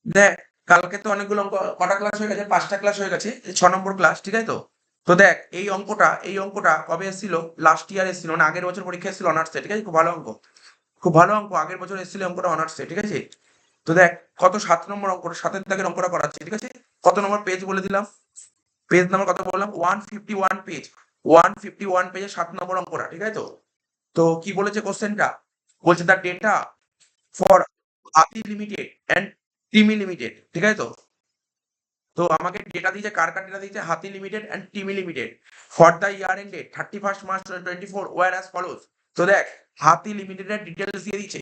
দেখ কালকে তো অনেকগুলো অঙ্ক, কটা ক্লাস হয়ে গেছে, 5টা ক্লাস হয়ে গেছে, 6 নম্বর ক্লাস, ঠিক আছে তো? তো দেখ এই অঙ্কটা কবে এসেছিল? লাস্ট ইয়ার এসেছিল, মানে আগের বছর পরীক্ষা এসেছিল অনার্সে, ঠিক আছে? খুব ভালো অঙ্ক, খুব ভালো অঙ্ক, আগের বছর এসেছিল অঙ্কটা অনার্সে, ঠিক আছে? তো দেখ কত, 7 নম্বর অঙ্কটা, 7-এর দাগের অঙ্কটা করাচ্ছি, ঠিক আছে? কত নম্বর পেজ বলে দিলাম, পেজ নাম্বার কত বললাম, 151 পেজ, 151 পেজে 7 নম্বর অঙ্কটা, ঠিক আছে তো? তো কি বলেছে কোশ্চেনটা? বলছে দ্য ডেটা ফর আতি লিমিটেড অ্যান্ড টিমি লিমিটেড, ঠিক আছে তো? তো আমাকে ডেটা দিয়েছে, কার ডেটা দিয়েছে? Hathi limited and Timi limited for the year ended 31 March 2024 were as follows. তো দেখ হাতি লিমিটেডের ডিটেলস দিয়ে দিয়েছে,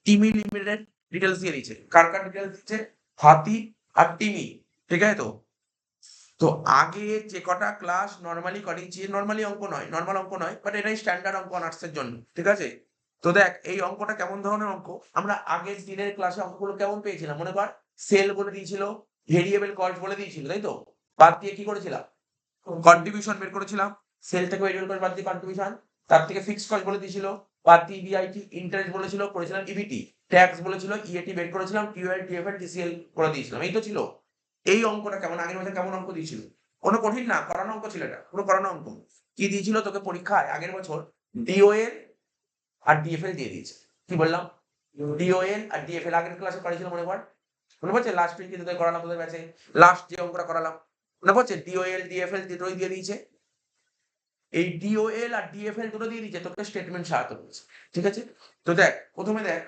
টিমি লিমিটেড ডিটেলস দিয়ে দিয়েছে। কার ডিটেলস দিচ্ছে? হাতি আর টিমি, ঠিক আছে তো? তো আগে যে কটা ক্লাস নর্মালি করিয়েছি, নর্মালি অঙ্ক নয়, নর্মাল অঙ্ক নয়, বাট এটাই স্ট্যান্ডার্ড অঙ্ক অনার্সের জন্য, ঠিক আছে? তো দেখ এই অঙ্কটা কেমন ধরনের অঙ্ক, আমরা আগের দিনের ক্লাসে অঙ্কগুলো কেমন পেয়েছিলাম মনে কর? সেল বলে দিয়েছিল, ভেরিয়েবল কস্ট বলে দিয়েছিল, তাই তো? বাদ দিয়ে কি করেছিলাম? কন্ট্রিবিউশন বের করেছিলাম, সেল থেকে ভেরিয়েবল কস্ট বাদ দিয়ে কন্ট্রিবিউশন, তার থেকে ফিক্সড কস্ট বলে দিয়েছিল, বাদ দিয়ে ইবিআইটি, ইন্টারেস্ট বলেছিল, করেছিলাম ইবিটি, ট্যাক্স বলেছিল, ইএটি বের করেছিলাম, টিওএল টিএফএল টিসিএল করে দিয়েছিলাম, এই তো ছিল। এই অঙ্কটা কেমন, আগের বছর কেমন অঙ্ক দিয়েছিল? কোনো কঠিন না, করানো অঙ্ক ছিল, এটা পুরো করানো অঙ্ক। কি দিয়েছিল তোকে পরীক্ষায় আগের বছর? ডিওএল আর ডিএফএল দিয়ে দিয়েছে। কি বললাম? ডিওএল আর ডিএফএল আগের ক্লাসে করেছিল মনে পড়? মনে পড়ছে লাস্ট উইকে তোদের করালাম, তোদের ব্যাচে লাস্ট যে অঙ্কটা করালাম, মনে পড়ছে? ডিওএল ডিএফএল দুটোই দিয়ে দিয়েছে। এই ডিওএল আর ডিএফএল দুটো দিয়ে দিয়েছে, তোকে স্টেটমেন্ট সাজাতে বলছে, ঠিক আছে? তো দেখ প্রথমে দেখ,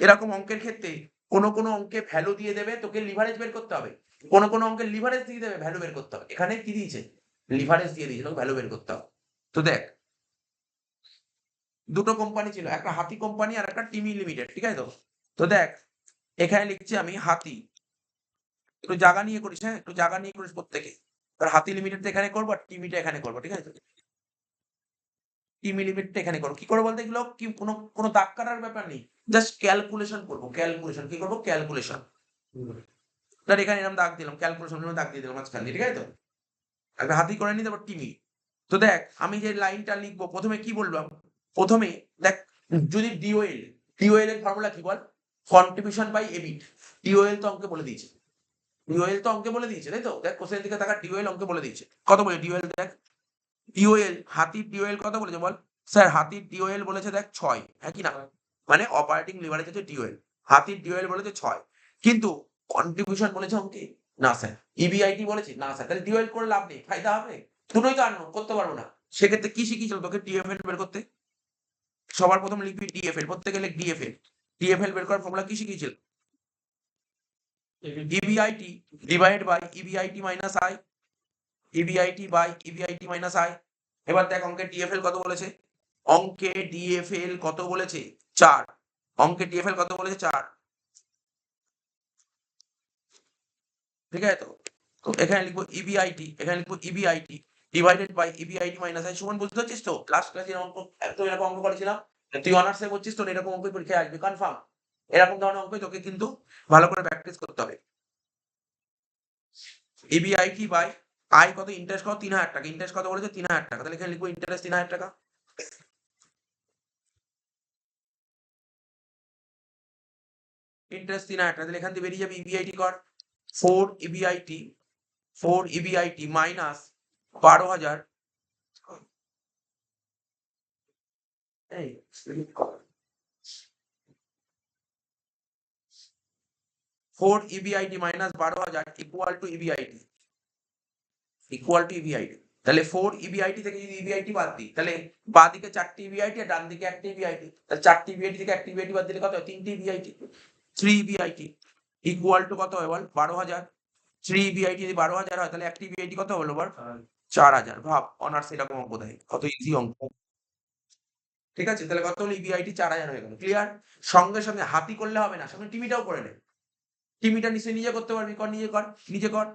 এরকম অঙ্কের ক্ষেত্রে কোন কোন অঙ্কে ভ্যালু দিয়ে দেবে, তোকে লিভারেজ বের করতে হবে। কোন কোন অঙ্কের লিভারেজ দিয়ে দেবে, ভ্যালু বের করতে হবে। এখানে কি দিয়েছে? লিভারেজ দিয়ে দিয়েছে, তোকে ভ্যালু বের করতে হবে। তো দেখ দুটো কোম্পানি ছিল, একটা হাতি কোম্পানি আর একটা টিমি লিমিটেড, ঠিক আছে তো? তো দেখ এখানে লিখছি আমি হাতি, একটু জায়গা নিয়ে করিস, হ্যাঁ একটু জায়গা নিয়ে করিস প্রত্যেকে। হাতি লিমিটেড এখানে করবো আর টিমিটা এখানে করবো, ঠিক আছে? টিমি লিমিটটা এখানে করো, কি করে বলতে এগুলো কি কোনো কোনো দাগ কাটার ব্যাপার নেই, জাস্ট ক্যালকুলেশন করবো, ক্যালকুলেশন কি করবো? ক্যালকুলেশন। ধর এখানে এরকম দাগ দিলাম, ক্যালকুলেশন দাগ দিয়ে দিলাম মাঝখান দিয়ে, ঠিক আছে তো? একটা হাতি করে নিতে পারবো টিমি। তো দেখ আমি যে লাইনটা লিখবো, প্রথমে কি বললাম? প্রথমে দেখ, যদি ডিওএল, ডিওএল এর ফর্মুলা কি বল? Contribution by এবিট। ডিওএল তো অঙ্কে বলে দিয়েছে, ডিওএল তো অঙ্কে বলে দিয়েছে, তাই তো? দেখ কোশ্চেনের দিকে তাকা, ডিওএল অঙ্কে বলে দিয়েছে, কত বলে ডিওএল দেখ। ডিওএল, হাতির ডিওএল কত বলেছে বল? স্যার হাতির ডিওএল বলেছে দেখ 6, হ্যাঁ কি না? মানে অপারেটিং লিভারেজ হচ্ছে ডিওএল, হাতির ডিওএল বলেছে 6, কিন্তু কন্ট্রিবিউশন বলেছে অঙ্কে না স্যার, ইবিআইটি বলেছে না স্যার, তাহলে ডিওএল করে লাভ নেই, ফায়দা হবে? দুটোই তো আননোন, করতে পারবো না। সেক্ষেত্রে কি শিখিয়েছিল তোকে? ডিএফএল বের করতে। সবার প্রথম লিখবি ডিএফএল, প্রত্যেকে লিখ ডিএফএল। ডিএফএল বের করার ফর্মুলা কি শিখিয়েছিল? EBIT divide by EBIT minus I, EBIT by EBIT minus I. এবার দেখ অঙ্কে ডিএফএল কত বলেছে, অঙ্কে ডিএফএল কত বলেছে? 4। অঙ্কে ডিএফএল কত বলেছে? 4, ঠিক আছে তো? তো এখানে লিখবো ইবিআইটি, এখানে লিখবো EBIT divided by EBIT minus I. Suman বুঝতে পারছিস তো? লাস্ট ক্লাসে অঙ্ক এত এরকম অঙ্ক করেছিলাম, তুই অনার্সে করছিস, তোর এরকম অঙ্কই পরীক্ষায় আসবে কনফার্ম। এরকম ধরনের অঙ্কই তোকে কিন্তু ভালো করে প্র্যাকটিস করতে হবে। ইবিআইটি বাই আই কত? ইন্টারেস্ট কত? 3000 টাকা। ইন্টারেস্ট কত বলেছে? 3000 টাকা। তাহলে এখানে লিখবো ইন্টারেস্ট 3000 টাকা। ইন্টারেস্ট 3000 টাকা, তাহলে এখান থেকে বেরিয়ে যাবে ইবিআইটি কর 4 ইবিআইটি, 4 ইবিআইটি মাইনাস 12,000, এই 4 EBIT minus 12,000 equal to EBIT, equal to EBIT. তাহলে 4 ইবিআইটি থেকে যদি ইবিআইটি বাদ দিই, তাহলে বাঁ দিকে 4টি ইবিআইটি আর ডান দিকে 1টি ইবিআইটি, তাহলে 4টি ইবিআইটি থেকে 1টি ইবিআইটি বাদ দিলে কত হয়? 3টি ইবিআইটি। 3 ইবিআইটি ইকুয়াল টু কত হয় বল? 12,000। 3 ইবিআইটি যদি 12,000 হয়, তাহলে 1টি ইবিআইটি কত হলো বল? 4,000। ভাব অনার্স এরকম অঙ্ক দেয়, কত ইজি অঙ্ক, ঠিক আছে? তাহলে কত হলো? ইবিআইটি 4,000 হয়ে গেল। ক্লিয়ার? সঙ্গে সঙ্গে হাতি করলে হবে না, সঙ্গে টিমিটাও করে নে। টিমিটা নিশ্চয়ই নিজে করতে পারবি, কর, নিজে কর, নিজে কর,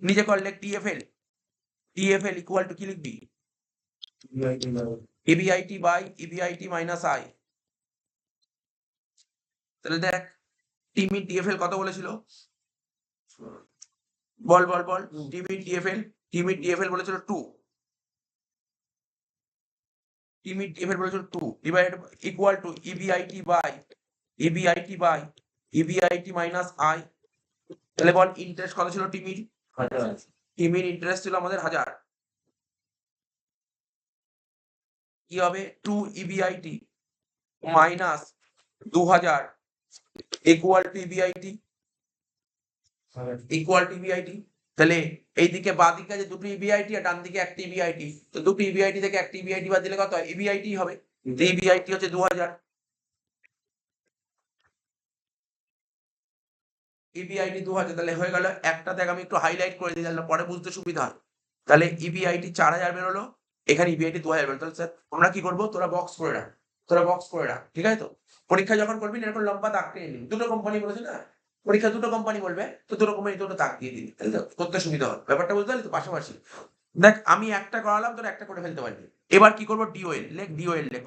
নিজে কর। লেখ টিএফএল, টিএফএল ইকুয়াল টু কি লিখবি? EBIT by EBIT minus I. তাহলে দেখ টিমি টিএফএল কত বলেছিল? বল বল বল, টিমি টিএফএল, টিমি টিএফএল বলেছিল 2, টিমি টিএফএল বলেছিল 2 divided equal to EBIT by EBIT by EBIT minus I. তাহলে বল ইন্টারেস্ট কত ছিল টিমির? টিমির ইন্টারেস্ট ছিল আমাদের 1000। কি হবে 2 EBIT minus 2000 equal to EBIT তাহলে এইদিকে বাঁ দিকে আছে দুটো ইবিআইটি আর ডান দিকে একটা ইবিআইটি, তো দুটো ইবিআইটি থেকে একটা ইবিআইটি বাদ দিলে কত হয়? ইবিআইটি হবে। ইবিআইটি হচ্ছে 2000, ইবিআইটি 2000, তাহলে হয়ে গেল। একটা দেখ আমি একটু হাইলাইট করে দিই তাহলে পরে বুঝতে সুবিধা হয়। তাহলে ইবিআইটি 4000 বেরোলো, এখানে ইবিআইটি 2000 বেরোলো। তাহলে স্যার আমরা কি করবো, তোরা বক্স করে রাখ, ঠিক আছে তো? পরীক্ষা যখন করবি এরকম লম্বা দাগ টেনে নিবি, দুটো কোম্পানি বলেছে না পরীক্ষা, দুটো কোম্পানি বলবে তো দুটো কোম্পানি দুটো দাগ দিয়ে দিবি, তাই তো? করতে সুবিধা হয়, ব্যাপারটা বুঝতে পারলি তো? পাশাপাশি দেখ আমি একটা করালাম, তোরা একটা করে ফেলতে পারবি। এবার কি করবো, ডিওএল লেখ, ডিওএল লেখ,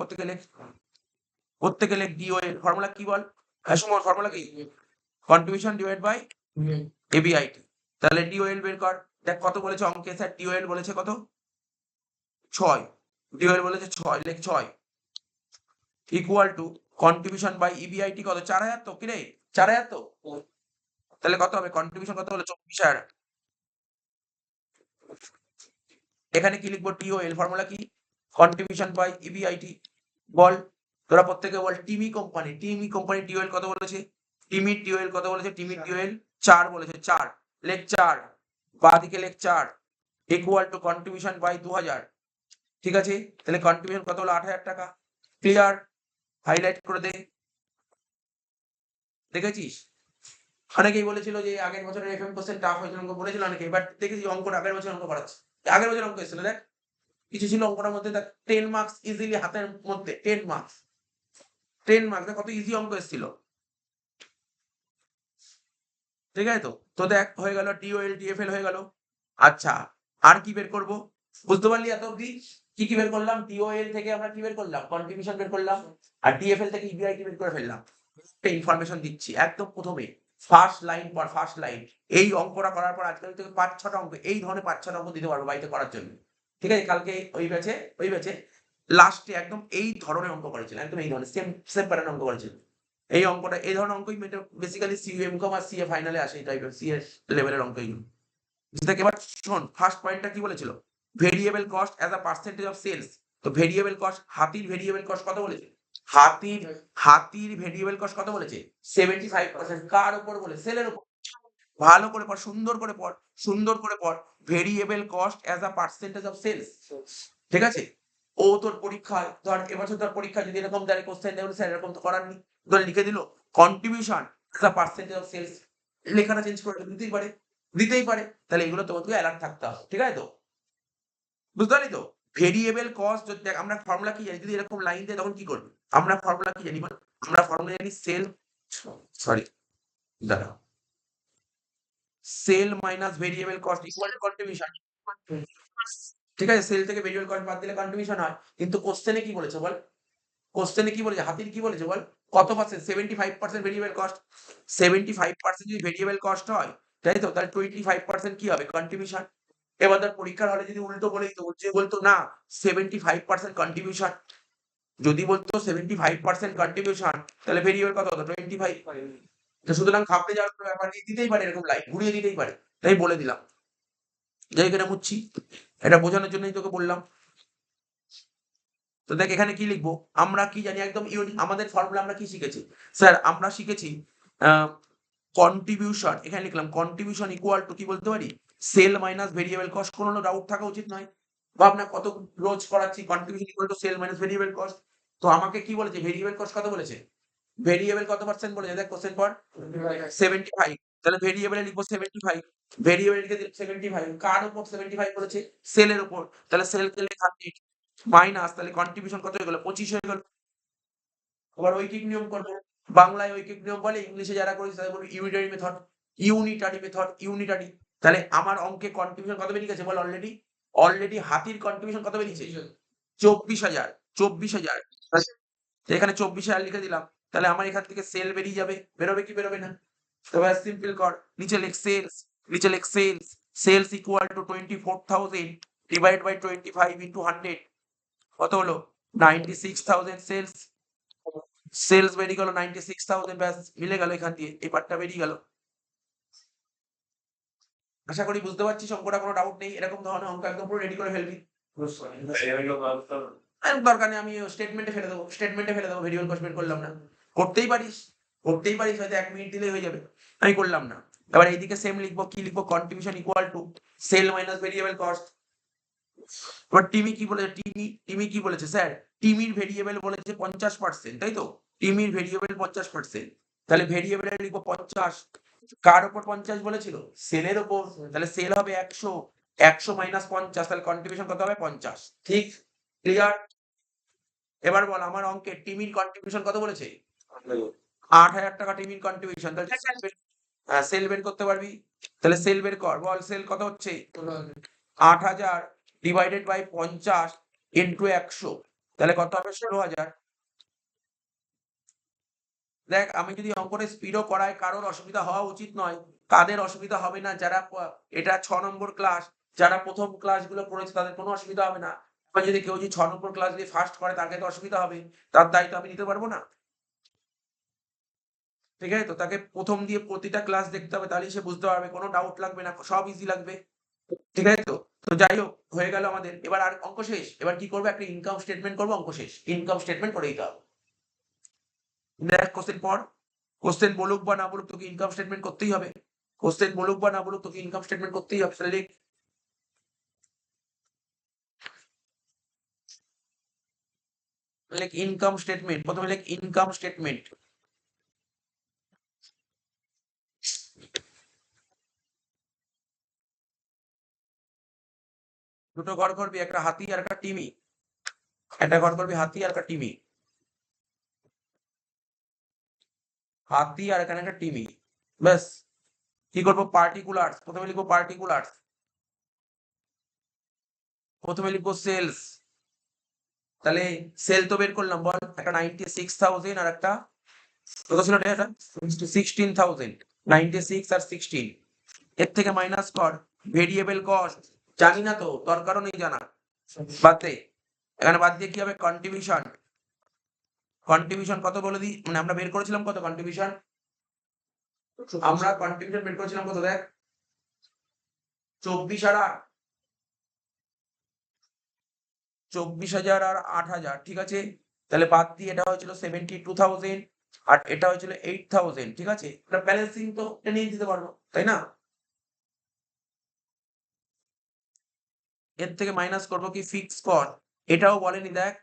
প্রত্যেকে লেখ ডিওএল। ফর্মুলা কি বল? সুমন ফর্মুলা কি? Contribution divide by EBIT. তাহলে ডিওএল বের কর। দেখ কত বলেছে অঙ্কে স্যার, ডিওএল বলেছে কত? 6। ডিওএল বলেছে 6, লেখ 6 equal to contribution by EBIT কত? 4000 তো, কি রে 4000 তো? তাহলে কত হবে কন্ট্রিবিউশন, কত হলো? 24000। এখানে কি লিখবো? ডিওএল ফর্মুলা কি? Contribution by EBIT. বল তোরা প্রত্যেকে বল। টিমি কোম্পানি ডিওএল কত বলেছে? টিমির ডিওএল কত বলেছে? টিমির ডিওএল 4 বলেছে, 4 লেখ 4, বাঁ দিকে লেখ 4 ইকুয়াল টু কন্ট্রিবিউশন বাই 2000। ঠিক আছে, তাহলে কন্ট্রিবিউশন কত হলো? 8000 টাকা। ক্লিয়ার? হাইলাইট করে দে। দেখেছিস অনেকেই বলেছিল যে আগের বছরের এফএম কোশ্চেন টাফ হয়েছিল, অঙ্ক বলেছিল অনেকে, বাট দেখেছি অঙ্কটা আগের বছর অঙ্ক করাচ্ছে। আগের বছর অঙ্ক এসেছিল, দেখ কিছু ছিল অঙ্কটার মধ্যে, দেখ 10 মার্কস ইজিলি হাতের মধ্যে, 10 মার্কস দেখ কত ইজি অঙ্ক এসেছিল। ঠিক আছে তো? তো দেখ হয়ে গেল ডিওএল ডিএফএল হয়ে গেল। আচ্ছা আর কি বের করব? বুঝতে পারলি এত অব্দি? কি কি বের করলাম? ডিওএল থেকে আমরা কি বের করলাম? কন্ট্রিবিউশন বের করলাম, আর ডিএফএল থেকে ইবিআইটি বের করে ফেললাম। একটা ইনফরমেশন দিচ্ছি একদম প্রথমে, ফার্স্ট লাইন। এই অঙ্কটা করার পর আজকে আমি তোকে 5-6টা অঙ্ক, এই ধরনের 5-6টা অঙ্ক দিতে পারবো বাড়িতে করার জন্য। ঠিক আছে, কালকে ওই ব্যাচে লাস্টে একদম এই ধরনের অঙ্ক করেছিল, একদম এই ধরনের সেম প্যাটার্ন অঙ্ক করেছিল। এই অঙ্কটা, এই ধরনের অঙ্কই বেসিক্যালি সিএম কম আর সিএ ফাইনালে আসে, এই টাইপের সিএ লেভেলের অঙ্ক এইগুলো। দেখ এবার শোন, ফার্স্ট পয়েন্টটা কি বলেছিল? Variable cost as a percentage of sales. তো ভেরিয়েবল কস্ট, হাতির ভেরিয়েবল কস্ট কত বলেছে? হাতির ভেরিয়েবল কস্ট কত বলেছে? 75%। কার উপর বলে? সেলের উপর। ভালো করে পড়, সুন্দর করে পড়। Variable cost as a percentage of sales. ঠিক আছে, ও তোর পরীক্ষায় ধর এবছর তোর পরীক্ষা যদি এরকম তাহলে কোশ্চেন দেবে, স্যার এরকম তো করার নেই, ধর লিখে দিল contribution as a percentage of sales, লেখাটা চেঞ্জ করে দিতেই পারে। তাহলে এগুলো তোমাকে অ্যালার্ট থাকতে হবে। ঠিক আছে তো? বুঝতে পারলি তো? ভেরিয়েবল কস্ট যদি দেখ, আমরা ফর্মুলা কি জানি? যদি এরকম লাইন দেয় তখন কি করবি? আমরা ফর্মুলা কি জানি বল? আমরা ফর্মুলা জানি সরি দাঁড়া, sale minus variable cost equal to contribution. ঠিক আছে, সেল থেকে ভেরিয়েবল কস্ট বাদ দিলে কন্ট্রিবিউশন হয়। কিন্তু কোশ্চেনে কি বলেছে বল? হাতির কি বলেছে বল? কত পার্সেন্ট? 75% variable cost. 75% যদি ভেরিয়েবল কস্ট হয়, তাই তো? তাহলে 25% কি হবে? কন্ট্রিবিউশন। এবার ধর পরীক্ষার হলে যদি উল্টো বলে দিত, যে বলতো না 75% কন্ট্রিবিউশন, যদি বলতো 75% কন্ট্রিবিউশন, তাহলে ভেরিয়েবল কত হতো? 25। তো সুতরাং খাপড়ে যাওয়ার কোনো ব্যাপার নেই, দিতেই পারে এরকম লাইন ঘুরিয়ে দিতেই পারে, তাই বলে দিলাম। যাই হোক, এটা মুচ্ছি, এটা বোঝানোর জন্যই তোকে বললাম। তো দেখ এখানে কি লিখবো? আমরা কি জানি একদম ইউনিক, আমাদের ফর্মুলা আমরা কি শিখেছি? স্যার আমরা শিখেছি কন্ট্রিবিউশন, এখানে লিখলাম কন্ট্রিবিউশন ইকুয়াল টু কি বলতে পারি? Sale minus variable cost. কোনো ডাউট থাকা উচিত নয়, ভাবনা কত রোজ করাচ্ছি, contribution equal to sale minus variable cost. তো আমাকে কি বলেছে? ভেরিয়েবল কস্ট কত বলেছে? ভেরিয়েবল কত পার্সেন্ট বলেছে? দেখ কোশ্চেন পর 75, তাহলে ভেরিয়েবলে লিখবো 75, ভেরিয়েবল লিখে দিলাম 75। কার উপর 75 বলেছে? সেলের উপর। তাহলে সেল কে লিখে 100 মাইনাস, তাহলে কন্ট্রিবিউশন কত হয়ে গেল? 25 হয়ে গেল। আবার ঐকিক নিয়ম করবো, বাংলায় ঐকিক নিয়ম বলে, ইংলিশে যারা করেছে তাদের বলবো ইউনিটারি। তাহলে আমার অঙ্কে কন্ট্রিবিউশন কত বেরিয়ে গেছে বল? অলরেডি হাতির কন্ট্রিবিউশন কত বেরিয়েছে? 24,000। এখানে 24,000 লিখে দিলাম। তাহলে আমার এখান থেকে সেল বেরিয়ে যাবে, বেরোবে কি বেরোবে না? তবে সিম্পল কর, নিচে লেখ sales equal to 24,000 divide by 25 into 100, কত হলো? 96,000 সেলস বেরিয়ে গেল 96,000, ব্যাস মিলে গেল, এখান দিয়ে এই পার্টটা বেরিয়ে গেল। আশা করি বুঝতে পারছিস অঙ্কটা, কোনো ডাউট নেই। এরকম ধরনের অঙ্ক একদম পুরো রেডি করে ফেলবি। দরকার নেই, আমি স্টেটমেন্টে ফেলে দেবো, ভেরিয়েবল কস্ট বের করলাম না। করতেই পারিস, হয়তো 1 মিনিট দিলেই হয়ে যাবে, আমি করলাম না। এবার এইদিকে সেম লিখবো, কি লিখবো, contribution equal to sale minus variable cost. এবার টিমি কি বলেছে, টিমি কি বলেছে স্যার, টিমির ভেরিয়েবল বলেছে 50%, তাই তো? টিমির ভেরিয়েবল 50%, তাহলে ভেরিয়েবলে লিখবো 50। কার উপর 50 বলেছিল? সেলের উপর। তাহলে সেল হবে 100, 100 মাইনাস 50, তাহলে কন্ট্রিবিউশন কত হবে? 50। ঠিক, ক্লিয়ার? এবার বল আমার অঙ্কে টিমির কন্ট্রিবিউশন কত বলেছে? 8,000 টাকা টিমির কন্ট্রিবিউশন। তাহলে সেল বের করতে পারবি, তাহলে সেল বের কর, বল সেল কত হচ্ছে? 8,000 ডিভাইডেড বাই 50 ইন্টু 100, তাহলে কত হবে? 16,000। দেখ আমি যদি অঙ্কটা স্পিডও করাই কারোর অসুবিধা হওয়া উচিত নয়। কাদের অসুবিধা হবে না? যারা এটা 6 নম্বর ক্লাস, যারা প্রথম ক্লাসগুলো পড়েছে তাদের কোনো অসুবিধা হবে না। এবার যদি কেউ যদি 6 নম্বর ক্লাস দিয়ে ফার্স্ট করে তাকে তো অসুবিধা হবে, তার দায়িত্ব আমি নিতে পারবো না। ঠিক আছে তো, তাকে প্রথম দিয়ে প্রতিটা ক্লাস দেখতে হবে, তাহলেই সে বুঝতে পারবে, কোনো ডাউট লাগবে না, সব ইজি লাগবে। ঠিক আছে তো? তো যাই হোক, হয়ে গেল আমাদের। এবার আর অঙ্ক শেষ। এবার কি করবো? একটা ইনকাম স্টেটমেন্ট করবো, অঙ্ক শেষ। ইনকাম স্টেটমেন্ট করে দিতে হবে। দেখ কোশ্চেন পড়, কোশ্চেন বলুক বা না বলুক তোকে ইনকাম স্টেটমেন্ট করতেই হবে। কোশ্চেন বলুক বা না বলুক তোকে ইনকাম স্টেটমেন্ট করতেই হবে। তাহলে লিখ, ইনকাম স্টেটমেন্ট। প্রথমে লিখ ইনকাম স্টেটমেন্ট। দুটো ঘর করবি, একটা হাতি আর একটা টিমি। একটা ঘর করবি হাতি আর একটা টিমি, হাতি আর এখানে একটা টিমি। ব্যাস। কি করবো? পার্টিকুলার্স। প্রথমে লিখবো পার্টিকুলার্স, প্রথমে লিখবো সেলস। তাহলে সেল তো বের করলাম, বল একটা 96,000 আর একটা কত ছিল রে? এটা 16,000। 96 আর 16, এর থেকে মাইনাস কর ভেরিয়েবল কস্ট। জানি না তো, দরকারও নেই জানা, বাদ দে। এখানে বাদ দিয়ে কি হবে? কন্ট্রিবিউশন। কন্ট্রিবিউশন কত বলে দিই, মানে আমরা বের করেছিলাম কত কন্ট্রিবিউশন? আমরা কন্ট্রিবিউশন বের করেছিলাম কত দেখ, 24 আর 24,000 আর 8,000, ঠিক আছে? তাহলে বাদ দিয়ে এটা হয়েছিল 72,000 আর এটা হয়েছিল 8,000, ঠিক আছে? এটা ব্যালেন্সিং তো এটা নিয়ে দিতে পারবো, তাই না? এর থেকে মাইনাস করবো কি ফিক্স কস্ট, এটাও বলেনি দেখ,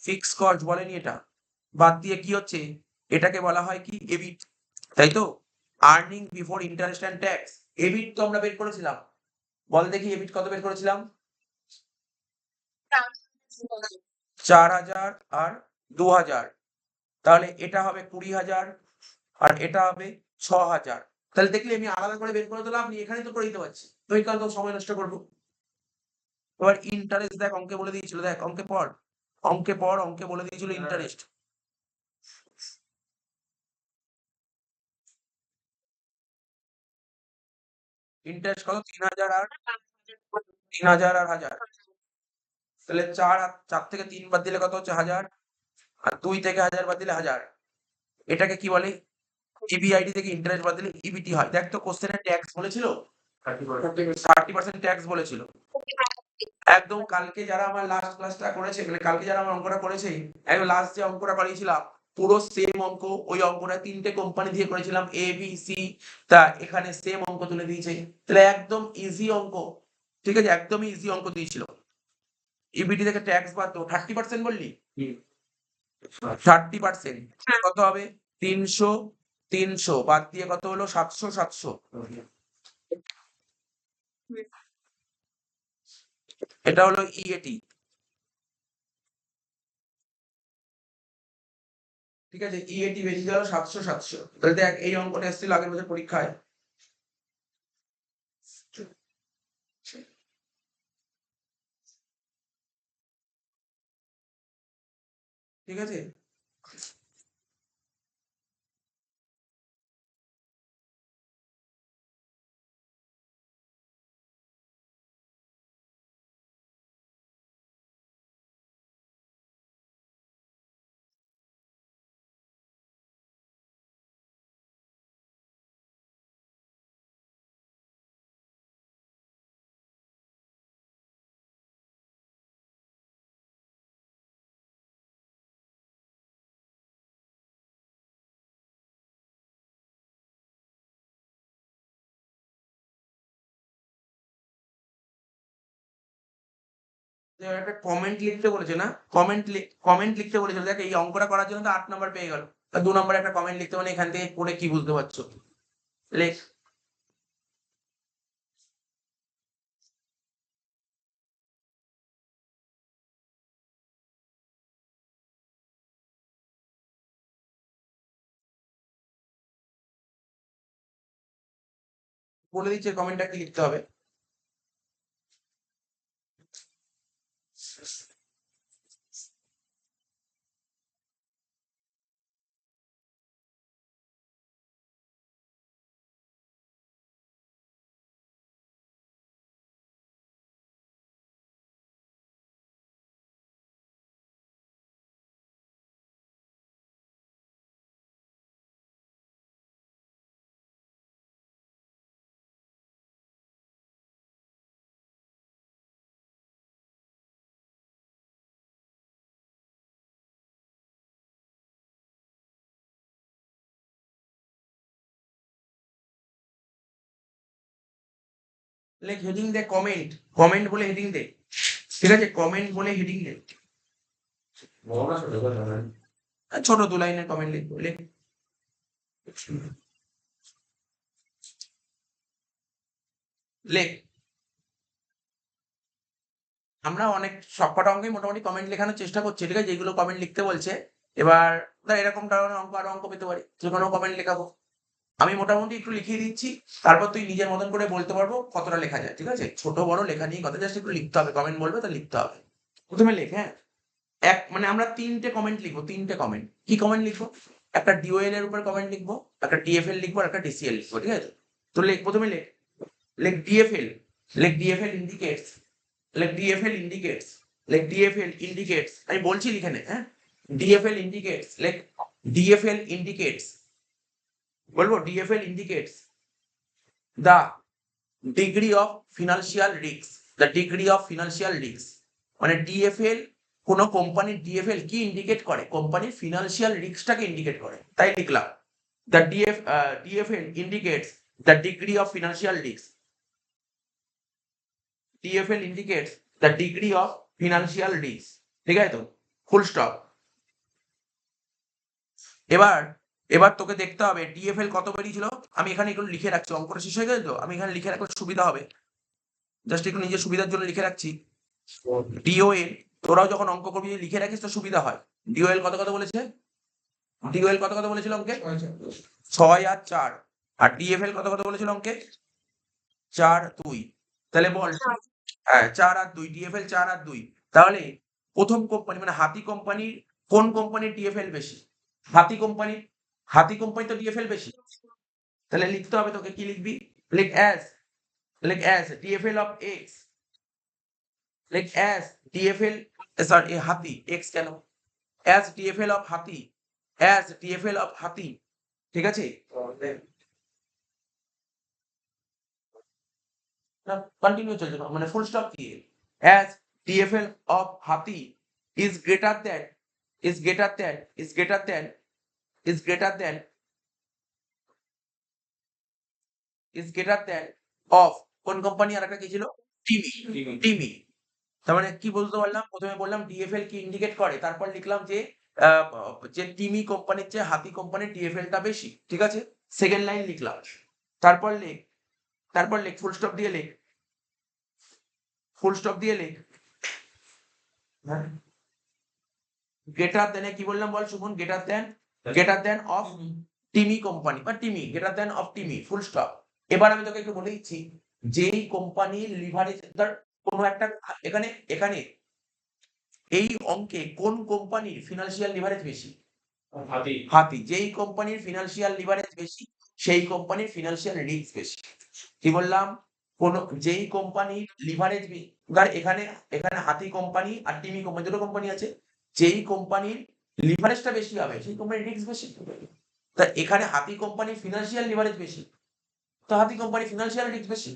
ফিক্স কস্ট বলেনি এটা। বাদ দিয়ে কি হচ্ছে? এটাকে বলা হয় কি? এবিট, তাই তো? Earning before interest and tax. EBIT তো আমরা বের করেছিলাম, বল দেখি এবিট কত বের করেছিলাম? 4,000 আর 2,000, তাহলে এটা হবে 20,000 আর এটা হবে 6,000। তাহলে দেখলি আমি আলাদা করে বের করে দিলাম, আপনি এখানেই তো করে দিতে পারছি, তো এই কারণে তো সময় নষ্ট করবো। এবার ইন্টারেস্ট দেখ, অঙ্কে বলে দিয়েছিল, দেখ অঙ্কে পড়, অঙ্কে বলে দিয়েছিল ইন্টারেস্ট। ইন্টারেস্ট কত? 3,000 আর 3,000 আর 1,000। তাহলে 4 থেকে 3 বাদ দিলে কত হচ্ছে? 1,000। আর 2 থেকে 1,000 বাদ দিলে 1,000। এটাকে কি বলে? ইবিআইডি থেকে ইন্টারেস্ট বাদ দিলে ইবিটি হয়। দেখ তো কোশ্চেনে ট্যাক্স বলেছিল, 30% ট্যাক্স বলেছিল। একদম কালকে যারা আমার লাস্ট ক্লাসটা করেছে, মানে কালকে যারা আমার অঙ্কটা করেছে, একদম লাস্ট যে অঙ্কটা করিয়েছিলাম পুরো সেম অঙ্ক। ওই অঙ্কটা 3টে কোম্পানি দিয়ে করেছিলাম, এ বি সি। তা এখানে সেম অঙ্ক তুলে দিয়েছে, তাহলে একদম ইজি অঙ্ক। ঠিক আছে, একদমই ইজি অঙ্ক দিয়েছিল। ইবিটি থেকে ট্যাক্স বাদ তো 30% বললি, 30% কত হবে? 300, 300 বাদ দিয়ে কত হলো? 700, 700। এটা হলো ইএটি, ঠিক আছে? ইএটি বেরিয়ে গেল 700, 700। তাহলে দেখ এই অঙ্কটা এসেছিল আগের বছর পরীক্ষায়, ঠিক আছে? একটা কমেন্ট লিখতে বলেছে না, কমেন্ট লিখতে বলেছিল। দেখ এই অঙ্কটা করার জন্য তো 8 নাম্বার পেয়ে গেল। 2 নম্বরে একটা কমেন্ট লিখতে, মানে এখান থেকে পড়ে কি বুঝতে পারছো? লেখ। বলে দিচ্ছে কমেন্টটা কি লিখতে হবে। লেখ হেডিং দে কমেন্ট, কমেন্ট বলে হেডিং দে। ঠিক আছে, কমেন্ট বলে হেডিং দে। ছোট 2 লাইনের কমেন্ট লিখবো, লেখ। লেখ। আমরা অনেক সবকটা অঙ্কেই মোটামুটি কমেন্ট লেখানোর চেষ্টা করছি, ঠিক আছে, যেগুলো কমেন্ট লিখতে বলছে। এবার ধর এরকম ধরনের অঙ্ক আরো অঙ্ক পেতে পারি, যে কোনো কমেন্ট লেখাবো। আমি মোটামুটি একটু লিখিয়ে দিচ্ছি, তারপর তুই নিজের মতন করে বলতে পারবো কতটা লেখা যায়, ঠিক আছে? ছোট বড় লেখা নিয়ে কথা, জাস্ট একটু লিখতে হবে, কমেন্ট বলবে তো লিখতে হবে। প্রথমে লেখ, হ্যাঁ। মানে আমরা 3টে কমেন্ট লিখবো, 3টে কমেন্ট। কি কমেন্ট লিখবো? একটা ডিওএল এর উপর কমেন্ট লিখবো, একটা ডিএফএল লিখবো, আর একটা ডিসিএল লিখবো, ঠিক আছে? তো লেখ, প্রথমে লেখ। লেখ ডিএফএল। লেখ ডিএফএল ইন্ডিকেটস। লেখ ডিএফএল ইন্ডিকেটস। লেখ ডিএফএল ইন্ডিকেটস। আমি বলছি লিখে নে, হ্যাঁ। DFL indicates. লেখ ডিএফএল ইন্ডিকেটস। বলবো DFL indicates the degree of financial risk, the degree of financial risk। মানে ডিএফএল, কোন কোম্পানির ডিএফএল কি ইন্ডিকেট করে? কোম্পানির ফিনান্সিয়াল রিস্কটাকে ইন্ডিকেট করে, তাই লিখলাম the DFL indicates the degree of financial risk. DFL indicates the degree of financial risk, ঠিক আছে তো? ফুল স্টপ। এবার এবার তোকে দেখতে হবে ডিএফএল কত বেরিয়েছিল। আমি এখানে এগুলো লিখে রাখছি, অঙ্কটা শেষ হয়ে গেছে তো, আমি এখানে লিখে রাখলে সুবিধা হবে, জাস্ট একটু নিজের সুবিধার জন্য লিখে রাখছি। ডিওএল, তোরাও যখন অঙ্ক করবি লিখে রাখিস তো সুবিধা হয়। ডিওএল কত কত বলেছে? ডিওএল কত কত বলেছিল অঙ্কে? 6 আর 4। আর ডিএফএল কত কত বলেছিল অঙ্কে? 4 2। তাহলে বল, হ্যাঁ 4 আর 2, ডিএফএল 4 আর 2। তাহলে প্রথম কোম্পানি মানে হাতি কোম্পানির, কোন কোম্পানির ডিএফএল বেশি? হাতি কোম্পানি। হাতি কোম্পানি তো ডিএফএল বেশি। তাহলে লিখতে হবে তোকে, কি লিখবি? লিখ অ্যাজ, লিখ অ্যাজ ডিএফএল অফ এক্স। লিখ অ্যাজ ডিএফএল, সরি হাতি, এক্স কেন? অ্যাজ ডিএফএল অফ হাতি, অ্যাজ ডিএফএল অফ হাতি, ঠিক আছে? না কন্টিনিউ চলছে, মানে ফুল স্টপ দিয়ে। অ্যাজ ডিএফএল অফ হাতি is greater than, is greater than, is greater than, is greater than, is greater than of কোন কোম্পানি? আর একটা কি ছিল? টিমি। টিমি। তার মানে কি বলতে পারলাম? প্রথমে বললাম ডিএফএল কি ইন্ডিকেট করে, তারপর লিখলাম যে যে টিমি কোম্পানির চেয়ে হাতি কোম্পানির ডিএফএলটা বেশি, ঠিক আছে? সেকেন্ড লাইন লিখলাম। তারপর লেখ, তারপর লেখ ফুল স্টপ দিয়ে লেখ, ফুল স্টপ দিয়ে লেখ। হ্যাঁ, গ্রেটার দেন কি বললাম বল Suman? Greater than of TIMI company বা টিমি, গ্রেটার দেন অফ টিমি, ফুল স্টপ। এবার আমি তোকে একটু বলে দিচ্ছি, যেই কোম্পানির লিভারেজ, ধর কোনো একটা, এখানে এখানে এই অঙ্কে কোন কোম্পানির ফিনান্সিয়াল লিভারেজ বেশি? হাতি। হাতি। যেই কোম্পানির ফিনান্সিয়াল লিভারেজ বেশি সেই কোম্পানির ফিনান্সিয়াল রিস্ক বেশি। কি বললাম? কোন, যেই কোম্পানির লিভারেজ, ধর এখানে এখানে হাতি কোম্পানি আর টিমি কোম্পানি, দুটো কোম্পানি আছে। যেই কোম্পানির লিভারেজটা বেশি হবে সেই কোম্পানির রিস্ক বেশি। তা এখানে হাতি কোম্পানির ফিনান্সিয়াল লিভারেজ বেশি, তো হাতি কোম্পানি ফিনান্সিয়াল রিস্ক বেশি।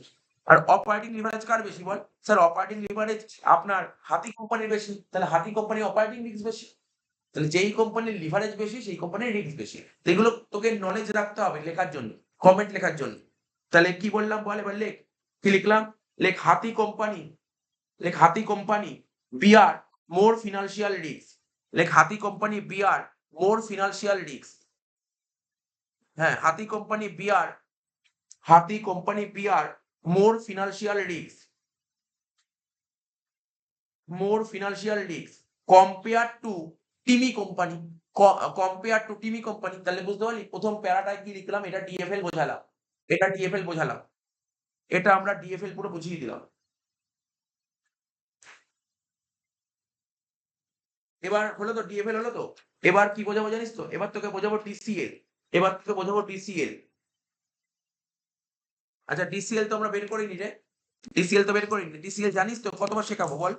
আর অপারেটিং লিভারেজ কার বেশি বল? স্যার অপারেটিং লিভারেজ আপনার হাতি কোম্পানির বেশি, তাহলে হাতি কোম্পানির অপারেটিং রিস্ক বেশি। তাহলে যেই কোম্পানির লিভারেজ বেশি সেই কোম্পানির রিস্ক বেশি। তো এগুলো তোকে নলেজ রাখতে হবে লেখার জন্য, কমেন্ট লেখার জন্য। তাহলে কি বললাম বল, এবার লেখ। কি লিখলাম? লেখ হাতি কোম্পানি, লেখ Hathi company bear more financial risk, like Hathi company bear more financial risk. হ্যাঁ, Hathi company bear more financial risk, compare to Timi company, তাহলে বুঝতে পারলি প্রথম প্যারাটায় কি লিখলাম, এটা ডিএফএল বোঝালাম, এটা আমরা ডিএফএল পুরো বুঝিয়ে দিলাম। এবার হলো তো ডিএফএল হলো তো, এবার কি বোঝাবো জানিস তো, এবার তোকে বোঝাবো ডিসিএল, আচ্ছা ডিসিএল তো আমরা বের করিনি রে, ডিসিএল জানিস তো, কতবার শেখাবো বল,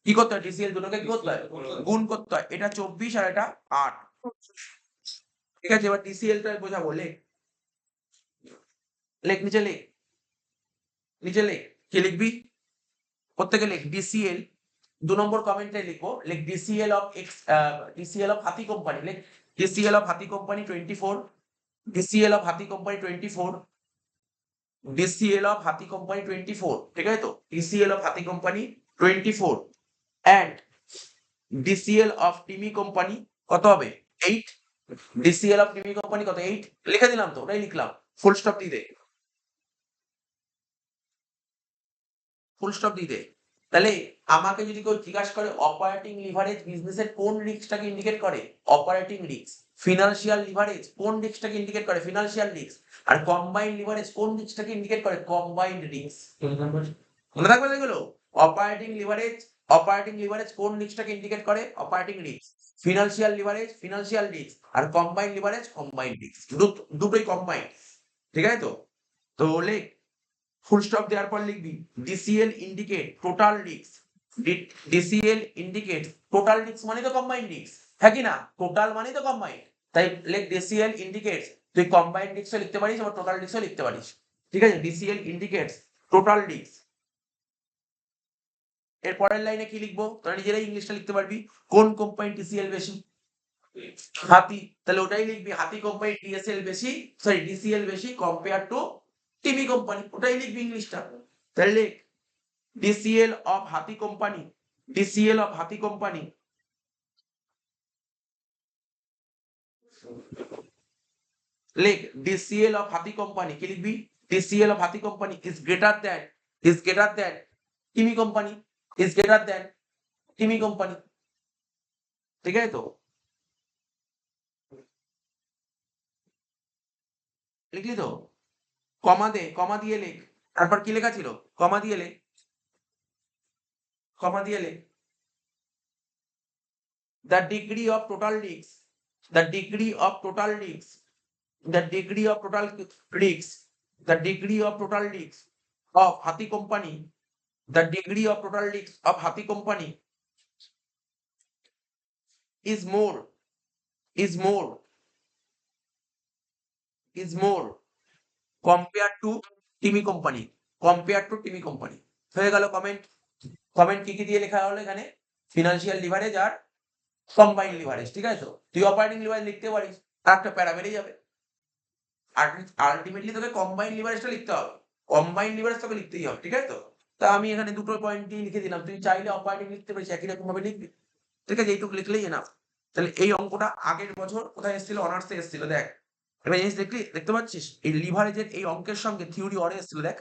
কি করতে হয়, ডিসিএল দুটোকে কি করতে হয়, গুণ করতে হয়, এটা 24 আর এটা 8, ঠিক আছে। এবার ডিসিএল টা বোঝাবো, লেখ নিচে লেখ কি লিখবি, প্রত্যেকে লেখ ডিসিএল, 2 নম্বর কমেন্টে লিখবো, লেখ ডিসিএল অফ হাতি কোম্পানি, লেখ DCL of Hathi company 24, DCL of Hathi company 24, DCL of Hathi company 24, ঠিক আছে তো, DCL of Hathi company 24 and DCL of TIMI company কত হবে 8, ডিসিএল অফ টিমি কোম্পানি কত 8, লিখে দিলাম তো, ওটাই লিখলাম, ফুল স্টপ দিয়ে দে, তাহলে আমাকে যদি কেউ জিজ্ঞাসা করে অপারেটিং লিভারেজ বিজনেসের কোন রিস্কটাকে ইন্ডিকেট করে, অপারেটিং রিস্ক, ফিনান্সিয়াল লিভারেজ কোন রিস্কটাকে ইন্ডিকেট করে, ফিনান্সিয়াল রিস্ক, আর কম্বাইন্ড লিভারেজ কোন রিস্কটাকে ইন্ডিকেট করে, কম্বাইন্ড রিস্ক। মনে থাকবে এগুলো, অপারেটিং লিভারেজ কোন রিস্কটাকে ইন্ডিকেট করে, অপারেটিং রিস্ক, ফিনান্সিয়াল রিস্ক, আর কম্বাইন্ড লিভারেজ কম্বাইন্ড রিস্ক, দুটোই কম্বাইন্ড, ঠিক আছে তো। তো লেখ ফুল স্টপ দেওয়ার পর লিখবি DCL indicate total risk, DCL indicate total risk মানে তো কম্বাইন্ড রিস্ক, হ্যাঁ কি না, টোটাল মানে তো কম্বাইন্ড, তাই লেখ ডিসিএল ইন্ডিকেটস, তুই কম্বাইন্ড রিস্কও লিখতে পারিস আবার টোটাল রিস্কও লিখতে পারিস, ঠিক আছে, ডিসিএল ইন্ডিকেটস টোটাল রিস্ক। এর পরের লাইনে কি লিখবো, তোরা নিজেরাই ইংলিশটা লিখতে পারবি, কোন কোম্পানি ডিসিএল বেশি, হাতি, তাহলে ওটাই লিখবি, হাতি কোম্পানি ডিসিএল বেশি কম্পেয়ার টু টিমি কোম্পানি, ওটাই লিখবি ইংলিশটা, তাহলে ডিসিএল অফ হাতি কোম্পানি, লেখ ডিসিএল অফ হাতি কোম্পানি, কি লিখবি, DCL of Hathi company is greater than TIMI company, ঠিক আছে তো, লিখলি তো, কমা দিয়ে লেখ, তারপর কি লেখা ছিল, কমা দিয়ে লেখ, the degree of total risk, the degree of total risk, the degree of total risk, the degree of total risk of Hathi company, the degree of total risk of Hathi company is more compared to TIMI company, হয়ে গেল comment কি দিয়ে লেখা হলো এখানে, financial leverage আর combined leverage, ঠিক আছে তো, তুই অপারেটিং লিভারেজ লিখতে পারিস, আর একটা প্যারা বেরিয়ে যাবে, আলটিমেটলি তোকে কম্বাইন্ড লিভারেজটা লিখতে হবে, তোকে লিখতেই হবে, ঠিক আছে তো। তা আমি এখানে দুটো পয়েন্ট দিয়ে লিখে দিলাম, তুই চাইলে অপারেটিং লিখতে পারিস, একই রকম ভাবে লিখবি, ঠিক আছে, এইটুকু লিখলেই না। তাহলে এই অঙ্কটা আগের বছর কোথায় এসেছিল, অনার্সে এসেছিল, দেখ এবার জিনিস দেখতে পাচ্ছিস, এই লিভারেজের এই অঙ্কের সঙ্গে থিওরি অরে এসেছিল, দেখ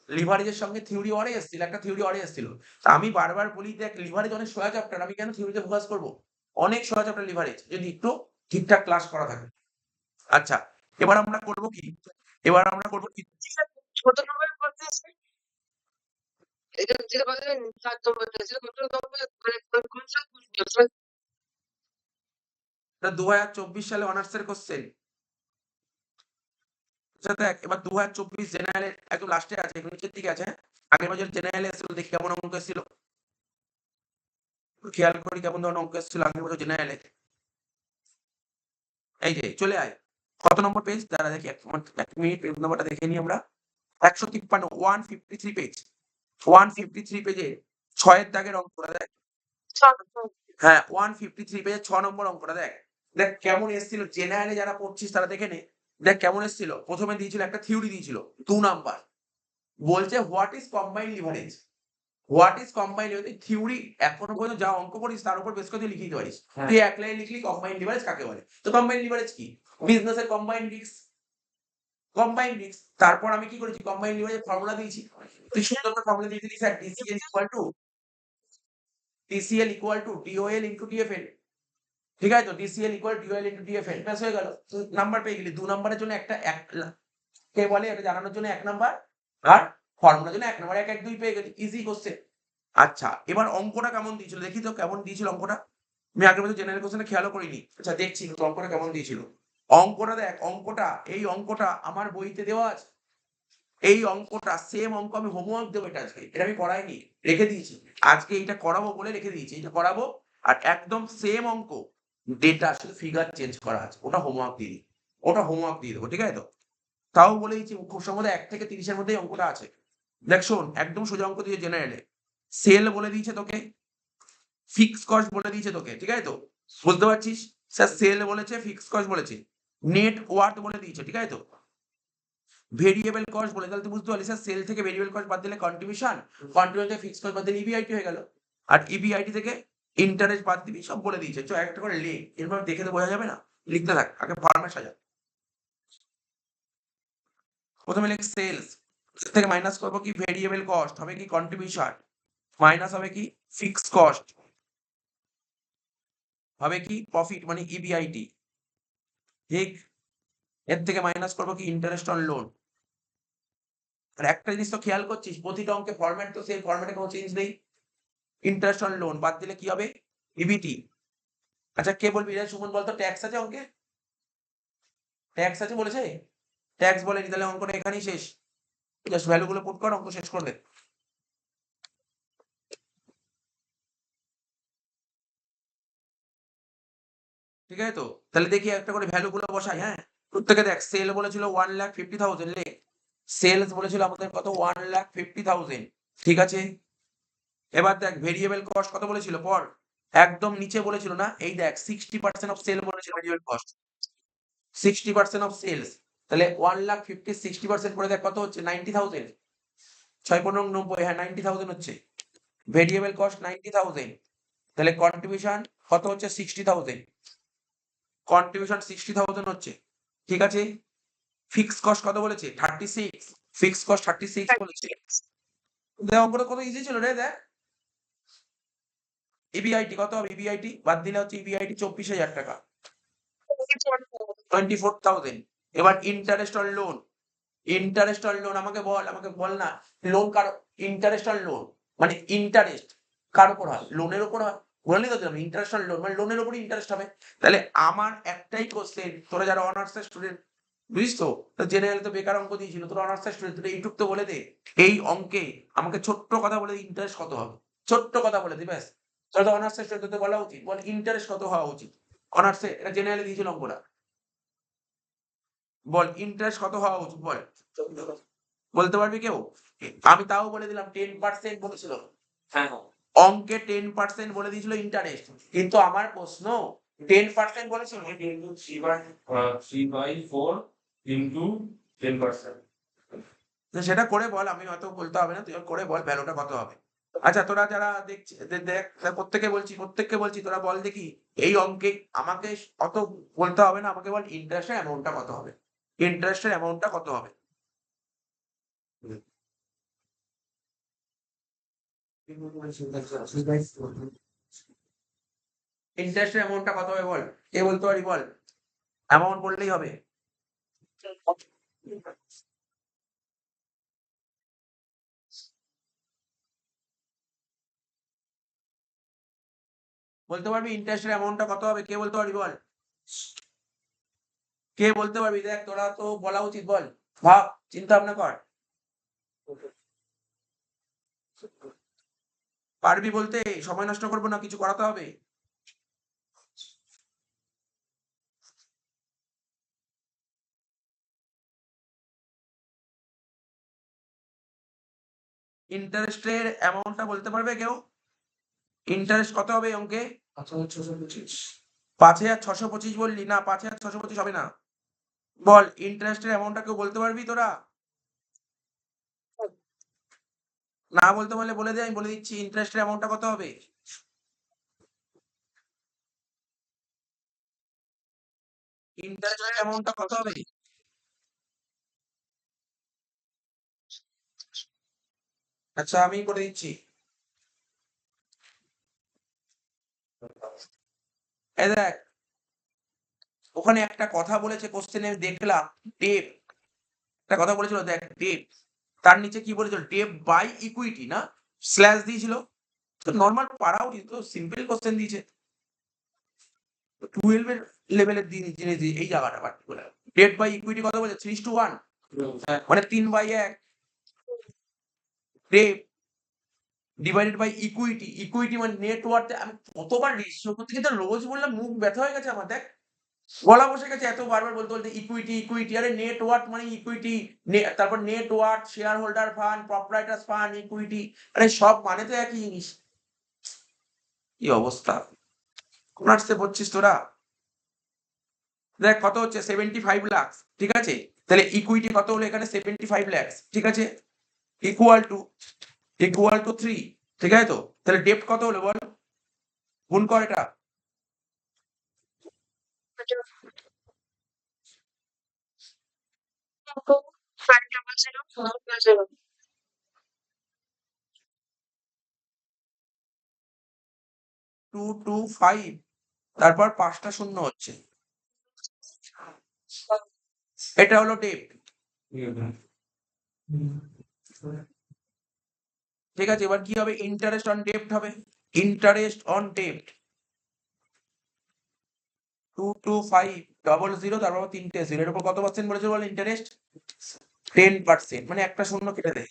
লিভারেজের সঙ্গে থিওরি অরে এসেছিল, একটা থিওরি অরে এসেছিল, তা আমি বারবার বলি দেখ লিভারেজ অনেক সোজা চ্যাপ্টার, আমি কেন থিওরিতে ফোকাস করবো, অনেক সোজা চ্যাপ্টার লিভারেজ, যদি একটু ঠিকঠাক ক্লাস করা থাকে। আচ্ছা এবার আমরা করব কি, এটা 2024 সালে অনার্সের কোশ্চেন, আচ্ছা দেখ এবার 2024 জেনারেলের একদম লাস্টে আছে, একটু নিচের দিকে আছে, আগের বছর জেনারেলে এসেছিল, দেখি কেমন অঙ্ক এসেছিল, খেয়াল করি কেমন ধরনের অঙ্ক এসেছিল আগের বছর জেনারেলে, এই যে চলে আয়, কত নম্বর পেজ, দাঁড়া দেখি এক মিনিট, পেজ নম্বরটা দেখে নিই আমরা, 153 153 পেজ, 153 পেজে 6 এর দাগের অঙ্কটা দেখ, হ্যাঁ 153 পেজে 6 নম্বর অঙ্কটা দেখ, দেখ কেমন এসেছিল, জেনারেলে যারা পড়ছিস তারা দেখে নে, দেখ কেমন এসেছিল, প্রথমে দিয়েছিল একটা থিওরি দিয়েছিল 2 নাম্বার, বলছে what is combined leverage, what is combined leverage theory এখনো পর্যন্ত যা অঙ্ক করিস তার উপর বেস করে তুই লিখে দিতে পারিস। তুই এক লাইন লিখলি কম্বাইন্ড লিভারেজ কাকে বলে। তো কম্বাইন্ড লিভারেজ কি? বিজনেসের কম্বাইন্ড রিস্ক। Combined risk. তারপর আমি কি করেছি? কম্বাইন্ড লিভারেজ ফর্মুলা দিয়েছি। তুই সুন্দর করে ফর্মুলা দিয়ে দিলি sir DCL equal to DOL into DFL। ঠিক আছে তো DCL equal DOL into DFL ব্যাস হয়ে গেল। নাম্বার পেয়ে গেলি। 2 নাম্বারের জন্য একটা কে বলে এটা জানানোর জন্য 1 নাম্বার আর ফর্মুলার জন্য 1 নাম্বার 1 1 2 পেয়ে গেলি। Easy question. আচ্ছা এবার অঙ্কটা কেমন দিয়েছিল দেখি তো কেমন দিয়েছিল অঙ্কটা। আমি আগের বছর জেনারেল কোশ্চেনে খেয়ালও করিনি। আচ্ছা দেখছি তো অঙ্কটা কেমন দিয়েছিল। অঙ্কটা দেখ এই অঙ্কটা আমার বইতে দেওয়া আছে। এই অঙ্কটা সেম অঙ্ক আমি হোমওয়ার্ক দেবো এটা আজকে। এটা আমি করাইনি, রেখে দিয়েছি। আজকে এটা করাবো বলে রেখে দিয়েছি। এটা করাবো আর একদম সেম অঙ্ক, ডেটা শুধু ফিগার চেঞ্জ করা আছে। ওটা হোমওয়ার্ক দিয়ে দিই। ওটা হোমওয়ার্ক দিয়ে দেবো, ঠিক আছে তো? তাও বলে দিচ্ছি খুব সম্ভবত 1 থেকে 30 এর মধ্যেই অঙ্কটা আছে। দেখ শোন একদম সোজা অঙ্ক দিয়ে জেনারেলে সেল বলে দিয়েছে তোকে, ফিক্স কস্ট বলে দিয়েছে তোকে, ঠিক আছে তো? বুঝতে পারছিস? স্যার সেল বলেছে, ফিক্স কস্ট বলেছে, নেট ওয়ার্থ বলে দিয়েছে, ঠিক আছে তো? ভেরিয়েবল কস্ট বলে, তাহলে তুই বুঝতে পারলি স্যার সেল থেকে ভেরিয়েবল কস্ট বাদ দিলে কন্ট্রিবিউশন, কন্ট্রিবিউশন থেকে ফিক্স কস্ট বাদ দিলে ইবিআইটি হয়ে গেল, আর ইবিআইটি থেকে ইন্টারেস্ট বাদ দিবি, সব বলে দিয়েছে। চ একটা করে লিখ, এরপর দেখে তো বোঝা যাবে না, লিখতে থাক, আগে ফরম্যাট সাজা। প্রথমে লিখ সেলস থেকে মাইনাস করবো কি ভেরিয়েবল কস্ট, হবে কি কন্ট্রিবিউশন, মাইনাস হবে কি ফিক্স কস্ট, হবে কি প্রফিট মানে ইবিআইটি, ঠিক? এর থেকে মাইনাস করবো কি ইন্টারেস্ট অন লোন। আর একটা জিনিস তো খেয়াল করছিস, প্রতিটা অঙ্কে ফরম্যাট তো সেই ফরম্যাটে কোনো চেঞ্জ নেই। ইন্টারেস্ট অন লোন বাদ দিলে কি হবে? ইবিটি। আচ্ছা কে বলবি রে সুমন বলতো ট্যাক্স আছে অঙ্কে? ট্যাক্স আছে বলেছে? ট্যাক্স বলেনি, তাহলে অঙ্কটা এখানেই শেষ। জাস্ট ভ্যালু গুলো পুট কর, অঙ্ক শেষ করে দে। ঠিক আছে তো? তাহলে দেখি একটা করে ভ্যালু গুলো বসাই। হ্যাঁ প্রত্যেকে দেখ, সেল বলেছিল 1,50,000 লে, সেলস বলেছিল আমাদের কত 1,50,000, ঠিক আছে? এবার দেখ ভেরিয়েবল কস্ট কত বলেছিল পর, একদম নিচে বলেছিল না, এই দেখ 60% অফ সেল বলেছিল ভেরিয়েবল কস্ট, 60% অফ সেলস। তাহলে 1,50,000 60% করে দেখ কত হচ্ছে 90,000, 6,15,90, হ্যাঁ 90,000 হচ্ছে। ভেরিয়েবল কস্ট 90,000, তাহলে কন্ট্রিবিউশন কত হচ্ছে 60,000, কন্ট্রিবিউশন 60,000 হচ্ছে, ঠিক আছে? ফিক্স কস্ট কত বলেছে 36, ফিক্স কস্ট 36 বলেছে। দেখ অঙ্কটা কত ইজি ছিল রে। দেখ ইবিআইটি কত হবে, ইবিআইটি বাদ দিলে হচ্ছে ইবিআইটি 24,000 টাকা, 24,000। এবার interest on loan, interest on loan আমাকে বল না, লোন কারো, ইন্টারেস্ট অন লোন মানে ইন্টারেস্ট কার উপর হয়? লোনের উপর হয়। বললি তো দিলাম ইন্টারেস্ট অন লোন মানে লোনের উপরই ইন্টারেস্ট হবে। তাহলে আমার একটাই কোশ্চেন, তোরা যারা অনার্স এর স্টুডেন্ট, বুঝিস তো? জেনারেল তো বেকার অঙ্ক দিয়েছিল, তোরা অনার্স এর স্টুডেন্ট, তোরা এইটুক তো বলে দে এই অঙ্কে আমাকে ছোট্ট কথা বলে ইন্টারেস্ট কত হবে, ছোট্ট কথা বলে দি ব্যাস। তোরা তো অনার্স এর স্টুডেন্ট, তোদের বলা উচিত, বল ইন্টারেস্ট কত হওয়া উচিত অনার্সে, এটা জেনারেলে দিয়েছিল অঙ্কটা। বল ইন্টারেস্ট কত হওয়া উচিত বল, বলতে পারবি কেউ? আমি তাও বলে দিলাম 10% বলেছিল, হ্যাঁ অঙ্কে 10% বলে দিয়েছিল ইন্টারেস্ট, কিন্তু আমার প্রশ্ন 10% বলেছিল, 3/4 into 10%. তো সেটা করে বল, আমি হয়তো বলতে হবে না, তুই করে বল ভ্যালুটা কত হবে। আচ্ছা তোরা যারা দেখছিস দেখ, প্রত্যেককে বলছি তোরা বল দেখি এই অঙ্কে আমাকে অত বলতে হবে না, আমাকে বল ইন্টারেস্টের অ্যামাউন্টটা কত হবে, ইন্টারেস্টের অ্যামাউন্টটা কত হবে। ইন্টারেস্টের অ্যামাউন্টটা কত হবে বল, কে বলতে পারি বল, অ্যামাউন্ট বললেই হবে। বলতে পারবি ইন্টারেস্টের অ্যামাউন্টটা কত হবে, কে বলতে পারবি বল, কে বলতে পারবি? দেখ তোরা তো বলা উচিত, বল ভাব, চিন্তা ভাবনা কর। পারবি বলতে? সময় নষ্ট করবো না, কিছু করাতে হবে। ইন্টারেস্টের অ্যামাউন্টটা বলতে পারবে কেউ? ইন্টারেস্ট কত হবে এই অঙ্কে? 5,625 বললি না, 5,625 হবে না। বল ইন্টারেস্টের অ্যামাউন্টটা কেউ বলতে পারবি তোরা? না বলতে পারলে বলে দে, আমি বলে দিচ্ছি ইন্টারেস্টের অ্যামাউন্টটা কত হবে। ইন্টারেস্টের অ্যামাউন্টটা কত হবে? আচ্ছা আমি করে দিচ্ছি। এই দেখ, ওখানে একটা কথা বলেছে কোশ্চেনে দেখলাম, ডেপ একটা কথা বলেছিল, দেখ ডেপ, তার নিচে কি বলেছিল, ডেপ বাই ইকুইটি না স্ল্যাশ দিয়েছিল। তো নর্মাল পারা উচিত, তো সিম্পল কোশ্চেন দিয়েছে, 12 এর লেভেলের জিনিস দিয়ে এই জায়গাটা পার্টিকুলার। ডেট বাই ইকুইটি কত বলেছে, 3:1, মানে 3/1। Debt divided by equity, equity মানে নেটওয়ার্থ। আমি কতবার রেশিও করতে কিন্তু রোজ বললাম, মুখ ব্যথা হয়ে গেছে আমার, দেখ গলা বসে গেছে এত বারবার বলতে বলতে, ইকুইটি ইকুইটি, আরে নেটওয়ার্থ মানে ইকুইটি, তারপর net worth, shareholder fund, proprietors fund, equity, আরে সব মানে তো একই জিনিস। কি অবস্থা, কোন আর্টসে পড়ছিস তোরা? দেখ কত হচ্ছে, 75 লাখ, ঠিক আছে, তাহলে ইকুইটি কত হলো এখানে, 75 লাখ, ঠিক আছে, ইকুয়াল টু 3, ঠিক আছে। তো তাহলে ডেপ্ট কত হলো বল, গুণ কর এটা। 225, তারপর 5টা শূন্য হচ্ছে, এটা হলো ডেপ্ট, ঠিক আছে। এবার কি হবে, ইন্টারেস্ট অন ডেপ্ট হবে, ইন্টারেস্ট অন ডেপ্ট 22500, তারপর 3টে জিরো, এর উপর কত পার্সেন্ট বলেছে বল ইন্টারেস্ট, 10%, মানে একটা শূন্য কেটে দেয়।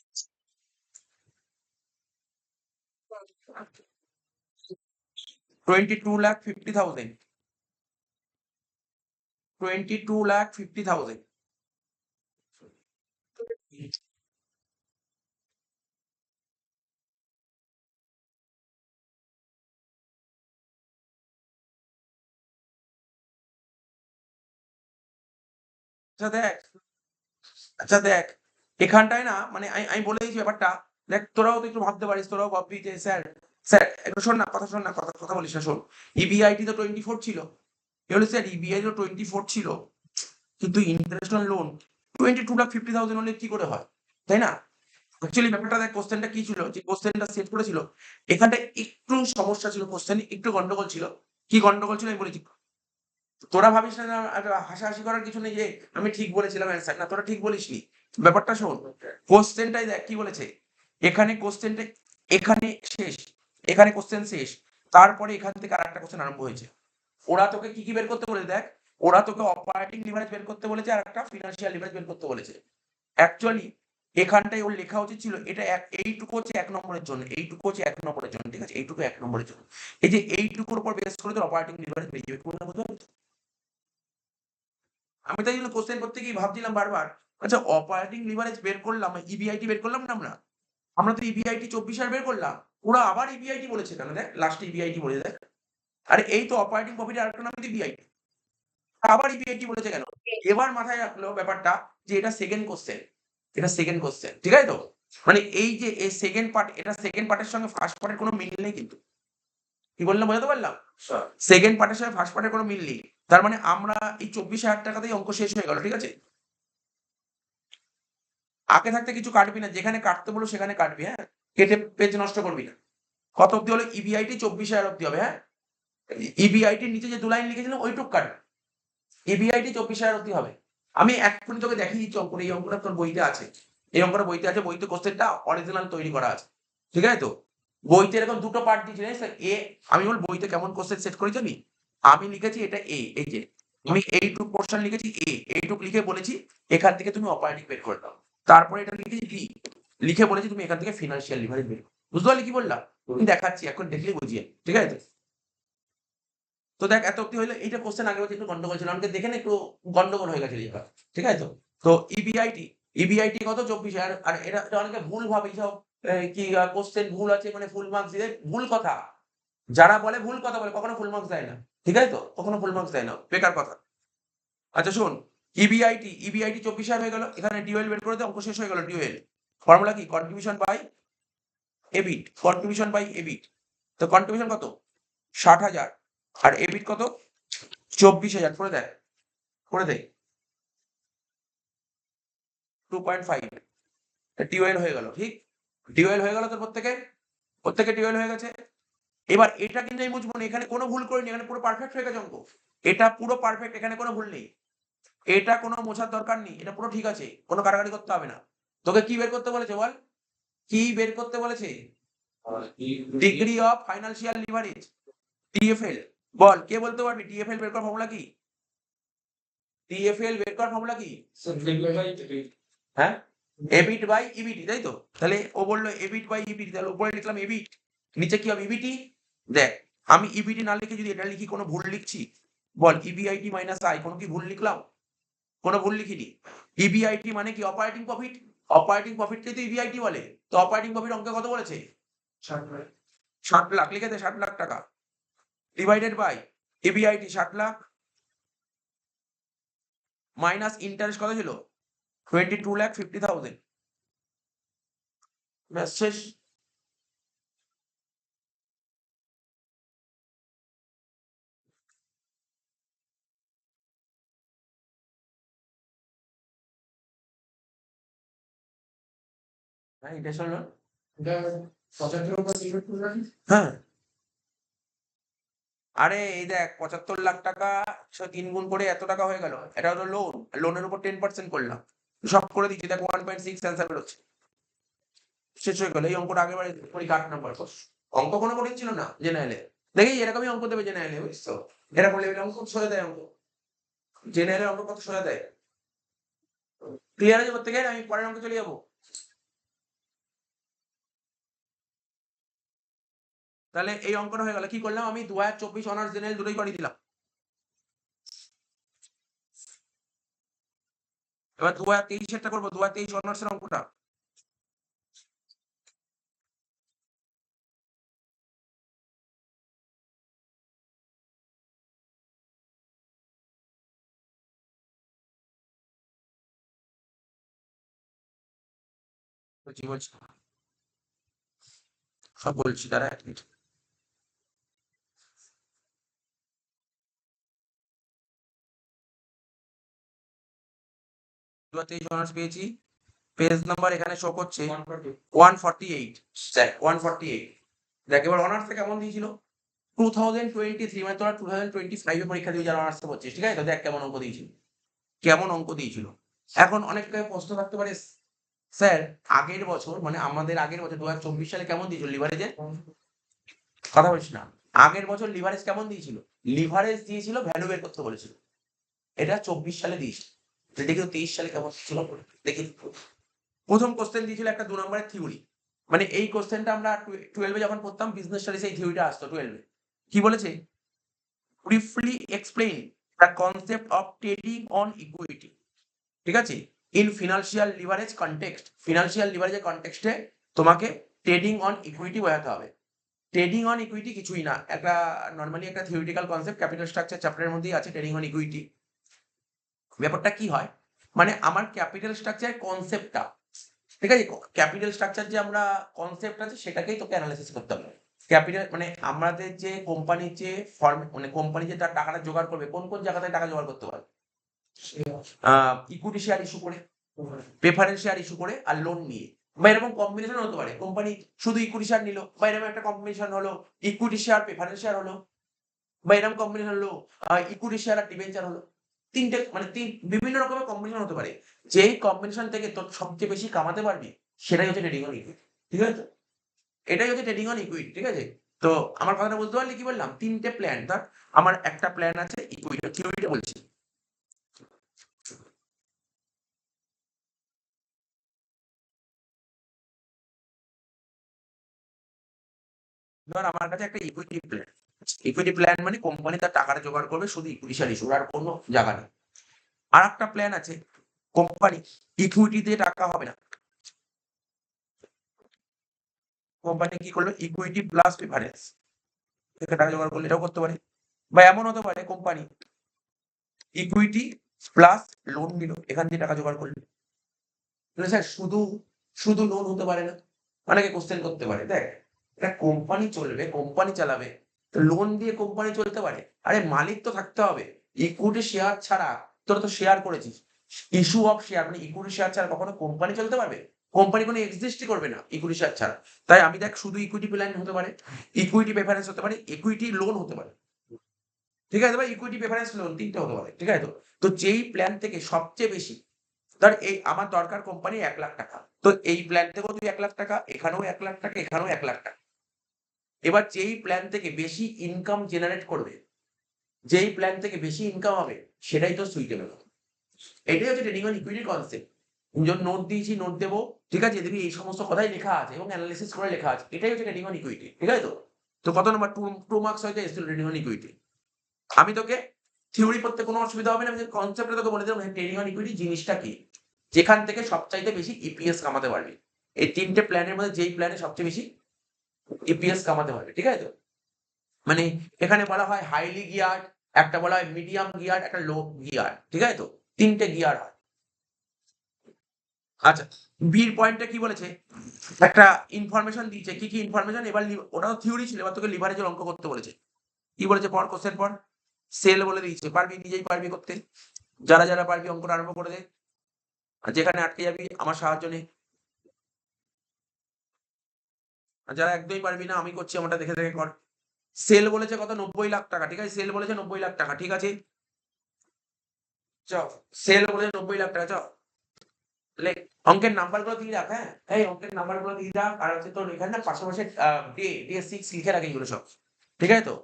22,50,000, 22,50,000। আচ্ছা দেখ, আচ্ছা দেখ, এখানটায় না মানে আমি বলে দিয়েছি ব্যাপারটা। দেখ তোরাও তো একটু ভাবতে পারিস, তোরাও ভাববি যে স্যার, স্যার একটু শোন না, কথা শোন না, কথা বলিস না, শোন। ইবিআইটি তো 24 ছিল, কি হলো স্যার, ইবিআই তো 24 ছিল, কিন্তু ইন্টারেস্ট অন লোন 22,50,000 হলে কি করে হয়, তাই না? অ্যাকচুয়ালি ব্যাপারটা দেখ, কোশ্চেনটা কি ছিল, যে কোশ্চেনটা সেট করেছিল, এখানটা একটু সমস্যা ছিল, কোশ্চেন একটু গন্ডগোল ছিল। কি গন্ডগোল ছিল আমি বলেছি, তোরা ভাবিস না হাসাহাসি করার কিছু নেই যে আমি ঠিক বলেছিলাম অ্যান্সার, না তোরা ঠিক বলিসনি। ব্যাপারটা শোন, কোশ্চেনটাই দেখ কি বলেছে, এখানে কোশ্চেনটা, এখানে শেষ, এখানে কোশ্চেন শেষ, তারপরে এখান থেকে আরেকটা কোশ্চেন আরম্ভ হয়েছে। ওরা তোকে কি কি বের করতে বলেছে দেখ, ওরা তোকে অপারেটিং লিভারেজ বের করতে বলেছে আর একটা ফিনান্সিয়াল লিভারেজ বের করতে বলেছে। অ্যাকচুয়ালি এখানটায় ওর লেখা উচিত ছিল, এটা এইটুকু হচ্ছে 1 নম্বরের জন্য, এইটুকু হচ্ছে 1 নম্বরের জন্য, ঠিক আছে, এইটুকু 1 নম্বরের জন্য। এই যে এইটুকুর উপর বেস করে তোর অপারেটিং লিভারেজ বেরিয়ে যাবে, বুঝতে পারছো? আমি তাই জন্য কোশ্চেন করতে গিয়ে ভাবছিলাম বারবার, আচ্ছা অপারেটিং লিভারেজ বের করলাম, ইবিআইটি বের করলাম না আমরা, আমরা তো ইবিআইটি 24 বের করলাম, ওরা আবার ইবিআইটি বলেছে কেন, দেখ লাস্টে ইবিআইটি বলে দেখ, আরে এই তো অপারেটিং প্রফিট আরেকটা নাম কিন্তু ইবিআইটি, আবার ইবিআইটি বলেছে কেন। এবার মাথায় রাখলো ব্যাপারটা, যে এটা সেকেন্ড কোশ্চেন, এটা সেকেন্ড কোশ্চেন, ঠিক আছে। তো মানে এই যে এই সেকেন্ড পার্ট, এটা সেকেন্ড পার্টের সঙ্গে ফার্স্ট পার্টের কোনো মিল নেই কিন্তু, কি বললাম বোঝাতে পারলাম, সেকেন্ড পার্টের সঙ্গে ফার্স্ট পার্টের কোনো মিল নেই। তার মানে আমরা এই 24,000 টাকাতেই অঙ্ক শেষ হয়ে গেল, ঠিক আছে। আগে থাকতে কিছু কাটবি না, যেখানে কাটতে বলো সেখানে কাটবি, হ্যাঁ, কেটে পেজ নষ্ট করবি না। কত অব্দি হলো, ইবিআইটি 24,000 অব্দি হবে, হ্যাঁ, ইবিআইটির নিচে যে 2 লাইন লিখেছিলাম ওইটুক কাটবি, ইবিআইটি 24,000 অব্দি হবে। আমি এক্ষুনি তোকে দেখিয়ে দিচ্ছি অঙ্কটা, এই অঙ্কটা তোর বইতে আছে, এই অঙ্কটা বইতে আছে, বইতে কোশ্চেনটা অরিজিনাল তৈরি করা আছে, ঠিক আছে। তো বইতে এরকম দুটো পার্ট দিয়েছি, জানিস এ, আমি বল বইতে কেমন কোশ্চেন সেট করেছি আমি লিখেছি এটা এ, এই যে আমি এইটুক পোর্শন লিখেছি এ, এইটুক লিখে বলেছি এখান থেকে তুমি অপারেটিং বের করে দাও, তারপরে এটা লিখেছি বি, লিখে বলেছি তুমি এখান থেকে ফিনান্সিয়াল লিভারেজ বের করো। বুঝতে পারলি কি বললাম, আমি দেখাচ্ছি এখন দেখলে বুঝিয়ে, ঠিক আছে। তো দেখ এত অব্দি হইলো, এইটা কোশ্চেন আগে বলছি একটু গন্ডগোল ছিল, আমাকে দেখে না একটু গন্ডগোল হয়ে গেছে লেখা, ঠিক আছে। তো তো ইবিআইটি কত 24,000, আর এটা এটা অনেকে ভুল ভাবে সব, কি কোশ্চেন ভুল আছে মানে ফুল মার্কস দিবে, ভুল কথা, যারা বলে ভুল কথা বলে, কখনো ফুল মার্কস দেয় না, ঠিক আছে। তো কখনো ফুল মার্কস দেয় না, বেকার কথা। আচ্ছা শোন, ইবিআইটি 24,000 হয়ে গেল, এখানে ডিওএল বের করে দে, অঙ্ক শেষ হয়ে গেল। ডিওএল ফর্মুলা কি, contribution by EBIT, contribution by EBIT. তো কন্ট্রিবিউশন কত? 60,000 আর এবিট কত? 24,000 করে দেয়, করে দেয় 2.5 টিওএল হয়ে গেল, ঠিক? টিওএল হয়ে গেল তো প্রত্যেকে টিওএল হয়ে গেছে। এবার এটা কিন্তু আমি বুঝবো না, এখানে কোনো ভুল করিনি, এখানে পুরো পারফেক্ট হয়ে গেছে অঙ্ক। এটা পুরো পারফেক্ট, এখানে কোনো ভুল নেই, এটা কোনো মোছার দরকার নেই, এটা পুরো ঠিক আছে, কোনো কাটাকাটি করতে হবে না। তোকে কি বের করতে বলেছে বল, কি বের করতে বলেছে? Degree of financial leverage, DFL. বল, কে বলতে পারবি টিএফএল বের করার ফর্মুলা কি? টিএফএল বের করার ফর্মুলা কি? হ্যাঁ, এবিট বাই ইবিটি, তাই তো? তাহলে ও বললো এবিট বাই ইবিটি, তাহলে উপরে লিখলাম এবিট, নিচে কি হবে ইবিটি। দেখ, আমি ইবিটি না লিখে যদি এটা লিখি, কোনো ভুল লিখছি? বল, ইবিআইটি মাইনাস আই, কোনো কি ভুল লিখলাম? কোনো ভুল লিখিনি। ইবিআইটি মানে কি? Operating profit. অপারেটিং প্রফিটকে তো ইবিআইটি বলে। তো অপারেটিং প্রফিট অঙ্কে কত বলেছে? 60 লাখ, লিখে দে 60 লাখ টাকা, divided by EBIT 60 lakh, minus interest কত ছিল? 22,50,000। ব্যাস, শেষ। হ্যাঁ, ইন্টারেস্ট লোন। হ্যাঁ, আরে এই দেখ 75 লাখ টাকা 3 গুণ করে এত টাকা হয়ে গেল, এটা হলো লোন, লোনের উপর 10% করলাম, সব করে দিচ্ছি, দেখ 1.6 অ্যান্সার বেরোচ্ছে, শেষ হয়ে গেল। এই অঙ্কটা আগের বারে পরীক্ষা 8 নাম্বার কোর্স, অঙ্ক কোনো কঠিন ছিল না জেনারেলে। দেখি এরকমই অঙ্ক দেবে জেনারেলে, বুঝছো? এরকম লেভেলের অঙ্ক সোজা দেয়, অঙ্ক জেনারেলের অঙ্ক কত সোজা দেয়। ক্লিয়ার আছে প্রত্যেকের? আমি পরের অঙ্কে চলে যাবো। তাহলে এই অঙ্কটা হয়ে গেল। কি করলাম আমি? 2024 অনার্স জেনারেল দুটোই করে দিলাম। এবার 2023 এরটা করবো, 2023 অনার্সের অঙ্কটা। বলছি বলছি সব বলছি, দাঁড়া 1 মিনিট। 2023 অনার্স পেয়েছি, পেজ নাম্বার এখানে শো করছে 148। দেখ 148, দেখ এবার অনার্সে কেমন দিয়েছিল? 2023, মানে তোরা 2025 এ পরীক্ষা দিয়ে যারা অনার্সে পড়ছিস, ঠিক আছে? তো দেখ কেমন অঙ্ক দিয়েছিল, কেমন অঙ্ক দিয়েছিল। এখন অনেকটা প্রশ্ন থাকতে পারে, স্যার আগের বছর, মানে আমাদের আগের বছর 2024 সালে কেমন দিয়েছিল লিভারেজে? কথা বলিস না, আগের বছর লিভারেজ কেমন দিয়েছিল? লিভারেজ দিয়েছিল, ভ্যালু বের করতে বলেছিল, এটা 24 সালে দিয়েছিল। দেখি তো 23 সালে কেমন ছিল, দেখি। প্রথম কোশ্চেন দিয়েছিল একটা 2 নম্বরের থিওরি, মানে এই কোশ্চেনটা আমরা 12 এ যখন পড়তাম বিজনেস স্টাডিজ, এই থিওরিটা আসতো 12 এ। কি বলেছে? Briefly explain the concept of trading on equity, ঠিক আছে, in financial leverage context. Financial লিভারেজের কনটেক্সটে তোমাকে ট্রেডিং অন ইকুইটি বোঝাতে হবে। ট্রেডিং অন ইকুইটি কিছুই না, একটা নরমালি একটা থিওরিটিক্যাল কনসেপ্ট, ক্যাপিটাল স্ট্রাকচার চ্যাপ্টারের মধ্যেই আছে ট্রেডিং অন ইকুইটি। ব্যাপারটা কি হয়, মানে আমার ক্যাপিটাল স্ট্রাকচার কনসেপ্টটা, ঠিক আছে, ক্যাপিটাল স্ট্রাকচার যে আমরা কনসেপ্ট আছে সেটাকেই তোকে অ্যানালাইসিস করতে হবে। ক্যাপিটাল মানে আমাদের যে কোম্পানির যে ফর্ম, মানে কোম্পানি যে তার টাকাটা জোগাড় করবে, কোন কোন জায়গা থেকে টাকা জোগাড় করতে পারে? ইকুইটি শেয়ার ইস্যু করে, প্রেফারেন্স শেয়ার ইস্যু করে, আর লোন নিয়ে, বা এরকম কম্বিনেশন হতে পারে। কোম্পানি শুধু ইকুইটি শেয়ার নিল, বা এরকম একটা কম্বিনেশন হলো ইকুইটি শেয়ার প্রেফারেন্স শেয়ার হলো, বা এরকম কম্বিনেশন হলো ইকুইটি শেয়ার আর ডিবেঞ্চার হলো। তিনটে মানে বিভিন্ন রকমের কম্বিনেশন হতে পারে। যেই কম্বিনেশন থেকে তোর সবচেয়ে বেশি কামাতে পারবি সেটাই হচ্ছে ট্রেডিং অন ইকুইটি, ঠিক আছে? এটাই হচ্ছে ট্রেডিং অন ইকুইটি, ঠিক আছে? তো আমার কথাটা বুঝতে পারলি? কি বললাম? তিনটে প্ল্যান। ধর আমার একটা প্ল্যান আছে ইকুইটি, থিওরিটা বলছি। ধর আমার কাছে একটা ইকুইটি প্ল্যান, ইকুইটি প্ল্যান মানে কোম্পানি তার টাকাটা জোগাড় করবে শুধু ইকুইটি শেয়ার ইস্যু, আর কোনো জায়গা নেই। আর একটা প্ল্যান আছে, কোম্পানি ইকুইটি দিয়ে টাকা হবে না, কোম্পানি কি করলো? ইকুইটি প্লাস প্রেফারেন্স থেকে টাকা জোগাড় করলে, এটাও করতে পারে। বা এমন হতে পারে কোম্পানি ইকুইটি প্লাস লোন নিল, এখান দিয়ে টাকা জোগাড় করলো। স্যার শুধু শুধু লোন হতে পারে না, অনেকে কোশ্চেন করতে পারে, দেখ একটা কোম্পানি চলবে, কোম্পানি চালাবে, তো লোন দিয়ে কোম্পানি চলতে পারে? আরে মালিক তো থাকতে হবে। ইকুইটি শেয়ার ছাড়া, তোরা তো শেয়ার করেছিস, ইস্যু অফ শেয়ার মানে ইকুইটি শেয়ার ছাড়া কখনো কোম্পানি চলতে পারবে? কোম্পানি কোনো এক্সিস্টই করবে না ইকুইটি শেয়ার ছাড়া। তাই আমি দেখ শুধু ইকুইটি প্ল্যান হতে পারে, ইকুইটি প্রেফারেন্স হতে পারে, ইকুইটি লোন হতে পারে, ঠিক আছে? বা ইকুইটি প্রেফারেন্স লোন, তিনটে হতে পারে, ঠিক আছে? তো যেই প্ল্যান থেকে সবচেয়ে বেশি, ধর এই আমার দরকার কোম্পানি 1,00,000 টাকা, তো এই প্ল্যান থেকেও তুই 1,00,000 টাকা, এখানেও 1,00,000 টাকা, এখানেও 1,00,000 টাকা। এবার যেই প্ল্যান থেকে বেশি ইনকাম জেনারেট করবে, যেই প্ল্যান থেকে বেশি ইনকাম হবে, সেটাই তো সুইটেবল। এটাই হচ্ছে ট্রেডিং অন ইকুইটির কনসেপ্ট। যখন নোট দিয়েছি, নোট দেবো, ঠিক আছে? দেখবি এই সমস্ত কথাই লেখা আছে এবং অ্যানালিসিস করে লেখা আছে। এটাই হচ্ছে ট্রেডিং অন ইকুইটি, ঠিক আছে? তো কত নম্বর? 2 মার্কস হয়তো এসেছিল ট্রেডিং অন ইকুইটি। আমি তোকে থিওরি পড়তে কোনো অসুবিধা হবে না, আমি কনসেপ্টটা তোকে বলে দিলাম, ট্রেডিং অন ইকুইটি জিনিসটা কি, যেখান থেকে সবচাইতে বেশি ইপিএস কামাতে পারবি। এই তিনটে প্ল্যানের মধ্যে যেই প্ল্যানে সবচেয়ে বেশি ইপিএস কামাতে পারবে, ঠিক আছে? তো মানে এখানে বলা হয় হাইলি গিয়ার, একটা বলা হয় মিডিয়াম গিয়ার, একটা লো গিয়ার, ঠিক আছে? তো তিনটে গিয়ার হয়। আচ্ছা, বির পয়েন্টটা কি বলেছে? একটা ইনফরমেশন দিয়েছে, কি কি ইনফরমেশন? এবার ওটা তো থিওরি ছিল, এবার তোকে লিভারেজের অঙ্ক করতে বলেছে। কি বলেছে পর, কোশ্চেন পর। সেল বলে দিয়েছে, পারবি, নিজেই পারবি করতে। যারা যারা পারবি অঙ্কটা আরম্ভ করে দে, আর যেখানে আটকে যাবি আমার সাহায্য নেই। আর যারা একদমই পারবি না, আমি করছি, আমারটা দেখে দেখে কর। সেল বলেছে কত? 90 লাখ টাকা, ঠিক আছে? সেল বলেছে 90 লাখ টাকা, ঠিক আছে? চ, সেল বলেছে 90 লাখ টাকা, চ লেখ। অঙ্কের নাম্বার গুলো দিয়ে রাখ, হ্যাঁ এই অঙ্কের নাম্বার গুলো দিয়ে রাখ, আর হচ্ছে তোর এখানে না পাশাপাশি ডে 6 লিখে রাখ এগুলো সব, ঠিক আছে? তো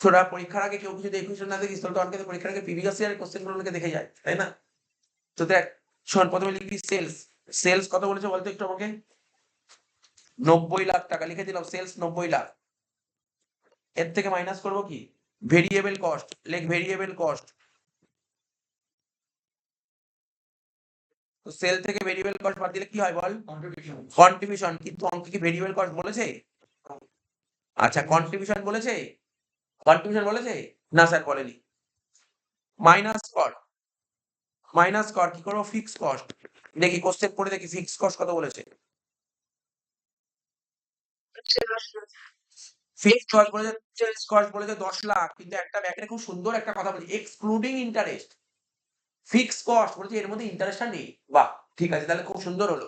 তোরা পরীক্ষার আগে কেউ কিছু দেখে না দেখিস, তাহলে তো অনেকে তো পরীক্ষার আগে প্রিভিয়াস ইয়ার কোশ্চেন গুলো অনেকে দেখে যায়, তাই না? তো দেখ, শোন, প্রথমে লিখবি সেলস। সেলস কত বলেছে বলতো একটু আমাকে? 90 লাখ টাকা লিখে দিলাম, সেলস 90 লাখ। এর থেকে মাইনাস করবো কি? ভেরিয়েবল কস্ট, লেখ ভেরিয়েবল কস্ট। তো সেল থেকে ভেরিয়েবল কস্ট বাদ দিলে কি হয় বল? কন্ট্রিবিউশন। কিন্তু অঙ্কে কি ভেরিয়েবল কস্ট বলেছে? আচ্ছা, কন্ট্রিবিউশন বলেছে? কন্ট্রিবিউশন বলেছে? না স্যার বলেনি। মাইনাস কর, মাইনাস কর, কি করবো? Fix cost. দেখি কোশ্চেন পড়ে দেখি ফিক্স কস্ট কত বলেছে। ফিক্স কস্ট বলেছে, ফিক্স কস্ট বলেছে 10 লাখ, কিন্তু একটা ব্যাপারে খুব সুন্দর একটা কথা বলেছে, এক্সক্লুডিং ইন্টারেস্ট। ফিক্স কস্ট বলেছে এর মধ্যে ইন্টারেস্টটা নেই। বাহ, ঠিক আছে, তাহলে খুব সুন্দর হলো।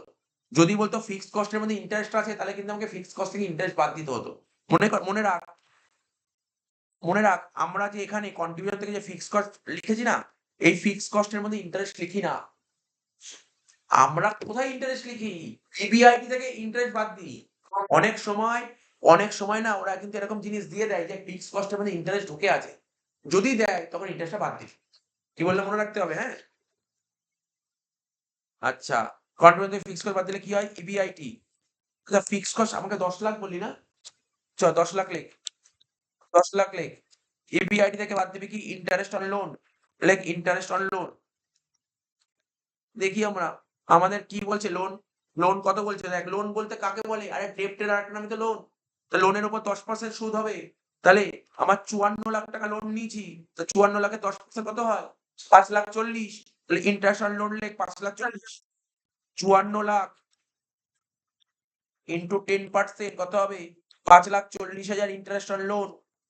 যদি বলতো ফিক্স কস্টের মধ্যে ইন্টারেস্ট আছে, তাহলে কিন্তু আমাকে ফিক্স কস্ট থেকে ইন্টারেস্ট বাদ দিতে হতো। মনে কর, মনে রাখ, মনে রাখ, আমরা যে এখানে কন্ট্রিবিউশন থেকে যে ফিক্স কস্ট লিখেছি না, এই ফিক্স কস্টের মধ্যে ইন্টারেস্ট লিখি না। আমরা কোথায় ইন্টারেস্ট লিখি? ইবিআইটি থেকে ইন্টারেস্ট বাদ দিই। অনেক সময়, অনেক সময় না ওরা কিন্তু এরকম জিনিস দিয়ে দেয় যে ফিক্স কস্টের মধ্যে ইন্টারেস্ট ঢুকে আছে, যদি দেয় তখন ইন্টারেস্টটা বাদ দিই। কি বললাম মনে রাখতে হবে, হ্যাঁ? আচ্ছা, কন্ট্রিবিউশন থেকে ফিক্স কস্ট বাদ দিলে কি হয়? ইবিআইটি। আচ্ছা, ফিক্স কস্ট আমাকে 10 লাখ বললি না? 10 লাখ লেখ, 10 লাখ লেখ। ইবিআইটি থেকে বাদ দিবি কি? ইন্টারেস্ট অন লোন, লেখ ইন্টারেস্ট অন লোন। দেখি আমরা, আমাদের কি বলছে? লোন। লোন কত বলছে দেখ। লোন বলতে কাকে বলে? আরে ডেপ্টের আরেকটা নামই তো লোন। তো লোনের উপর 10% সুদ হবে। তাহলে আমার 54 লাখ টাকা লোন নিয়েছি, তো 54 লাখে 10% কত হয়? 5,40,000। তাহলে ইন্টারেস্ট অন লোন লেখ 5,40,000। 54 লাখ ইন্টু 10% কত হবে? 5,40,000 ইন্টারেস্ট অন লোন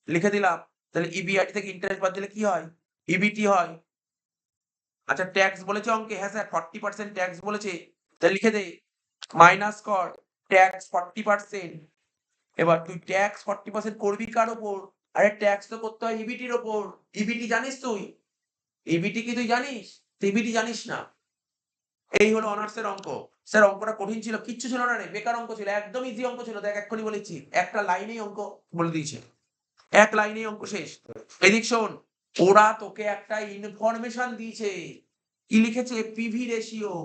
লিখে দিলাম। তাহলে ইবিআইটি থেকে ইন্টারেস্ট বাদ দিলে কি হয়? ইবিটি হয়। আচ্ছা, ট্যাক্স বলেছে অঙ্কে? হ্যাঁ স্যার, 40% ট্যাক্স বলেছে। তাহলে লিখে দে, মাইনাস কর ট্যাক্স 40%। এবার তুই ট্যাক্স 40% করবি কার ওপর? আরে ট্যাক্স তো করতে হয় ইবিটির ওপর। ইবিটি জানিস তুই? ইবিটি কি তুই জানিস? ইবিটি জানিস না। এই হলো অনার্সের অঙ্ক। স্যার অঙ্কটা কঠিন ছিল? কিচ্ছু ছিল না রে, বেকার অঙ্ক ছিল, একদম ইজি অঙ্ক ছিল। দেখ এক্ষুনি বলেছি, একটা লাইনেই অঙ্ক বলে দিয়েছে, এক লাইনেই অঙ্ক শেষ। এদিক শোন, ওরা তোকে একটা ইনফরমেশন দিয়েছে, কি লিখেছে? PV ratio.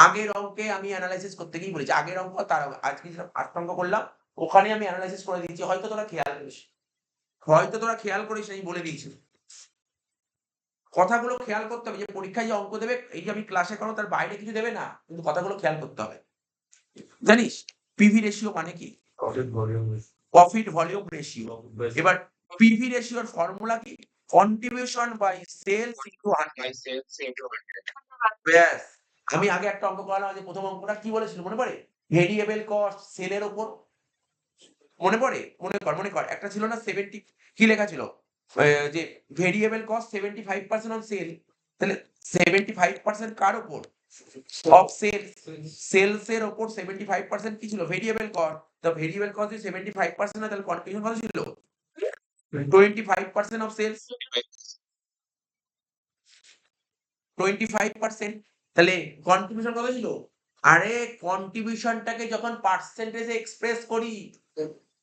আগের অঙ্কে আমি অ্যানালাইসিস করতে গিয়ে বলেছি, আগের অঙ্ক তার আজকে যেটা 8 অঙ্ক করলাম, ওখানে আমি অ্যানালাইসিস করে দিয়েছি, হয়তো তোরা খেয়াল করিস, হয়তো তোরা খেয়াল করিস, আমি বলে দিয়েছি। কথাগুলো খেয়াল করতে হবে, যে পরীক্ষায় যে অঙ্ক দেবে, এই যে আমি ক্লাসে করো তার বাইরে কিছু দেবে না, কিন্তু কথাগুলো খেয়াল করতে হবে। জানিস পিভি রেশিও মানে কি? Profit volume ratio. এবার পিভি রেশিওর ফর্মুলা কি? Contribution by sales into 100। ব্যাস। আমি আগে একটা অঙ্ক করালাম, যে প্রথম অঙ্কটা কি বলেছিল মনে পড়ে? ভেরিয়েবল কস্ট সেলের ওপর, মনে পড়ে? মনে কর একটা ছিল না 70, কি লেখা ছিল যে ভেরিয়েবল কস্ট 75% অন সেল, তাহলে 75% কার উপর? অফ সেলস এর উপর 75% কি ছিল? Variable cost. তো ভেরিয়েবল কস্ট যদি 75% হয় তাহলে কন্ট্রিবিউশন কত ছিল? 25% অফ সেলস, 25%। তাহলে কন্ট্রিবিউশন কত ছিল? আরে কন্ট্রিবিউশনটাকে যখন পার্সেন্টেজে এক্সপ্রেস করি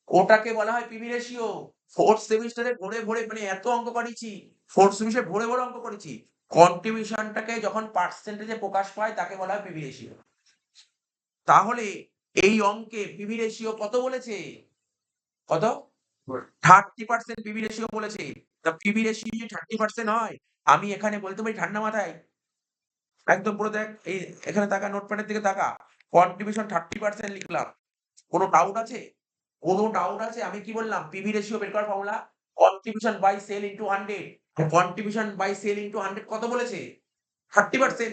ওটাকে বলা হয় পিভি রেশিও। ফোর্থ সেমিস্টারে ভরে ভরে মানে এত অঙ্ক করেছি, ফোর্থ সেমিস্টারে ভরে ভরে অঙ্ক করেছি, কন্ট্রিবিউশনটাকে যখন পার্সেন্টেজে প্রকাশ পায় তাকে বলা হয় পিভি রেশিও। তাহলে এই অঙ্কে পিভি রেশিও কত বলেছে? কত? 30% পিভি রেশিও বলেছে। তা পিভি রেশিও যদি 30% হয়, আমি এখানে বলতে পারি ঠান্ডা মাথায়, একদম পুরো দেখ, এই এখানে তাকা, নোটপ্যাডের দিকে তাকা, কন্ট্রিবিউশন 30% লিখলাম। কোনো ডাউট আছে? কোনো ডাউট আছে? আমি কি বললাম? পিভি রেশিও বের করার formula contribution by sale into 100। Contribution by sale into 100 কত বলেছে? 30%।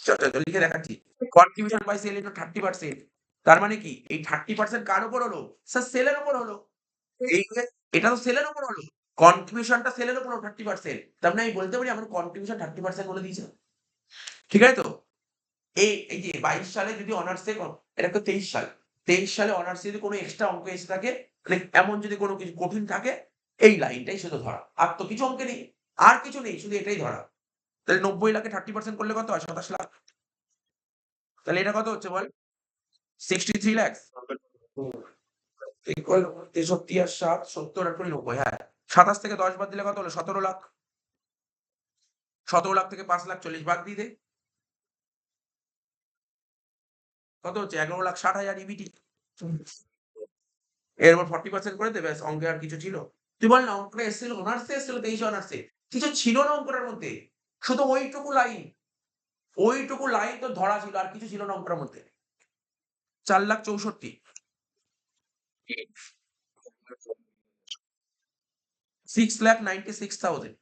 চল লিখে দেখাচ্ছি। Contribution by sale into 30%। তার মানে কি এই 30% কার উপর হলো? স্যার সেলের উপর হলো। এই এটা তো সেলের উপর হলো। কন্ট্রিবিউশনটা সেলের উপর 30%। তার মানে আমি বলতে পারি আমার কন্ট্রিবিউশন 30% বলে দিয়েছে। ঠিক আছে তো? এই যে 22 সালে যদি অনার্সে এটা তো 23 সাল। 23 সালে অনার্সে যদি কোনো এক্সট্রা অঙ্ক এসে থাকে, মানে এমন যদি কোনো কিছু কঠিন থাকে, এই লাইনটাই শুধু ধরা। আর তো কিছু অঙ্কে নেই। আর কিছু নেই, শুধু এটাই ধরা। তাহলে 90 লাখে 30% করলে কত হয়? 27 লাখ। তাহলে এটা কত হচ্ছে বল? 63 lakhs ইকুয়াল 63 আর 7 70 আর 90, হ্যাঁ। 27 থেকে 10 বাদ দিলে কত হলো? 17 লাখ। 17 লাখ থেকে 5 লাখ 40 বাদ দিয়ে দে। কত হচ্ছে? 11,60,000 ইবিটি। এর উপর 40% করে দে, ব্যাস, অঙ্কে আর কিছু ছিল? তুই বল না অঙ্কটা এসেছিল অনার্সে, এসেছিল 23 অনার্সে, কিছু ছিল না অঙ্কটার মধ্যে, শুধু ওইটুকু লাইন তো ধরা ছিল, আর কিছু ছিল না অঙ্কটার মধ্যে। 4,64,000, 6,96,000,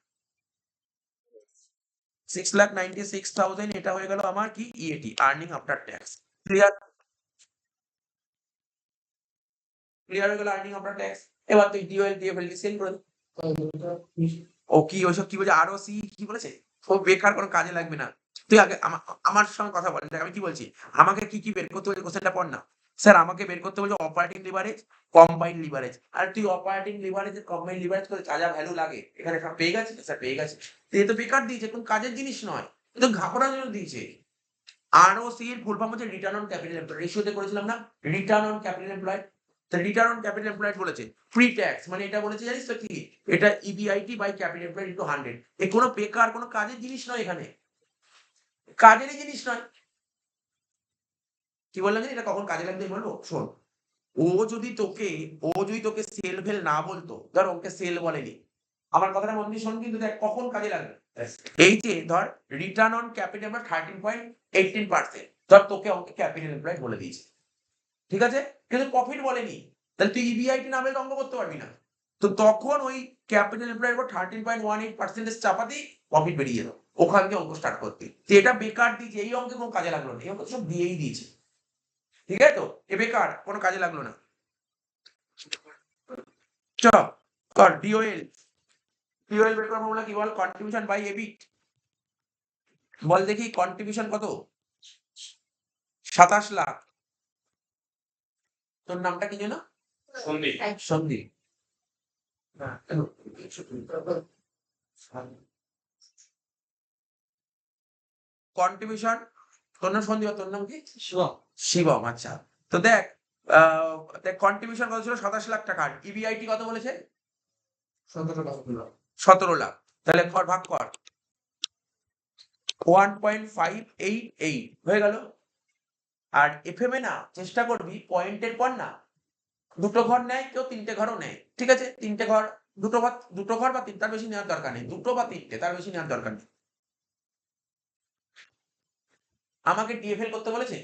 6,96,000, এটা হয়ে গেল আমার কি? EAT, earning after tax. Clear? Clear হয়ে গেল আর্নিং আফটার ট্যাক্স। এবার তুই ডিওএল ডিএফএল সেল করে দে। ও কি ওইসব কি বলছে? আরও সি কি বলেছে? ও বেকার, কোনো কাজে লাগবে না। তুই আগে আমার সঙ্গে কথা বল, দেখ আমি কি বলছি। আমাকে কি বের করতে বলছে কোশ্চেনটা পড় না। স্যার আমাকে বের করতে বলছে অপারেটিং লিভারেজ, কম্বাইন্ড লিভারেজ। আর তুই অপারেটিং লিভারেজ, কম্বাইন্ড লিভারেজ করে যা যা ভ্যালু লাগে এখানে সব পেয়ে গেছে? স্যার পেয়ে গেছে। তো এ তো বেকার দিয়েছে, কোন কাজের জিনিস নয়, এ তো ঘাপড়ার জন্য দিয়েছে। আরওসি এর ফুল ফর্ম হচ্ছে রিটার্ন অন ক্যাপিটাল এমপ্লয়েড। রেশিওতে করেছিলাম না, রিটার্ন অন ক্যাপিটাল এমপ্লয়েড। তো রিটার্ন অন ক্যাপিটাল এমপ্লয়েড বলেছে প্রি ট্যাক্স, মানে এটা বলেছে জানিস তো কি? এটা EBIT by capital employed into 100। এ কোনো বেকার, কোনো কাজের জিনিস নয়, এখানে কাজেরই জিনিস নয়। কি বললাম জানি, এটা কখন কাজে লাগবে বলবো, শোন। ও যদি তোকে সেল ভেল না বলতো, ধর ওকে সেল বলেনি, আমার কথাটা মন দিয়ে শোন, কিন্তু দেখ কখন কাজে লাগবে। এই যে ধর রিটার্ন অন ক্যাপিটাল এমপ্লয়েড 13.18%, ধর তোকে অঙ্কে ক্যাপিটাল এমপ্লয়েড বলে দিয়েছে, ঠিক আছে, কিন্তু প্রফিট বলেনি, তাহলে তুই ইবিআইটি নামে অঙ্ক করতে পারবি না। তো তখন ওই ক্যাপিটাল এমপ্লয়েড উপর 13.18% চাপাতি প্রফিট বেরিয়ে যেত, ওখান থেকে অঙ্ক স্টার্ট করতে। তো এটা বেকার দিয়েছে, এই অঙ্কে কোনো কাজে লাগলো না, এই অঙ্ক সব দিয়েই দিয়েছে। ঠিক আছে তো? এ বেকার, কোনো কাজে লাগলো না। চ কর ডিওএল। ডিওএল বের করার ফর্মুলা কি বল? Contribution by এবিট। বল দেখি কন্ট্রিবিউশন কত? 27 লাখ। তোর নামটা কি যেন? সন্দীপ। সন্দীপ। কন্ট্রিবিউশন, তোর নাম সন্দীপ, তোর নাম কি? শিবম, আচ্ছা। তো দেখ কন্ট্রিবিউশন কত ছিল? 27 লাখ টাকার। ইবিআইটি কত বলেছে? 17 লাখ। তাহলে কর, ভাগ কর, 1.588 হয়ে গেল। আর এফএম এ না চেষ্টা করবি পয়েন্টের পর না দুটো ঘর নেয়, কেউ তিনটে ঘরও নেয়, ঠিক আছে? তিনটে ঘর, দুটো ঘর বা তার বেশি নেওয়ার দরকার নেই, দুটো বা তিনটে, তার বেশি নেওয়ার দরকার নেই। আমাকে ডিএফএল করতে বলেছে,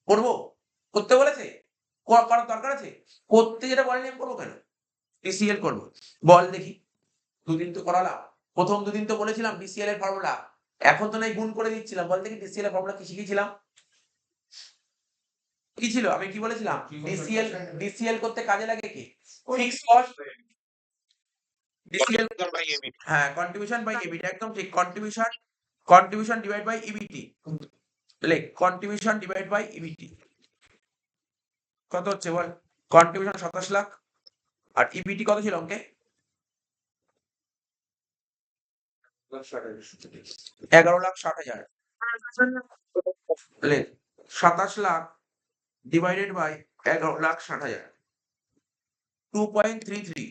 করবো? করতে বলেছে, করার দরকার আছে? করতে যেটা বলেনি আমি করবো কেন? ডিসিএল করবো। বল দেখি, দুদিন তো করালাম, প্রথম দুদিন তো বলেছিলাম ডিসিএল এর ফর্মুলা, এখন তো নাই গুণ করে দিচ্ছিলাম। বল দেখি ডিসিএল এর ফর্মুলা কি শিখিয়েছিলাম? কি ছিল আমি কি বলেছিলাম ডিসিএল করতে কাজে লাগে কি ফিক্সড কস্ট ডিসিএল হ্যাঁ কন্ট্রিবিউশন বাই এবিট একদম ঠিক কন্ট্রিবিউশন ডিভাইড বাই ইবিটি তাহলে কন্ট্রিবিউশন ডিভাইড বাই ইবিটি কত হচ্ছে বল কন্ট্রিবিউশন 27 লাখ আর ইবিটি কত ছিল অঙ্কে 11,60,000 তাহলে 27 লাখ ডিভাইডেড বাই 11,60,000 2.33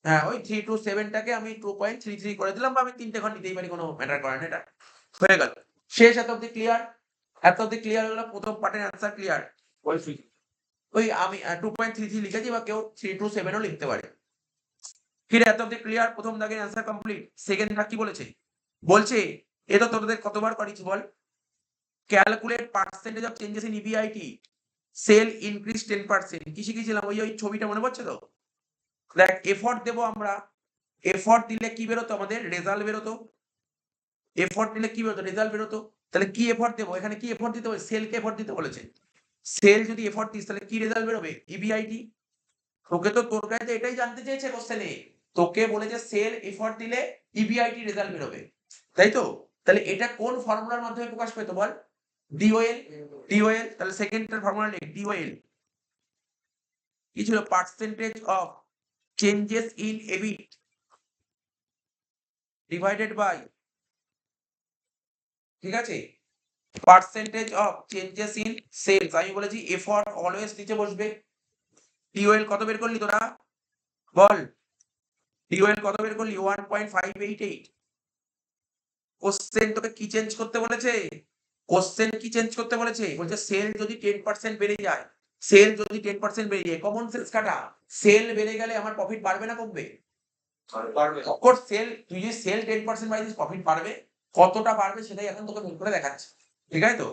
হ্যাঁ ওই 327টাকে আমি 2.33 করে দিলাম বা আমি 3টে ঘর নিতেই পারি কোনো ম্যাটার করে না এটা হয়ে গেল শেষ এত অব্দি ক্লিয়ার হলো প্রথম পার্টের অ্যান্সার ক্লিয়ার ওই আমি 2.33 লিখেছি বা কেউ 327 ও লিখতে পারে ফিরে এত অব্দি ক্লিয়ার প্রথম দাগের অ্যান্সার কমপ্লিট সেকেন্ড দাগ কি বলেছে এ তো তোদের কতবার করেছি বল calculate percentage of changes in EBIT sale increase 10% কি শিখেছিলাম ওই ছবিটা মনে পড়ছে তো দেখ এফর্ট দেবো আমরা এফর্ট দিলে কি বেরোতো আমাদের রেজাল্ট বেরোতো এফর্ট দিলে কি বেরোতো রেজাল্ট বেরোতো তাহলে কি এফর্ট দেবো এখানে কি এফর্ট দিতে হবে সেলকে এফর্ট দিতে বলেছে সেল যদি এফর্ট দিস তাহলে কি রেজাল্ট বেরোবে ইবিআইটি তোকে তো তোর কাছে এটাই জানতে চেয়েছে কোশ্চেনে তোকে বলেছে সেল এফর্ট দিলে ইবিআইটি রেজাল্ট বেরোবে তাই তো তাহলে এটা কোন ফর্মুলার মাধ্যমে প্রকাশ পেতো বল ডিওএল তাহলে সেকেন্ডটার ফর্মুলা লিখ ডিওএল কি ছিল percentage of changes in EBIT divided by ঠিক আছে percentage of changes in sales আমি বলেছি এফর্ট অলওয়েজ নিচে বসবে ডিওএল কত বের করলি তোরা বল ডিওএল কত বের করলি 1.588 কোশ্চেন তোকে কি চেঞ্জ করতে বলেছে বলছে সেল যদি 10% বেড়ে যায় কমন সেলস কাটা সেল বেড়ে গেলে আমার প্রফিট বাড়বে না কমবে অফকোর্স তুই যদি সেল 10% বাড়িয়ে দিস প্রফিট বাড়বে কতটা বাড়বে সেটাই এখন তোকে বের করে দেখাচ্ছে ঠিক আছে তো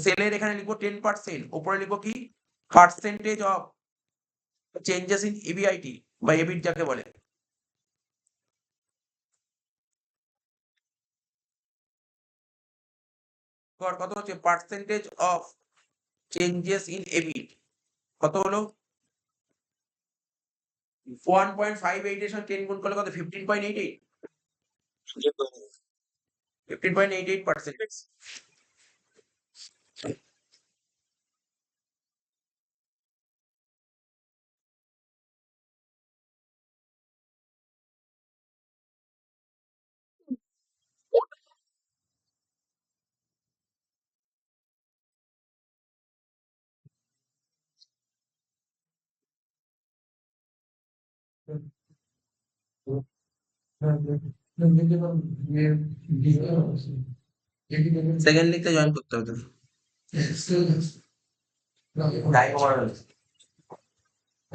সেলের এখানে লিখবো 10% উপরে লিখবো কি percentage of changes in EBIT বা এবিট যাকে বলে কত হচ্ছে পার্সেন্টেজ অফ চেঞ্জেস ইন এবিট কত হলো 1.58 এর সঙ্গে 10 গুণ করলে কত 15.88 15.88% সেকেন্ড লিখতে জয়েন করতে হবে টাইম ওভার হয়েছে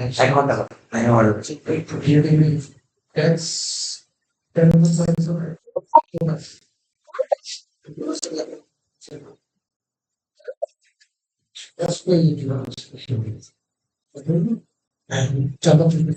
1 ঘন্টা টাইম ওভার হয়েছে That's where you do it. And jump up to the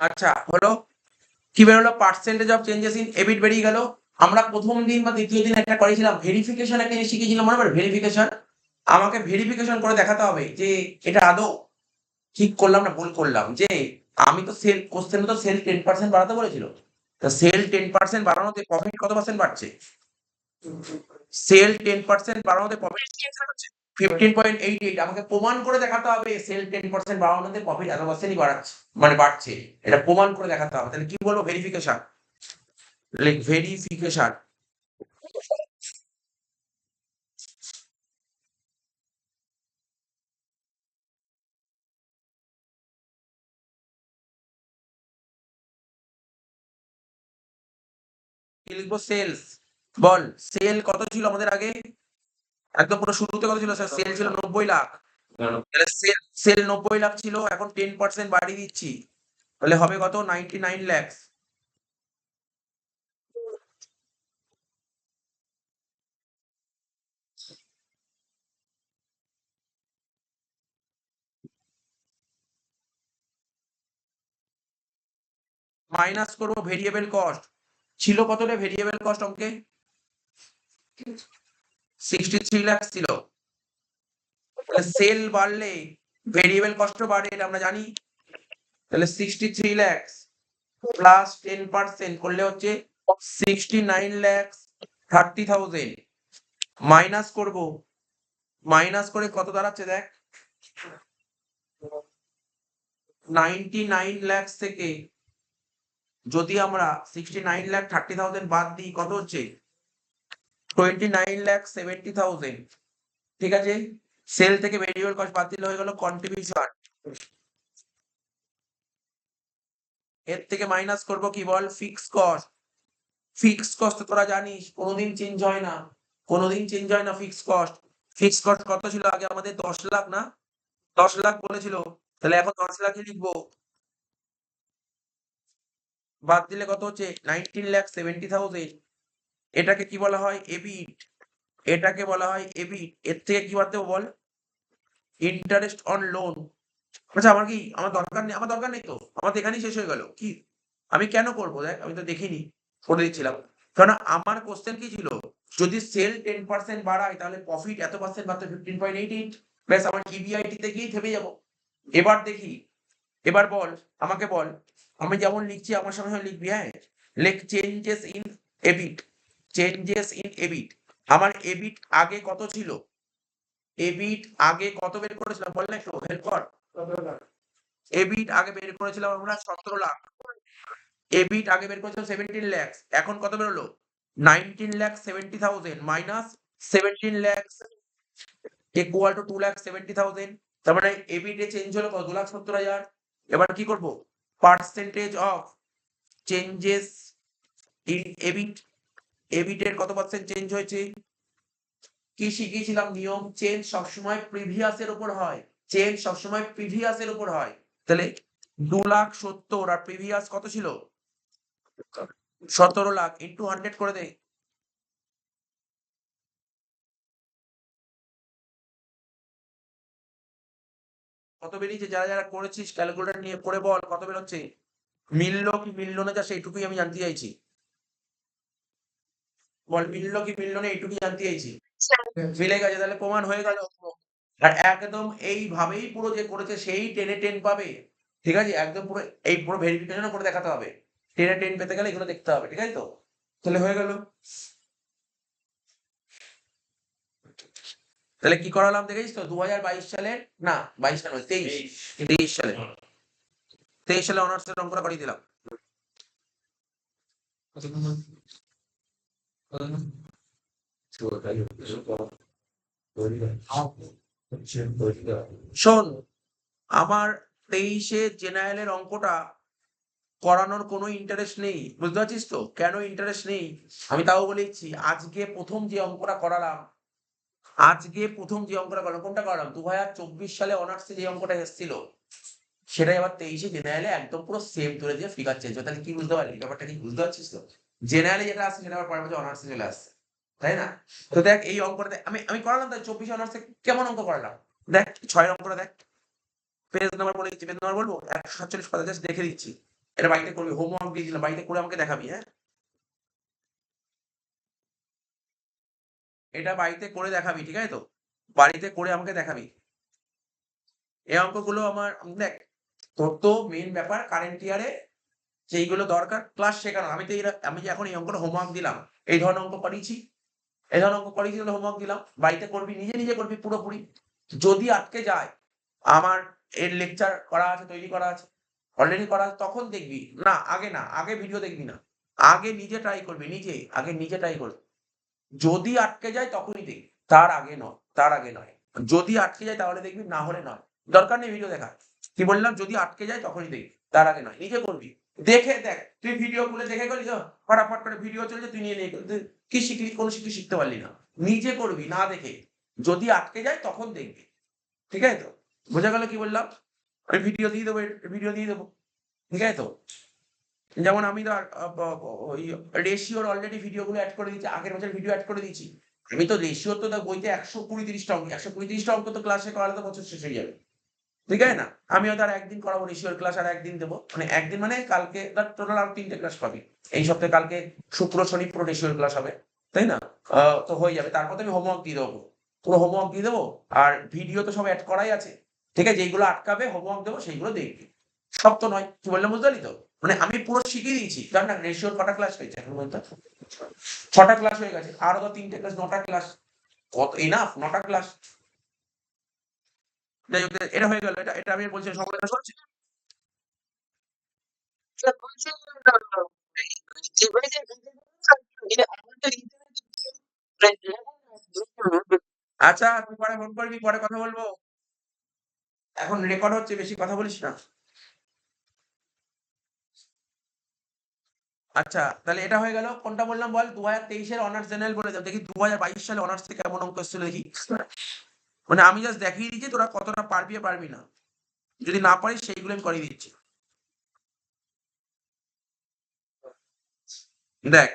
আচ্ছা হলো কি বেরোলো পার্সেন্টেজ অফ চেঞ্জেস ইন এবিট বেরিয়ে গেল আমরা প্রথম দিন বা দ্বিতীয় দিন একটা করেছিলাম ভেরিফিকেশন একটা জিনিস শিখেছিলাম মনে পড়ে ভেরিফিকেশন আমাকে ভেরিফিকেশন করে দেখাতে হবে যে এটা আদৌ ঠিক করলাম না ভুল করলাম যে আমি তো সেল কোশ্চেনে তো সেল 10% বাড়াতে বলেছিল তা সেল 10% বাড়ানোতে প্রফিট কত পার্সেন্ট বাড়ছে সেল 10% বাড়ানোতে প্রফিট 15.88 আমাকে প্রমাণ করে দেখাতে হবে সেল 10% বাড়ানোতে প্রফিট এত পার্সেন্টই বাড়াচ্ছে মানে বাড়ছে এটা প্রমাণ করে দেখাতে হবে তাহলে কি বলবো ভেরিফিকেশন লাইক ভেরিফিকেশন কি লিখবো সেলস বল সেল কত ছিল আমাদের আগে একদম পুরো শুরুতে কত ছিল স্যার সেল ছিল 90 লাখ কেন? তাহলে সেল 90 লাখ ছিল, এখন 10% বাড়িয়ে দিচ্ছি, তাহলে হবে কত? 99 লাখ। মাইনাস করবো ভেরিয়েবল কস্ট, ছিল কত রে ভেরিয়েবল কস্ট অঙ্কে? 63 লাখ ছিল। সেল বাড়লে ভেরিয়েবল কস্ট বাড়ে, এটা আমরা জানি। তাহলে 63 লাখ প্লাস 10% করলে হচ্ছে 69 লাখ 30,000। মাইনাস করব, মাইনাস করে কত দাঁড়াচ্ছে দেখ, 99 লাখ থেকে যদি আমরা 69 লাখ 30,000 বাদ দিই, কত হচ্ছে? 29 লাখ 70,000। ঠিক আছে, সেল থেকে ভেরিয়েবল কস্ট বাদ দিলে হয়ে গেল কন্ট্রিবিউশন। এর থেকে মাইনাস করব কি বল? Fix cost. ফিক্স কস্ট তোরা জানিস কোনোদিন চেঞ্জ হয় না, কোনোদিন চেঞ্জ হয় না ফিক্স কস্ট। ফিক্স কস্ট কত ছিল আগে আমাদের? 10 লাখ না? 10 লাখ বলেছিল, তাহলে এখন 10 লাখই লিখবো। বাদ দিলে কত হচ্ছে? 19 লাখ 70,000। এটাকে কি বলা হয়? এবিট। এটাকে বলা হয় এবিট। এর থেকে কি বাদ দেবো বল? Interest on loan. আচ্ছা আমার কি, আমার দরকার নেই, আমার দরকার নেই তো, আমার তো এখানেই শেষ হয়ে গেল। কি আমি কেন করবো? দেখ আমি তো দেখিনি, করে দিচ্ছিলাম। কারণ আমার কোশ্চেন কি ছিল, যদি সেল 10% বাড়ায় তাহলে প্রফিট এত পার্সেন্ট বাড়তে 15.88, ব্যাস আমার ইবিআইটি তে গিয়ে থেমে যাবো। এবার দেখি, এবার বল, আমাকে বল, আমি যেমন লিখছি আমার সঙ্গে সঙ্গে লিখবি, হ্যাঁ? লেখ changes in EBIT, changes in EBIT. আমার এবিট আগে কত ছিল? এবিট আগে কত বের করেছিলাম বল না, একটু হেল্প কর। এবিট আগে বের করেছিলাম আমরা 17 লাখ। এবিট আগে বের করেছিলাম 17 লাখ। এখন কত বেরোলো? 19 lakh 70,000 minus 17 lakh equal to 2 lakh 70,000। তার মানে এবিট এ চেঞ্জ হলো কত? 2,70,000। এবার কি করব? Percentage of changes in এবিট। এবিট এর কত পার্সেন্ট চেঞ্জ হয়েছে? কি শিখিয়েছিলাম নিয়ম? চেঞ্জ সবসময় প্রিভিয়াস এর উপর হয়, চেঞ্জ সবসময় প্রিভিয়াস এর উপর হয়। তাহলে 2,70,000 আর প্রিভিয়াস কত ছিল? 17 লাখ ইন্টু 100 করে দে। কত বেরিয়েছে? যারা যারা করেছিস ক্যালকুলেটর নিয়ে করে বল কত বেরোচ্ছে। মিললো কি মিললো না, যা সেইটুকুই আমি জানতে চাইছি। বল মিললো কি মিললো না, এইটুকুই জানতে চাইছি। মিলে গেছে, তাহলে প্রমাণ হয়ে গেল। আর একদম এইভাবেই পুরো যে করেছে সেই 10 পাবে। ঠিক আছে, একদম পুরো এই পুরো ভেরিফিকেশন করে দেখাতে হবে। 10 পেতে গেলে এগুলো দেখতে হবে, ঠিক আছে তো? তাহলে হয়ে গেল। তাহলে কি করালাম দেখেছিস তো? 2022 সালের, না 22 সাল নয়, 23 সালে, 23 সালে অনার্সের অঙ্কটা করিয়ে দিলাম। শোন, আমার 23-এ জেনারেলের অঙ্কটা করানোর কোনো ইন্টারেস্ট নেই, বুঝতে পারছিস তো কেন ইন্টারেস্ট নেই? আমি তাও বলেছি, আজকে প্রথম যে অঙ্কটা করালাম, আজকে প্রথম যে অঙ্কটা করালাম, কোনটা করালাম? 2024 সালে অনার্সে যে অঙ্কটা এসেছিল সেটাই আবার 23-এ জেনারেলে একদম পুরো সেম তুলে দিয়ে ফিগার চেঞ্জ। তাহলে কি বুঝতে পারলি ব্যাপারটা? কি বুঝতে পারছিস তো? জেনারেলে যেটা আসছে সেটা আবার পরের বছর অনার্সে চলে আসছে, তাই না? তো দেখ এই অঙ্কটা আমি আমি করালাম, তাই 24 অনার্সে কেমন অঙ্ক করালাম দেখ। 6 অঙ্কটা দেখ, পেজ নাম্বার বলে দিচ্ছি, পেজ নাম্বার বলবো 147 পাতা, জাস্ট দেখে দিচ্ছি। এটা বাড়িতে করবি, হোমওয়ার্ক দিয়ে দিলাম, বাড়িতে করে আমাকে দেখাবি, হ্যাঁ? এটা বাড়িতে করে দেখাবি, ঠিক আছে তো? বাড়িতে করে আমাকে দেখাবি। এই অঙ্কগুলো আমার দেখ, তোর তো মেইন ব্যাপার কারেন্ট ইয়ারে যেইগুলো দরকার ক্লাস শেখানো। আমি তো আমি যে এখন এই অঙ্কটা হোমওয়ার্ক দিলাম, এই ধরনের অঙ্ক করিয়েছি, এই ধরনের অঙ্ক করিয়েছি, হোমওয়ার্ক দিলাম, বাড়িতে করবি, নিজে নিজে করবি পুরোপুরি। যদি আটকে যায়, আমার এর লেকচার করা আছে, তৈরি করা আছে, অলরেডি করা আছে, তখন দেখবি না, আগে না, আগে ভিডিও দেখবি না, আগে নিজে ট্রাই করবি, নিজে আগে নিজে ট্রাই করবি। যদি আটকে যায় তখনই দেখবি, তার আগে নয়, তার আগে নয়। যদি আটকে যায় তাহলে দেখবি, না হলে নয়। দরকার নেই ভিডিও দেখা। কি বললাম? যদি আটকে যায় তখনই দেখবি, তার আগে নয়। নিজে করবি, দেখে দেখ, তুই ভিডিও খুলে দেখে করলি তো, ফটাফট করে ভিডিও চলছে, তুই নিয়ে নিয়ে তুই কি শিখলি? কোনো কিছু শিখতে পারলি না। নিজে করবি না দেখে, যদি আটকে যায় তখন দেখবি, ঠিক আছে তো? বোঝা গেল কি বললাম? আমি ভিডিও দিয়ে দেবো, ভিডিও দিয়ে দেবো। ঠিক আছে তো? যেমন আমি ধর ওই রেশিওর অলরেডি ভিডিওগুলো এড করে দিয়েছি। আগের বছর ভিডিও এড করে দিয়েছি। আমি তো রেশিও তো বইতে ১২০-৩০ টা অঙ্ক, ১২০-৩০ টা অঙ্ক তো ক্লাসে করালে তো বছর শেষ হয়ে যাবে। ঠিক আছে না? আমি হয়তো আর একদিন করাবো রেশিওর ক্লাস, আর একদিন দেবো। মানে একদিন মানে কালকে ধর টোটাল আরো ৩ টে ক্লাস পাবি। এই সপ্তাহে কালকে শুক্র, শনি পুরো রেশিওর ক্লাস হবে। তাই না? তো হয়ে যাবে। তারপর তো আমি হোমওয়ার্ক দিয়ে দেবো। পুরো হোমওয়ার্ক দিয়ে দেবো। আর ভিডিও তো সব এড করাই আছে। ঠিক আছে? যেইগুলো আটকাবে হোমওয়ার্ক দেবো সেইগুলো দেখবি। সব তো নয়। কি বললাম বুঝতে পারলি তো? মানে আমি পুরো শিখিয়ে দিয়েছি। জান না রেশিওর কটা ক্লাস হয়েছে এখন পর্যন্ত? ৬ টা ক্লাস হয়ে গেছে। আরো তো ৩ টে ক্লাস, ৯ টা ক্লাস। কত এনাফ ৯ টা ক্লাস। যাই হোক এটা হয়ে গেল। এটা আমি বলছি সকলে শুনছি। আচ্ছা তুই পরে ফোন করবি, পরে কথা বলবো। এখন রেকর্ড হচ্ছে, বেশি কথা বলিস না। আচ্ছা তাহলে এটা হয়ে গেল। কোনটা বললাম বল? ২০২৩ এর অনার্স জেনারেল বলে দাও দেখি। ২০২২ সালে অনার্স থেকে কেমন অঙ্ক এসেছিল দেখি। মানে আমি জাস্ট দেখিয়ে দিচ্ছি তোরা কতটা পারবি আর পারবি না। যদি না পারিস সেইগুলো আমি করিয়ে দিচ্ছি। দেখ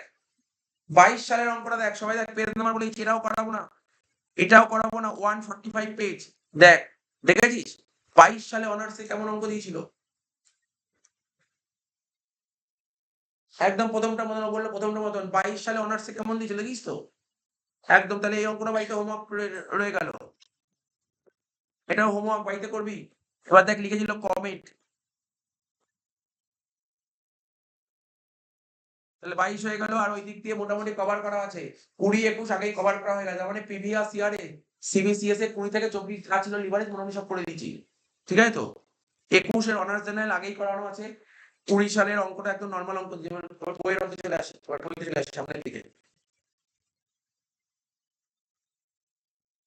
২২ সালের অঙ্কটা দেখ, সবাই দেখ। পেজ নাম্বার বলে দিচ্ছি, এটাও করাবো না, এটাও করাবো না। 145 পেজ। দেখ দেখেছিস ২২ সালে অনার্সে কেমন অঙ্ক দিয়েছিল? একদম প্রথমটা মতন বললো, প্রথমটা মতন ২২ সালে অনার্সে কেমন দিয়েছিল দেখিস তো? একদম। তাহলে এই অঙ্কটা বাড়িতে হোমওয়ার্ক রয়ে গেল। এটাও হোমওয়ার্ক বাড়িতে করবি। এবার দেখ লিখেছিল কমেন্ট। তাহলে ২২ হয়ে গেল। আর ওই দিক দিয়ে মোটামুটি কভার করা আছে। ২০-২১ আগেই কভার করা হয়ে গেছে। মানে প্রিভিয়াস ইয়ারে সিবিসিএস এ ২০ থেকে ২৪ যা ছিল লিভারেজ মোটামুটি সব করে দিয়েছি। ঠিক আছে তো? ২১ এর অনার্স জেনারেল আগেই করানো আছে। ২০ সালের অঙ্কটা একদম নরমাল অঙ্ক, যেমন তোর বইয়ের মধ্যে চলে আসে, তোমার বইতে চলে আসে সামনের দিকে।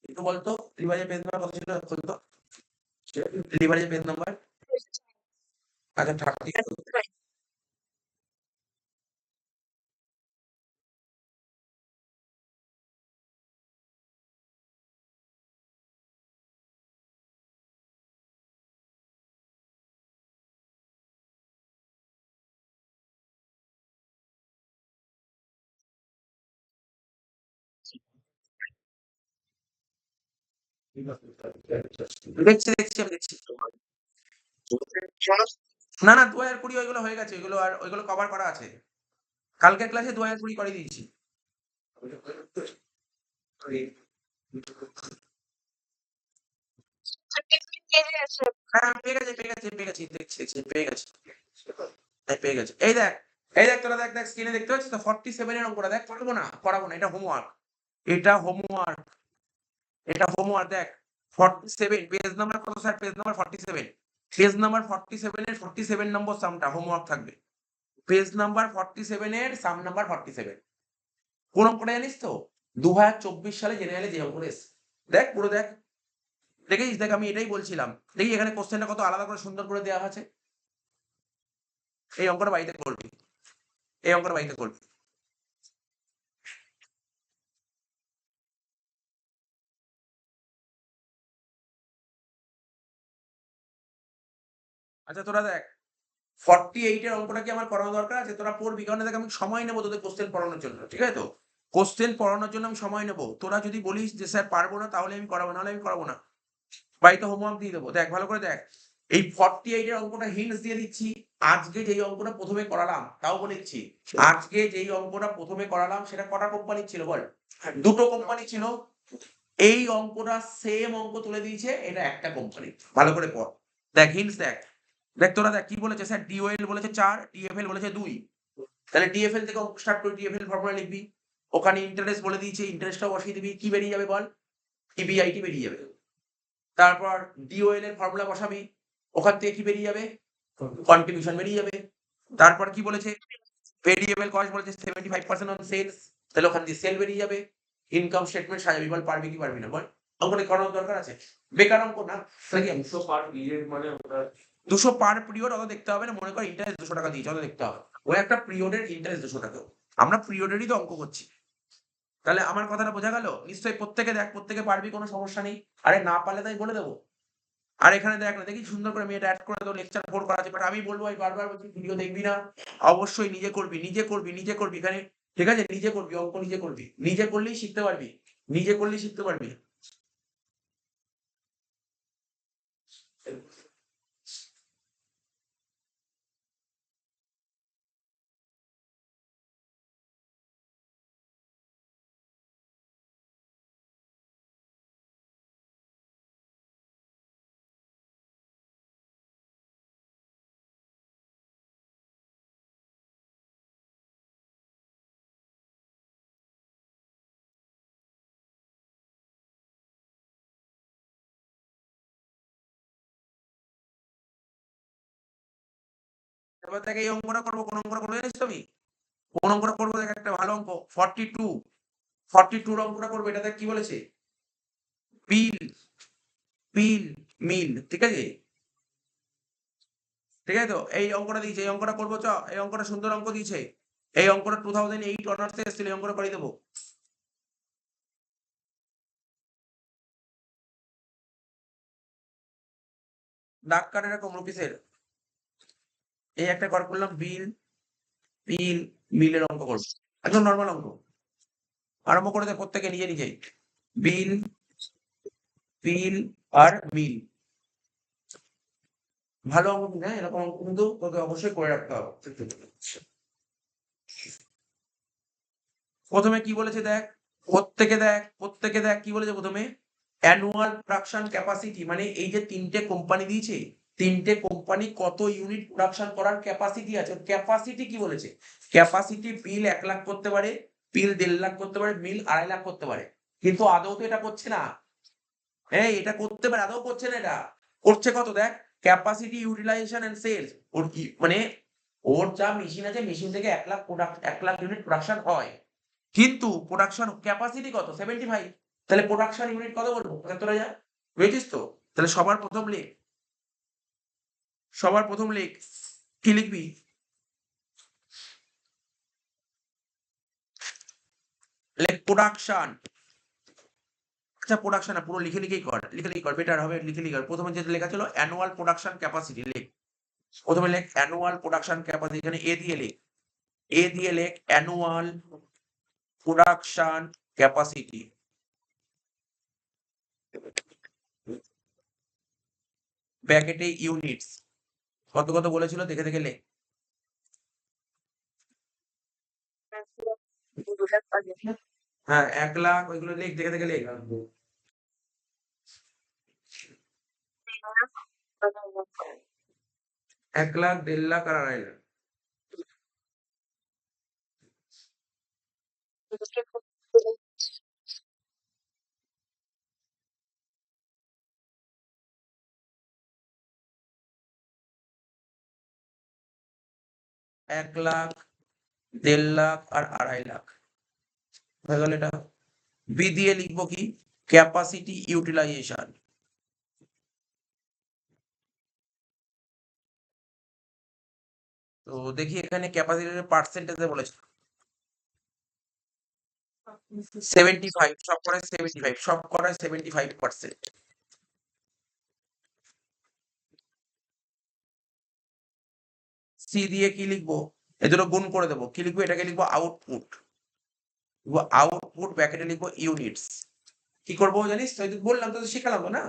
একটু বলতো লিভারেজের পেজ নাম্বার কত ছিল বলতো? লিভারেজের পেজ নাম্বার? আচ্ছা থাক, ঠিক আছে। দেখছি দেখছি আমি দেখছি। না না ২০২০ ওইগুলো হয়ে গেছে। ওইগুলো আর ওইগুলো কভার করা আছে। কালকের ক্লাসে ২০২০ করিয়ে দিয়েছি। হ্যাঁ পেয়ে গেছি দেখছি দেখছি, পেয়ে গেছি। হ্যাঁ, পেয়ে গেছি। এই দেখ তোরা দেখ দেখ স্ক্রিনে দেখতে পাচ্ছিস তো? 47 এর অঙ্কটা দেখ। করাবো না, এটা হোমওয়ার্ক। এটা হোমওয়ার্ক। এটা হোমওয়ার্ক দেখ। 47 পেজ নাম্বার কত sir? Page number 47। Page number 47 এর 47 নম্বর সামটা হোমওয়ার্ক থাকবে। পেজ নাম্বার 47 এর সাম নাম্বার 47। কোন অঙ্কটা জানিস তো? ২০২৪ সালে জেনারেলে যে অঙ্কটা এসছে। দেখ পুরো দেখ। দেখেছিস? দেখ আমি এটাই বলছিলাম। দেখি এখানে কোশ্চেনটা কত আলাদা করে সুন্দর করে দেওয়া আছে। এই অঙ্কটা বাড়িতে করবি। এই অঙ্কটা বাড়িতে করবি। আচ্ছা তোরা দেখ 48 এর অঙ্কটা কি আমার করানো দরকার আছে? তোরা পড়বি, কারণ দেখ আমি সময় নেবো তোদের কোশ্চেন পড়ানোর জন্য। ঠিক আছে তো? কোশ্চেন পড়ানোর জন্য আমি সময় নেবো। তোরা যদি বলিস যে স্যার পারবো না তাহলে আমি করাবো, নাহলে আমি করাবো না। বাড়িতে হোমওয়ার্ক দিয়ে দেবো। দেখ ভালো করে দেখ। এই 48 এর অঙ্কটা হিন্টস দিয়ে দিচ্ছি। আজকে যেই অঙ্কটা প্রথমে করালাম তাও বলে দিচ্ছি। আজকে যেই অঙ্কটা প্রথমে করালাম সেটা কটা কোম্পানি ছিল বল? ২ টো কোম্পানি ছিল। এই অঙ্কটা সেম অঙ্ক তুলে দিয়েছে, এটা একটা কোম্পানি। ভালো করে পড়। দেখ হিন্টস দেখ। দেখ তোরা দেখ কি বলেছে স্যার? ডিওএল বলেছে ৪, ডিএফএল বলেছে ২। তাহলে ডিএফএল থেকে অঙ্ক স্টার্ট করে ডিএফএল ফর্মুলা লিখবি। ওখানে ইন্টারেস্ট বলে দিয়েছে, ইন্টারেস্টটাও বসিয়ে দিবি। কি বেরিয়ে যাবে বল? ইবিআইটি বেরিয়ে যাবে। তারপর ডিওএল এর ফর্মুলা বসাবি। ওখান থেকে কি বেরিয়ে যাবে? কন্ট্রিবিউশন বেরিয়ে যাবে। তারপর কি বলেছে? ভেরিয়েবল কস্ট বলেছে 75% অন সেলস। তাহলে ওখান দিয়ে সেল বেরিয়ে যাবে। Income statement সাজাবি। বল পারবি কি পারবি না বল? অঙ্কটা করানোর দরকার আছে? বেকার অঙ্ক না। নাকি 200 পার পিরিয়ড মানে ওটা ২০০ পার পিরিয়ড অত দেখতে হবে না। মনে কর ইন্টারেস্ট ২০০ টাকা দিয়েছে, অত দেখতে হবে। ওই একটা পিরিয়ডের ইন্টারেস্ট ২০০ টাকা। আমরা পিরিয়ডেরই তো অঙ্ক করছি। তাহলে আমার কথাটা বোঝা গেল? নিশ্চয়ই প্রত্যেকে দেখ, প্রত্যেকে পারবি, কোনো সমস্যা নেই। আরে না পারলে তাই বলে দেবো। আর এখানে দেখ না, দেখি সুন্দর করে আমি এটা অ্যাড করে দেবো, লেকচার 4 করা আছে, বাট আমি বলবো, আমি বারবার বলছি ভিডিও দেখবি না, অবশ্যই নিজে করবি, নিজে করবি, নিজে করবি এখানে, ঠিক আছে? নিজে করবি, অঙ্ক নিজে করবি, নিজে করলেই শিখতে পারবি, নিজে করলেই শিখতে পারবি। এবার দেখ এই অঙ্কটা করবো, কোন অঙ্কটা করবো জানিস তো আমি? কোন অঙ্কটা করবো দেখ, একটা ভালো অঙ্ক, 42 অঙ্কটা করবো। এটা দেখ কি বলেছে, পিল পিল মিল, ঠিক আছে? ঠিক আছে তো, এই অঙ্কটা দিয়েছে, এই অঙ্কটা করবো চ, এই অঙ্কটা সুন্দর অঙ্ক দিয়েছে, এই অঙ্কটা 2008 অনার্স থেকে এসেছিল, এই অঙ্কটা করে দেবো। দাগ কাট এরকম রুপিসের, এই একটা কর করলাম, পিল মিলের অঙ্ক করবো, একদম নর্মাল অঙ্ক, আরম্ভ করে দে প্রত্যেকে নিজে নিজেই, বিল পিল আর মিল, ভালো অঙ্ক কিন্তু, হ্যাঁ এরকম অঙ্ক কিন্তু তোকে অবশ্যই করে রাখতে হবে। প্রথমে কি বলেছে দেখ, প্রত্যেকে দেখ কি বলেছে প্রথমে, অ্যানুয়াল প্রোডাকশন ক্যাপাসিটি, মানে এই যে তিনটে কোম্পানি দিয়েছে, তিনটে কোম্পানি কত ইউনিট প্রোডাকশন করার ক্যাপাসিটি আছে, ক্যাপাসিটি কি বলেছে, ক্যাপাসিটি পিল 1 লাখ করতে পারে, পিল 1.5 লাখ করতে পারে, মিল 2.5 লাখ করতে পারে, কিন্তু আদৌ তো এটা করছে না, এই এটা করতে পারে, আদৌ করছে না, এটা করছে কত দেখ, ক্যাপাসিটি ইউটিলাইজেশন এন্ড সেলস, ওর কি মানে, ওর যা মেশিন আছে, মেশিন থেকে 1 lakh product, 1 lakh unit production হয়, কিন্তু প্রোডাকশন ক্যাপাসিটি কত, 75, তাহলে প্রোডাকশন ইউনিট কত বলবো 75,000, বুঝেছিস তো? তাহলে সবার প্রথম লিখ, কি লিখবি, লেখ প্রোডাকশন, আচ্ছা প্রোডাকশন না, পুরো লিখে কর, বেটার হবে, লিখে কর। প্রথমে যেটা লেখা ছিল অ্যানুয়াল প্রোডাকশন ক্যাপাসিটি, লেখ প্রথমে, লেখ অ্যানুয়াল প্রোডাকশন ক্যাপাসিটি, এখানে এ দিয়ে লেখ অ্যানুয়াল প্রোডাকশন ক্যাপাসিটি, ব্র্যাকেটে ইউনিটস, কত কত বলেছিল দেখে দেখে লেখ, হ্যাঁ 1 লাখ, ওইগুলো লেখ, দেখে দেখে লেখ, 1 লাখ, 1.5 লাখ আর 2.5 লাখ, 1 লাখ, 1.5 লাখ আর 2.5 লাখ হয়ে গেল। এটা বি দিয়ে লিখবো কি, ক্যাপাসিটি ইউটিলাইজেশন, তো দেখি এখানে ক্যাপাসিটির পার্সেন্টেজে বলেছে 75, সব করায় 75%। সি দিয়ে কি লিখবো, এ দুটো গুণ করে দেবো, কি লিখবো, এটাকে লিখবো আউটপুট, ব্র্যাকেটে লিখবো ইউনিটস, কি করবো জানিস তো, বললাম তো, শিখালাম না,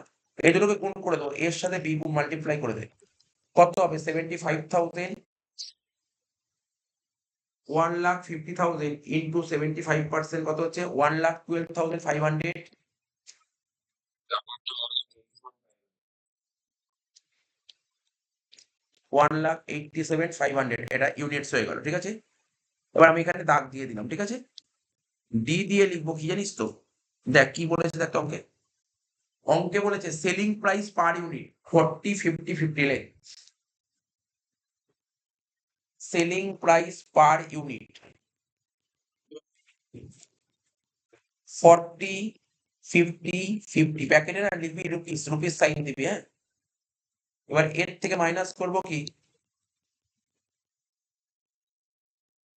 এই দুটোকে গুণ করে দেবো, এর সাথে বি মাল্টিপ্লাই করে দে, কত হবে 75,000, 1,50,000 ইন্টু 75% কত হচ্ছে, 1,12,500, 1,87,500, এটা ইউনিটস হয়ে গেল, ঠিক আছে? এবার আমি এখানে দাগ দিয়ে দিলাম, ঠিক আছে? ডি দিয়ে লিখবো কি জানিস তো, দেখ কি বলেছে, দেখ তো অঙ্কে বলেছে সেলিং প্রাইস পার ইউনিট 40, 50, 50 লেখ, সেলিং প্রাইস পার ইউনিট 40, 50, 50, ব্র্যাকেটে না লিখবি রুপিস সাইন দিবি, হ্যাঁ? এবার এর থেকে মাইনাস করব কি,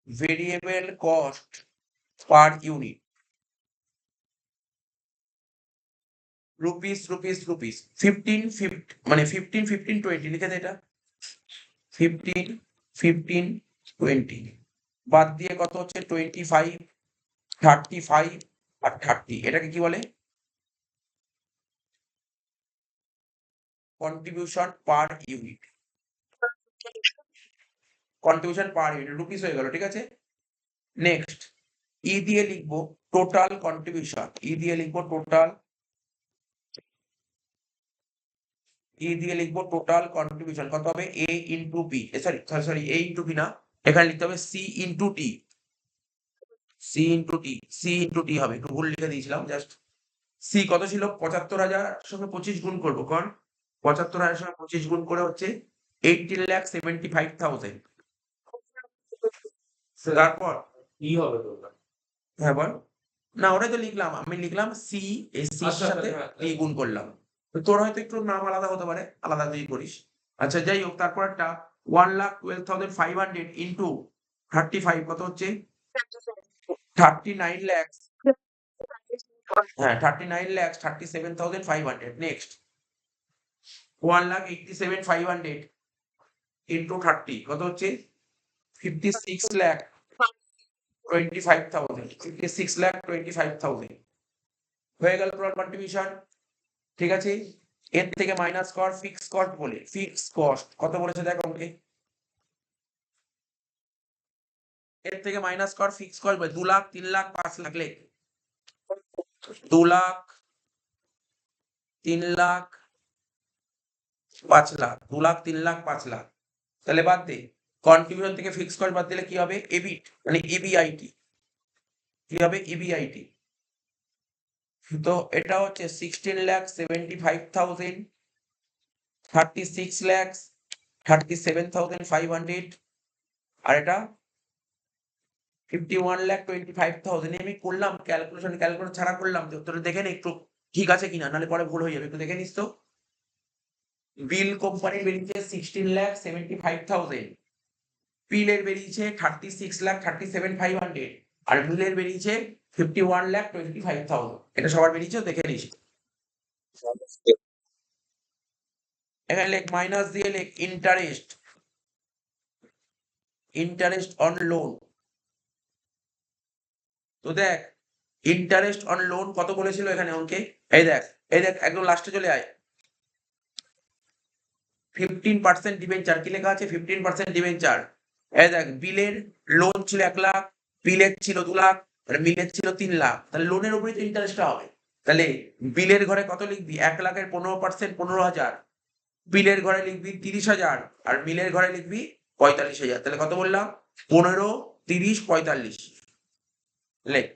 variable cost per unit, rupees rupees rupees 15 15 লিখে দে এটা 15 15 20 বাদ দিয়ে কত হচ্ছে 25 35 আর 30 এটাকে কি বলে contribution per unit contribution per unit rupees হয়ে গেল ঠিক আছে নেক্সট ই দিয়ে লিখবো টোটাল কন্ট্রিবিউশন ই দিয়ে লিখবো টোটাল টোটাল কন্ট্রিবিউশন কত হবে A into B sorry sorry sorry A into B না এখানে লিখতে হবে সি ইন্টু টি হবে একটু ভুল লিখে দিয়েছিলাম জাস্ট সি কত ছিল 75,000 সঙ্গে 25 গুণ করবো কারণ 75,000 সঙ্গে 25 গুণ করে হচ্ছে 18,75,000 তারপর কি হবে তোমরা হ্যাঁ বল না ওটাই তো লিখলাম আমি লিখলাম সি এই সি আচ্ছা, সাথে হ্যাঁ, টি গুণ করলাম তো তোর হয়তো একটু নাম আলাদা হতে পারে আলাদা তুই করিস আচ্ছা যাই হোক তারপর একটা 1,12,500 ইন্টু 35 কত হচ্ছে 39 লাখ হ্যাঁ 39 লাখ 37,500 নেক্সট 1,87,500 ইন্টু 30 কত হচ্ছে 56 লাখ 25,000 56 লাখ 25,000 হয়ে গেল টোটাল কন্ট্রিবিউশন ঠিক আছে এর থেকে মাইনাস কর ফিক্স কস্ট বলে ফিক্স কস্ট কত বলেছে দেখ অঙ্কে এর থেকে মাইনাস কর ফিক্স কস্ট বলে 2 লাখ 3 লাখ 5 লাখ লেখ 2 লাখ 3 লাখ 5 লাখ 2 লাখ 3 লাখ 5 লাখ তাহলে বাদ দে কন্ট্রিবিউশন থেকে ফিক্স কস্ট বাদ দিলে কি হবে এবিট মানে ইবিআইটি কি হবে ইবিআইটি তো এটা হচ্ছে 16,75,000 36 লাখ 37,500 আর এটা 51,25,000 আমি করলাম ক্যালকুলেশন ছাড়া করলাম তো তোরা দেখে নে একটু ঠিক আছে কিনা নাহলে পরে ভুল হয়ে যাবে একটু দেখে নিস তো বিল কোম্পানির বেরিয়েছে 16,75,000 পিলের বেরিয়েছে 36,37,500 আর মিলের বেরিয়েছে 51,25,000 এটা সবার বেরিয়েছে দেখে নিস এখানে লেখ মাইনাস দিয়ে লেখ ইন্টারেস্ট অন লোন তো দেখ ইন্টারেস্ট অন লোন কত বলেছিল এখানে অঙ্কে এই দেখ একদম লাস্টে চলে আয় 15% ডিবেঞ্চার কি লেখা আছে 15% ডিবেঞ্চার এই দেখ বিলের লোন ছিল 1 লাখ বিলের ছিল 2 লাখ আর মিলের ছিল 3 লাখ তাহলে লোনের উপরে তো ইন্টারেস্টটা হবে তাহলে বিলের ঘরে কত লিখবি 1 লাখের 15% 15,000 বিলের ঘরে লিখবি 30,000 আর মিলের ঘরে লিখবি 45,000 তাহলে কত বললাম 15 30 45 লেখ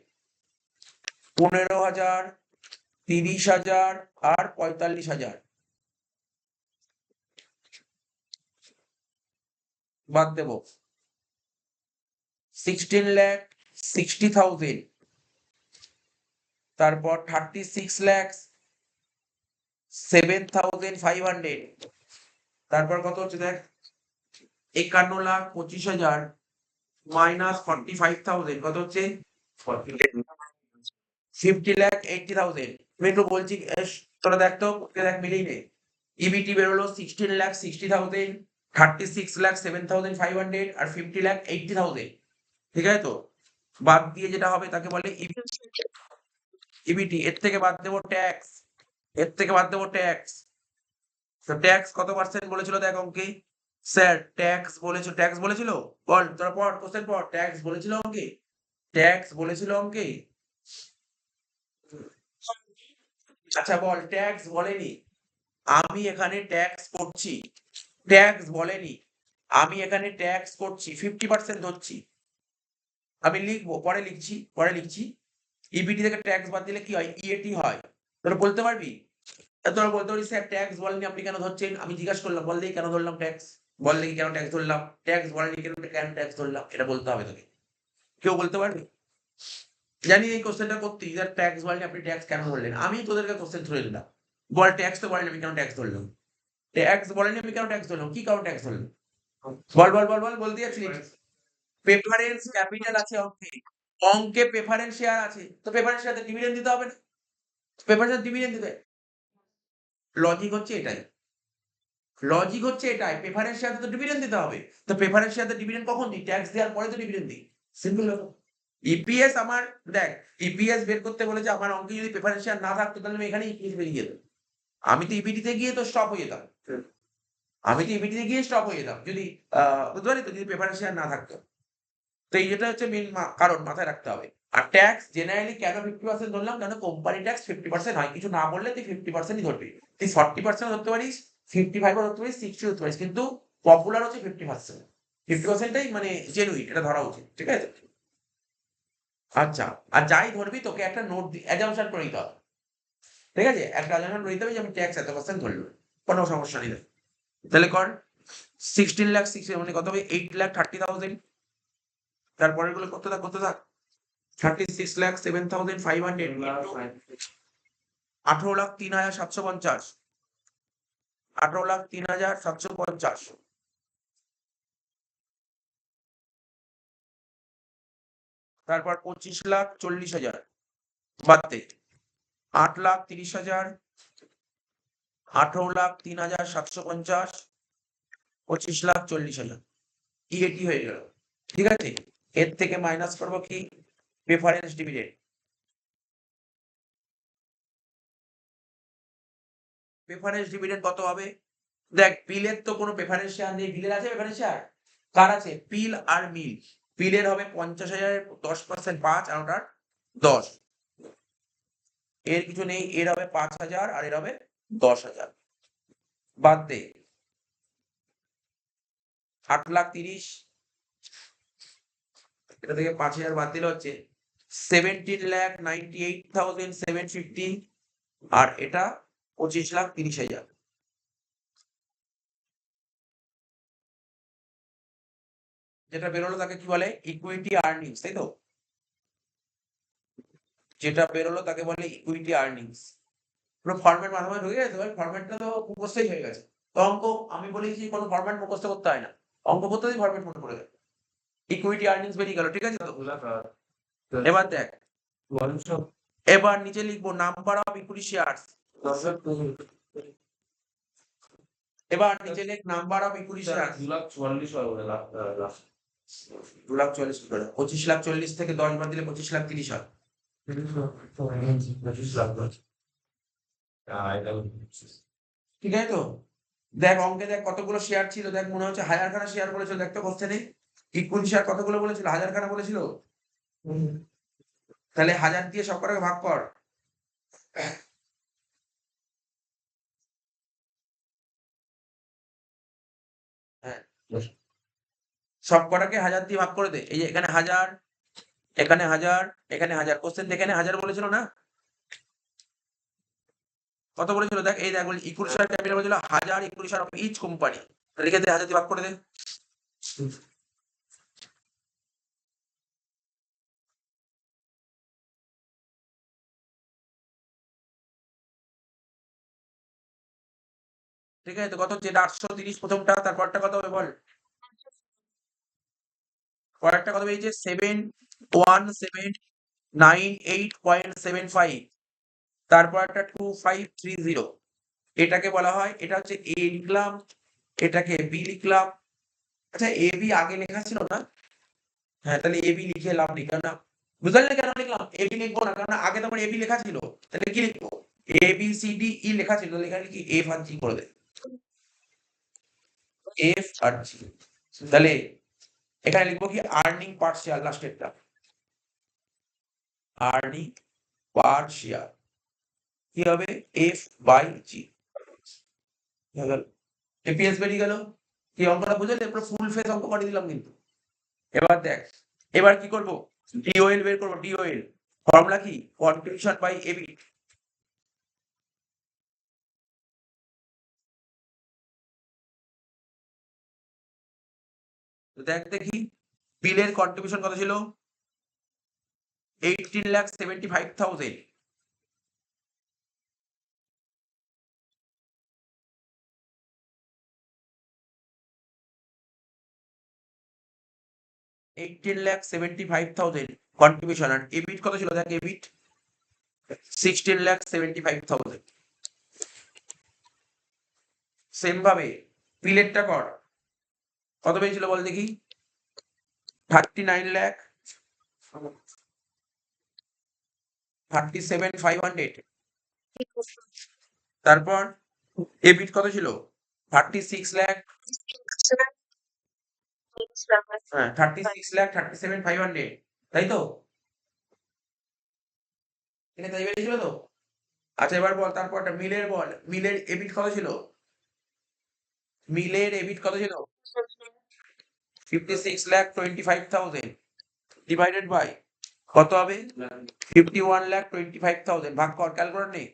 15,000 30,000 আর 45,000 বাদ দেব 16,60,000 তারপর 36 লাখ 7,500 তারপর কত হচ্ছে দেখ 51,25,000 মাইনাস 45,000 কত হচ্ছে 50,80,000 আমি একটু বলছি তোরা দেখ তো দেখ মিলেই নেই ইবিটি বেরোলো 16,60,000 36,07,500 আর 50,80,000 ঠিক আছে তো বাদ দিয়ে যেটা হবে তাকে বলে ইবিটি এর থেকে বাদ দেবো ট্যাক্স তো ট্যাক্স কত পার্সেন্ট বলেছিল দেখ অঙ্কে স্যার ট্যাক্স বলেছিল বল তোরা পড় কোশ্চেন পড় ট্যাক্স বলেছিল অঙ্কে আচ্ছা বল ট্যাক্স বলেনি আমি এখানে ট্যাক্স করছি ট্যাক্স বলেনি আমি এখানে ট্যাক্স করছি 50% ধরছি আমি লিখবো পরে লিখছি ইবিটি থেকে ট্যাক্স বাদ দিলে কি হয় ইএটি হয় তোরা বলতে পারবি তোরা বলতে পারিস স্যার ট্যাক্স বলেনি আপনি কেন ধরছেন আমি জিজ্ঞাসা করলাম বল দেখি কেন ধরলাম ট্যাক্স বল দেখি কেন ট্যাক্স ধরলাম ট্যাক্স বলেনি কেন ট্যাক্স ধরলাম এটা বলতে হবে তোকে কেউ বলতে পারবি জানি এই কোশ্চেনটা করতে ট্যাক্স বলেনি আপনি ট্যাক্স কেন ধরলেন আমি তোদেরকে কোশ্চেন ধরে দিলাম বল ট্যাক্স তো বলেনি আমি কেন ট্যাক্স ধরলাম ট্যাক্স বলেনি আমি কেন ট্যাক্স ধরলাম কি কারণ ট্যাক্স ধরলাম বল বলতে যাচ্ছিস প্রেফারেন্স ক্যাপিটাল আছে অঙ্কে প্রেফারেন্স শেয়ার আছে তো প্রেফারেন্স শেয়ারে ডিভিডেন্ড দিতে হবে না প্রেফারেন্স ডিভিডেন্ড দিতে লজিক হচ্ছে এটাই, লজিক হচ্ছে এটাই, প্রেফারেন্স শেয়ারে তো ডিভিডেন্ড দিতে হবে, তো প্রেফারেন্স শেয়ারে ডিভিডেন্ড কখন দিই? ট্যাক্স দেওয়ার পরে তো ডিভিডেন্ড দিই, সিম্পল ব্যাপার। ইপিএস আমার দেখ, ইপিএস বের করতে বলেছে, আমার অঙ্কে যদি প্রেফারেন্স শেয়ার না থাকতো তাহলে আমি এখানে ইপিএস বেরিয়ে যেত, আমি তো ইপিটিতে গিয়ে তো স্টপ হয়ে যেতাম, আমি তো ইপিটিতে গিয়ে স্টপ হয়ে যেতাম যদি বুঝতে পারি তো, যদি প্রেফারেন্স শেয়ার না থাকতো। তো এইটা হচ্ছে মেন কারণ, মাথায় রাখতে হবে। আর ট্যাক্স জেনারেলি কেন 50% ধরলাম, কেন কোম্পানি ট্যাক্স 50% হয়, কিছু না বললে তুই 50%ই ধরবি, তুই 40% ধরতে পারিস, 55 ধরতে পারিস, 60 ধরতে পারিস, কিন্তু পপুলার হচ্ছে 50%, 50%টাই মানে জেনুইন, এটা ধরা উচিত, ঠিক আছে? আচ্ছা, আর যাই ধরবি তোকে একটা নোট অ্যাজাম্পশন করে নিতে হবে, ঠিক আছে? একটা অ্যাজাম্পশন করে নিতে হবে যে আমি ট্যাক্স এত পার্সেন্ট ধরলাম, কোনো সমস্যা নেই। তাহলে কর 16 লাখ 60 মানে কত হবে? 8,30,000। তারপরের গুলো কত থাক, কত থাক? 36,07,500 into 18,03,750, 18,03,750, তারপর 25,40,000 বাদ দে, 8,30,000, 18,03,750, 25,40,000, ইএটি হয়ে গেল, ঠিক আছে? এর থেকে মাইনাস করবো কি? Preference dividend. প্রেফারেন্স ডিভিডেন্ড কত হবে? দেখ, পিলের তো কোনো প্রেফারেন্স শেয়ার নেই, বিলের আছে প্রেফারেন্স শেয়ার? কার আছে? পিল আর মিল। পিলের হবে 50,000, 10% 5 আর ওটার 10, এর কিছু নেই, এর হবে 5,000 আর এর হবে 10,000, বাদ দে 8,30,000, এটা থেকে 5,000 বাদ দিলে হচ্ছে 17,98,750, আর এটা 25,30,000। যেটা বেরোলো তাকে কি বলে? ইকুইটি আর্নিংস, তাই তো? যেটা বেরোলো তাকে বলে ইকুইটি আর্নিংস। পুরো ফরম্যাট মাথায় ঢুকে গেছে ভাই, ফরম্যাটটা তো মুখস্থই হয়ে গেছে। তো অঙ্ক আমি বলেছি কোনো ফরম্যাট মুখস্থ করতে হয় না, অঙ্ক করতেই ফরম্যাট মনে পড়ে যাবে। ইকুইটি আর্নিংস বেরিয়ে গেল, ঠিক আছে তো? এবার দেখ, এবার নিচে লিখবো নাম্বার অফ ইকুইটি শেয়ারস, এবার নিচে লিখ নাম্বার অফ ইকুইটি শেয়ারস। 2,40,000 হয় বলে 2,40,000 করে 25,40,000 থেকে 10 বাদ দিলে 25,30,000 হয়, ঠিক আছে তো? দেখ অঙ্কে দেখ কতগুলো শেয়ার ছিল, দেখ মনে হচ্ছে 1000খানা শেয়ার বলেছিল, দেখ তো কোশ্চেনে ইকুইটি শেয়ার কতগুলো বলেছিল? 1000খানা বলেছিল, তাহলে 1000 দিয়ে সব কটাকে ভাগ কর। হ্যাঁ, সব কটাকে 1000 দিয়ে ভাগ করে দে, এই যে এখানে 1000, এখানে 1000, এখানে 1000, কোশ্চেন এখানে 1000 বলেছিল না? কত বলেছিল দেখ, এই দেখ বলি ইকুইটি শেয়ার ক্যাপিটাল বলেছিল 1000 equity share of each company, লিখে দে 1000 দিয়ে ভাগ করে দে। ঠিক আছে তো? কত হচ্ছে? এটা 830 প্রথমটা, তারপরটা কত হবে বল? পরেরটা কত বেরিয়েছে? 7,17,98.75, তারপর একটা 2,530, এটাকে বলা হয়, এটা হচ্ছে এ লিখলাম, এটাকে বি লিখলাম। আচ্ছা, এ বি আগে লেখা ছিল না? হ্যাঁ, তাহলে এ বি লিখে লাভ নেই, কেন না? বুঝতে পারলে কেন লিখলাম? এ বি লিখবো না, কারণ আগে তো আমার এ বি লেখা ছিল, তাহলে কি লিখবো? A B C D E লেখা ছিল, তাহলে এখানে কি এফ আর জি করে দে, এফ আর জি। তাহলে এখানে লিখবো কি? আর্নিং পার শেয়ার, লাস্টেরটা আর্নিং পার শেয়ার কি হবে? F by G. এপিএস বেরিয়ে গেল। কি অঙ্কটা বুঝলে? পুরো ফুল ফেস অঙ্ক করে দিলাম কিন্তু। এবার দেখ, এবার কি করব? ডিওএল বের করব, ডিওএল ফর্মুলা কি? Contribution by এবিট। দেখ দেখি, বিলের কন্ট্রিবিউশন কত ছিল? 18,75,000, কন্ট্রিবিউশন, আর এবিট কত ছিল? দেখ এবিট 16,75,000, সেম ভাবে পিলেটটা কর, কত পেয়েছিল বল দেখি? 39 লাখ 37,500। তারপর এবিট কত ছিল? 36 লাখ, হ্যাঁ 36 লাখ 37,500, তাই তো? এটা তাই বেরিয়েছিল তো? আচ্ছা এবার বল তারপরটা মিলের বল, মিলের এবিট কত ছিল? মিলের এবিট কত ছিল? 56 লাখ 25,000 ডিভাইডেড বাই কত হবে? 51 লাখ 25,000, ভাগ কর, ক্যালকুলেটর নেই,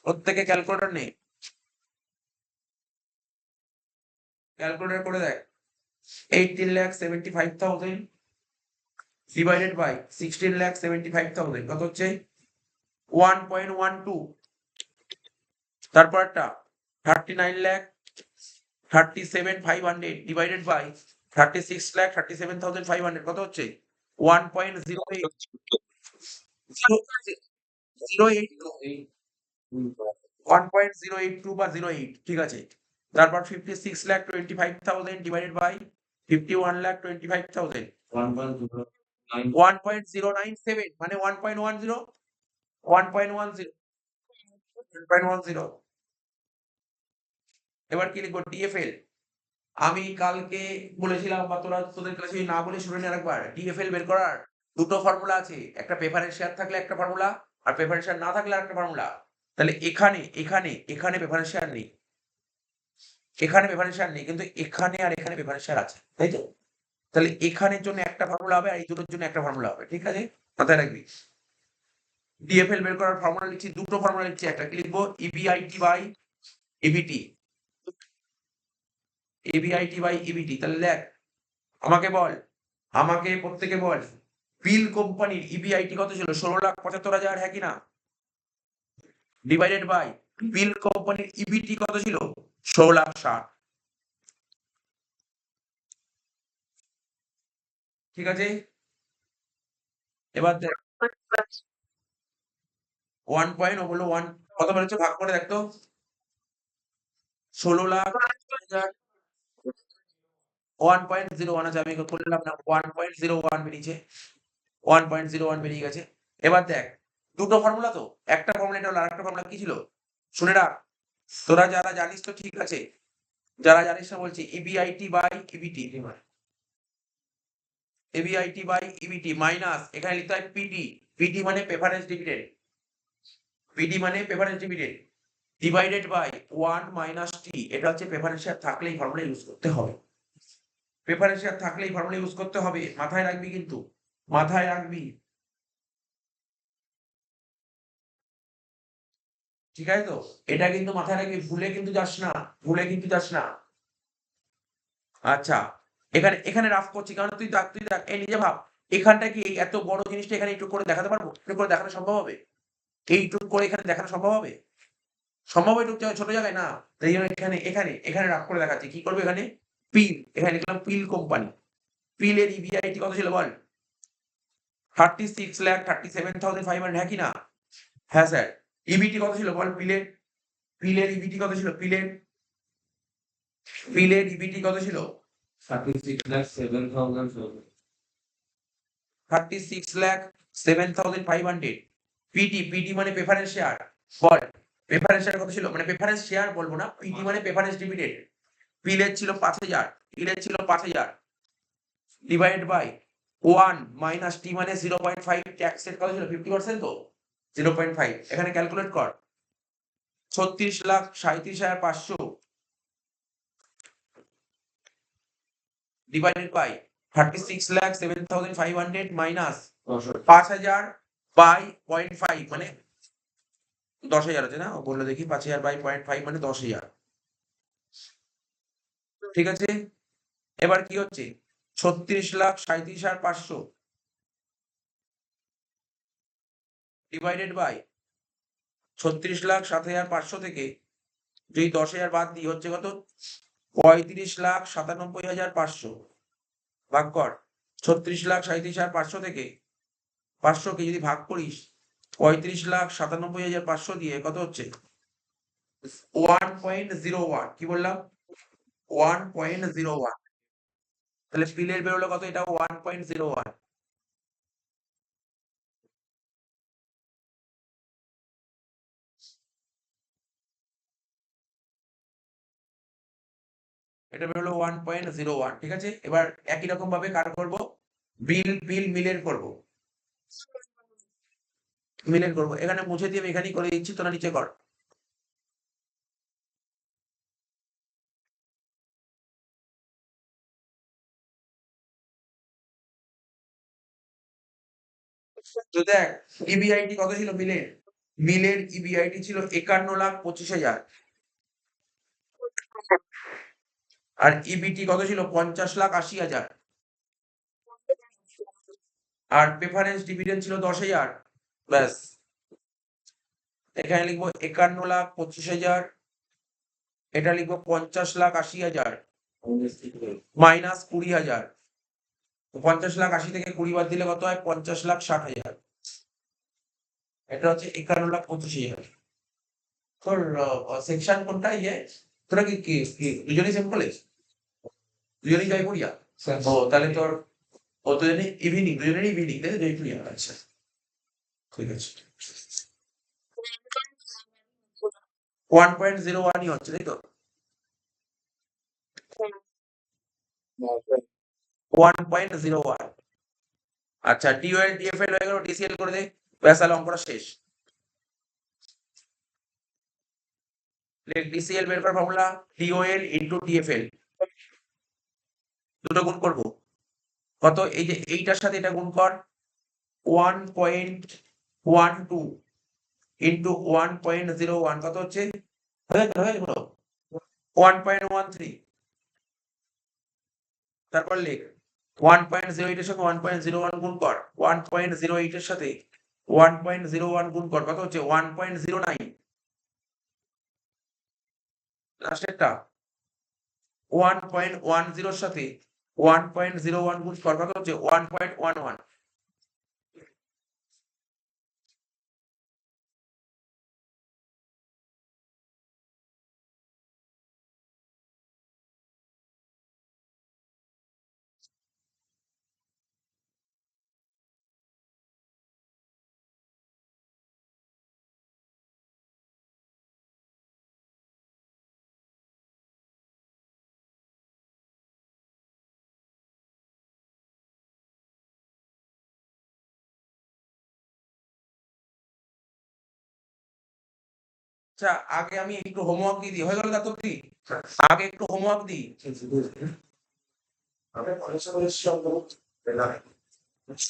প্রত্যেকে ক্যালকুলেটর নেই, ক্যালকুলেটর করে দেখ। 18 লাখ 75,000 ডিভাইডেড বাই 16 লাখ 75,000 কত হচ্ছে? 1.12। তারপরটা 39 লাখ 37,500 ডিভাইডেড বাই 36 লাখ 37,500 কত হচ্ছে? 1.08। 1.082 বা 08, ঠিক আছে। তারপর 56 লাখ 25,000 ডিভাইডেড বাই 51 লাখ 25,000 1.097 মানে 1.10 1.10 1.10। এবার কি লিখবো? ডিএফএল। আমি কালকে বলেছিলাম বা তোদের ক্লাসে না বলে শুনে নে আরেকবার, ডিএফএল বের করার দুটো ফর্মুলা আছে, একটা প্রেফারেন্স শেয়ার থাকলে একটা ফর্মুলা, আর প্রেফারেন্স শেয়ার না থাকলে আরেকটা ফর্মুলা। তাহলে এখানে প্রেফারেন্স শেয়ার নেই, এখানে প্রেফারেন্স শেয়ার নেই, কিন্তু এখানে আর এখানে প্রেফারেন্স শেয়ার আছে, তাই তো? তাহলে এখানের জন্য একটা ফর্মুলা হবে আর এই দুটোর জন্য একটা ফর্মুলা হবে, ঠিক আছে, মাথায় রাখবি। ডিএফএল বের করার ফর্মুলা লিখছি, দুটো ফর্মুলা লিখছি, একটা কি লিখবো? EBIT by EBT, EBIT by EBT. তাহলে দেখ, আমাকে বল, আমাকে প্রত্যেকে বল, বিল কোম্পানির ইবিআইটি কত ছিল? 16,75,000, হ্যাঁ কি না? ডিভাইডেড বাই বিল কোম্পানির ইবিটি কত ছিল? 16,60,000, ঠিক আছে। এবার দেখ 1 পয়েন্ট, ও বললো 1 কত বেরোচ্ছে, ভাগ করে দেখ তো। 16,00,000 1.01 আছে, আমি করলাম না, 1.01 বেরিয়েছে, 1.01 বেরিয়ে গেছে। এবার দেখ দুটো ফর্মুলা তো, একটা ফর্মুলা এটা হলো, আরেকটা ফর্মুলা কি ছিল শুনে রাখ। তোরা যারা জানিস তো ঠিক আছে, যারা জানিস না বলছি, EBIT by EBT, EBIT by EBT minus এখানে লিখতে হয় পিডি, পিডি মানে প্রেফারেন্স ডিভিডেন্ড, পিডি মানে preference dividend divided by 1 minus T. এটা হচ্ছে প্রেফারেন্স শেয়ার থাকলে এই ফর্মুলা ইউজ করতে হবে, প্রেফারেন্স শেয়ার থাকলে এই ফর্মুলা ইউজ করতে হবে, মাথায় রাখবি কিন্তু, মাথায় রাখবি, ঠিক আছে তো? এটা কিন্তু মাথায় রাখবি, ভুলে কিন্তু যাস না, ভুলে কিন্তু যাস না। আচ্ছা এখানে এখানে রাফ করছি কারণ তুই দেখ এই নিজে ভাব, এখানটা কি এই এত বড় জিনিসটা এখানে একটু করে দেখাতে পারবো? একটু করে দেখানো সম্ভব হবে? এইটুক করে এখানে দেখানো সম্ভব হবে? সম্ভব এইটুক জায়গায়, ছোট জায়গায় না। তাই জন্য এখানে এখানে এখানে রাফ করে দেখাচ্ছি, কি করবে এখানে? পিল, এখানে লিখলাম পিল কোম্পানি, পিলের ইবিআইটি কত ছিল বল? 36 লাখ 37,500, হ্যাঁ কি না? হ্যাঁ স্যার। ইবিটি কত ছিল বল? পিলের, পিলের ইবিটি কত ছিল? পিলের, পিলের ইবিটি কত ছিল? 36 লাখ 7,500। পিটি, পিটি মানে প্রেফারেন্স শেয়ার, বল প্রেফারেন্স শেয়ার কত ছিল? মানে প্রেফারেন্স শেয়ার বলবো না, পিটি মানে প্রেফারেন্স ডিভিডেন্ড। পিলের ছিল 5,000, পিলের ছিল 5,000 ডিভাইডেড বাই 1 মাইনাস টি মানে 0.5, ট্যাক্স রেট কত ছিল? 50% তো, 0.5, এখানে ক্যালকুলেট কর। 36,37,500 ডিভাইডেড বাই 36,07,500 মাইনাস 5,000 বাই 0.5 মানে 10,000 আছে না? ও বললো দেখি 5,000 বাই 0.5 মানে 10,000, ঠিক আছে। এবার কি হচ্ছে? 36,37,500 ডিভাইডেড বাই 36,07,500 থেকে যদি 10,000 বাদ দিই হচ্ছে কত? 35,97,500 ভাগ কর। 36,37,500 থেকে 500 কে যদি ভাগ করিস 35,97,500 দিয়ে কত হচ্ছে? 1.01 কি বললাম 1.01 তাহলে পিলের বেরোলো কত এটা 1.01 এটা বেরোলো 1.01 ঠিক আছে এবার একই রকম ভাবে কার করব মিলের করব এখানে মুছে দিয়ে আমি এখানেই করে দিচ্ছি তোরা নিচে কর তো দেখ ইবিআইটি কত ছিল মিলের ইবিআইটি ছিল 51,25,000 আর ইবিটি কত ছিল 50,80,000 আর প্রেফারেন্স ডিভিডেন্ড ছিল 10,000 ব্যাস এখানে লিখবো 51,25,000 এটা লিখবো 50,80,000 মাইনাস 20,000 50,80,000 থেকে 20 বাদ দিলে কত হয় 50,60,000 এটা হচ্ছে 51,25,000 তোর সেকশন কোনটা ইয়ে তোরা কি দুজনেই সেম কলেজ দুজনেই জয়পুরিয়া ও তাহলে তোর ও দুজনেই ইভিনিং তাই তো জয়পুরিয়া আচ্ছা ঠিক আছে 1.01 হচ্ছে তাই তো 1.01 আচ্ছা টিওএল টিএফএল হয়ে গেল টিসিএল করে দে ব্যাস তাহলে অঙ্কটা শেষ টিসিএল বের করার ফর্মুলা টিওএল ইনটু টিএফএল দুটো গুণ করব কত এই যে এইটার সাথে এটা গুণ কর 1.12 ইনটু 1.01 কত হচ্ছে হয়ে গেল 1.13 তারপর লিখ 1.08 এর সাথে 1.01 গুণ কর 1.08 এর সাথে 1.01 গুণ কর কত হচ্ছে 1.09 লাস্টেরটা 1.10 এর সাথে 1.01 গুণ কর কত হচ্ছে 1.11 আচ্ছা আগে আমি একটু হোমওয়ার্ক দিয়ে দিই হয়ে গেল দাঁত অব্দি আগে একটু হোমওয়ার্ক দিই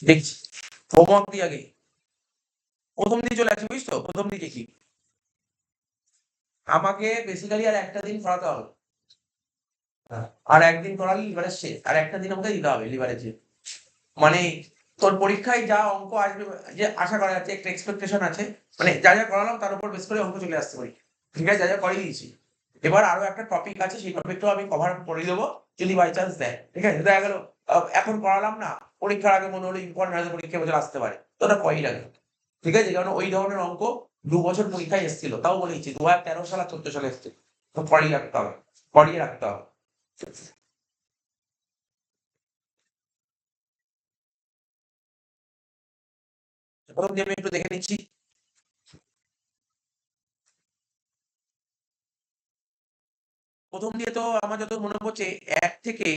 দেখছি হোমওয়ার্ক দিই আগে প্রথম দিকে চলে আসি বুঝছো প্রথম দিকে কি আমাকে বেসিক্যালি আর একটা দিন করাতে হবে আর একদিন করালে লিভারেজ শেষ আর একটা দিন আমাকে দিতে হবে লিভারেজে মানে তোর পরীক্ষায় যা অঙ্ক আসবে যে আশা করা যাচ্ছে একটা এক্সপেকটেশন আছে মানে যা যা করালাম তার উপর বেস করে অঙ্ক চলে আসতে পারি ঠিক আছে যা যা করিয়ে দিয়েছি এবার আরো একটা টপিক আছে সেই টপিকটাও আমি কভার করে দেবো যদি বাই চান্স দেয় ঠিক আছে দেখা গেল এখন করালাম না পরীক্ষার আগে মনে হলো ইম্পর্টেন্ট আছে পরীক্ষা বছর আসতে পারে তো ওটা কয়ই লাগে ঠিক আছে কারণ ওই ধরনের অঙ্ক 2 বছর পরীক্ষায় এসেছিল তাও বলেছি 2013 সাল আর 14 সালে এসেছে তো পড়িয়ে রাখতে হবে পড়িয়ে রাখতে হবে প্রথম দিয়ে আমি একটু দেখে নিচ্ছি প্রথম দিয়ে তো আমার যত মনে পড়ছে 1 থেকে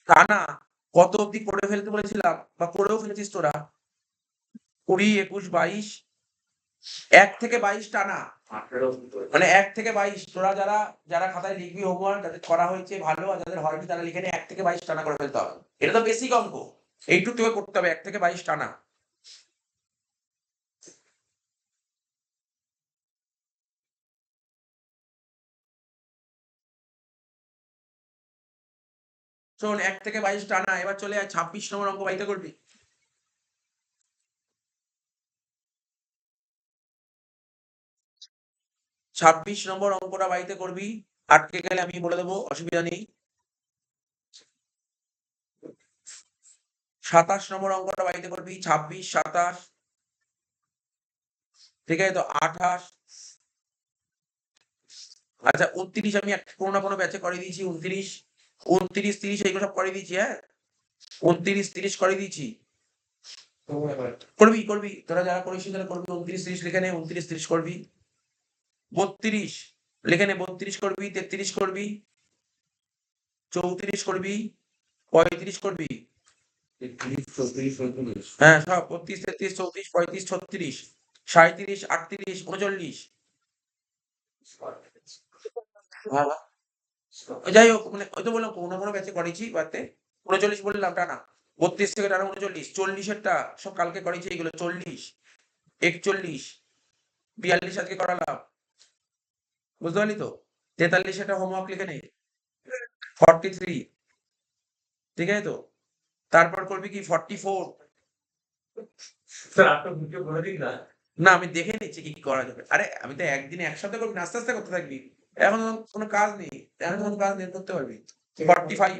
টানা কত অবধি করে ফেলতে বলেছিলাম বা করেও ফেলেছিস তোরা 20, 21, 22 1 থেকে 22 টানা মানে 1 থেকে 22 তোরা যারা যারা খাতায় লিখবি হোমওয়ার্ক যাদের করা হয়েছে ভালো আর যাদের হয়নি তারা লিখে নে 1 থেকে 22 টানা করে ফেলতে হবে এটা তো বেসিক অঙ্ক এইটুকু তোকে করতে হবে 1 থেকে 22 টানা শোন 1 থেকে 22 টানা এবার চলে আয় 26 নম্বর অঙ্ক বাইতে করবি ছাব্বিশ নম্বর অঙ্কটা বাড়িতে করবি আটকে গেলে আমি বলে দেবো অসুবিধা নেই 27 নম্বর অঙ্কটা বাড়িতে করবি 26, 27 ঠিক আছে তো 28 আচ্ছা 29 আমি কোনো না কোনো ব্যাচে করে দিয়েছি, 29 30 এইগুলো সব করে দিয়েছি। হ্যাঁ 29 30 করে দিয়েছি। করবি তোরা যারা করিস তারা করবি। 29 30 লিখে নে, 29 30 করবি। 32 লিখে নে, 32 করবি, 33 করবি, 34 করবি, 35 করবি। হ্যাঁ সব 32 33 34 35 36 37 38 39। বাবা যাই হোক, মানে ওই তো বললাম কোনো কোনো ব্যাচে করেছি বাড়তে। 39 বললাম টানা, 32 থেকে টানা 39, 40-এরটা সব কালকে করেছি। এইগুলো 40 41 42 আজকে করালাম, বুঝতে পারলি তো। 43 এটা হোমওয়ার্ক লিখে নে। 43 ঠিক আছে তো। তারপর করবি কি 44। স্যার আপনার ভিডিও করে দিন না। না আমি দেখে নিচ্ছি কি কি করা যাবে। আরে আমি তো একদিনে একসাথে করবি না, আস্তে আস্তে করতে থাকবি। এখন কোনো কাজ নেই, এখন কোনো কাজ নেই, করতে পারবি। 45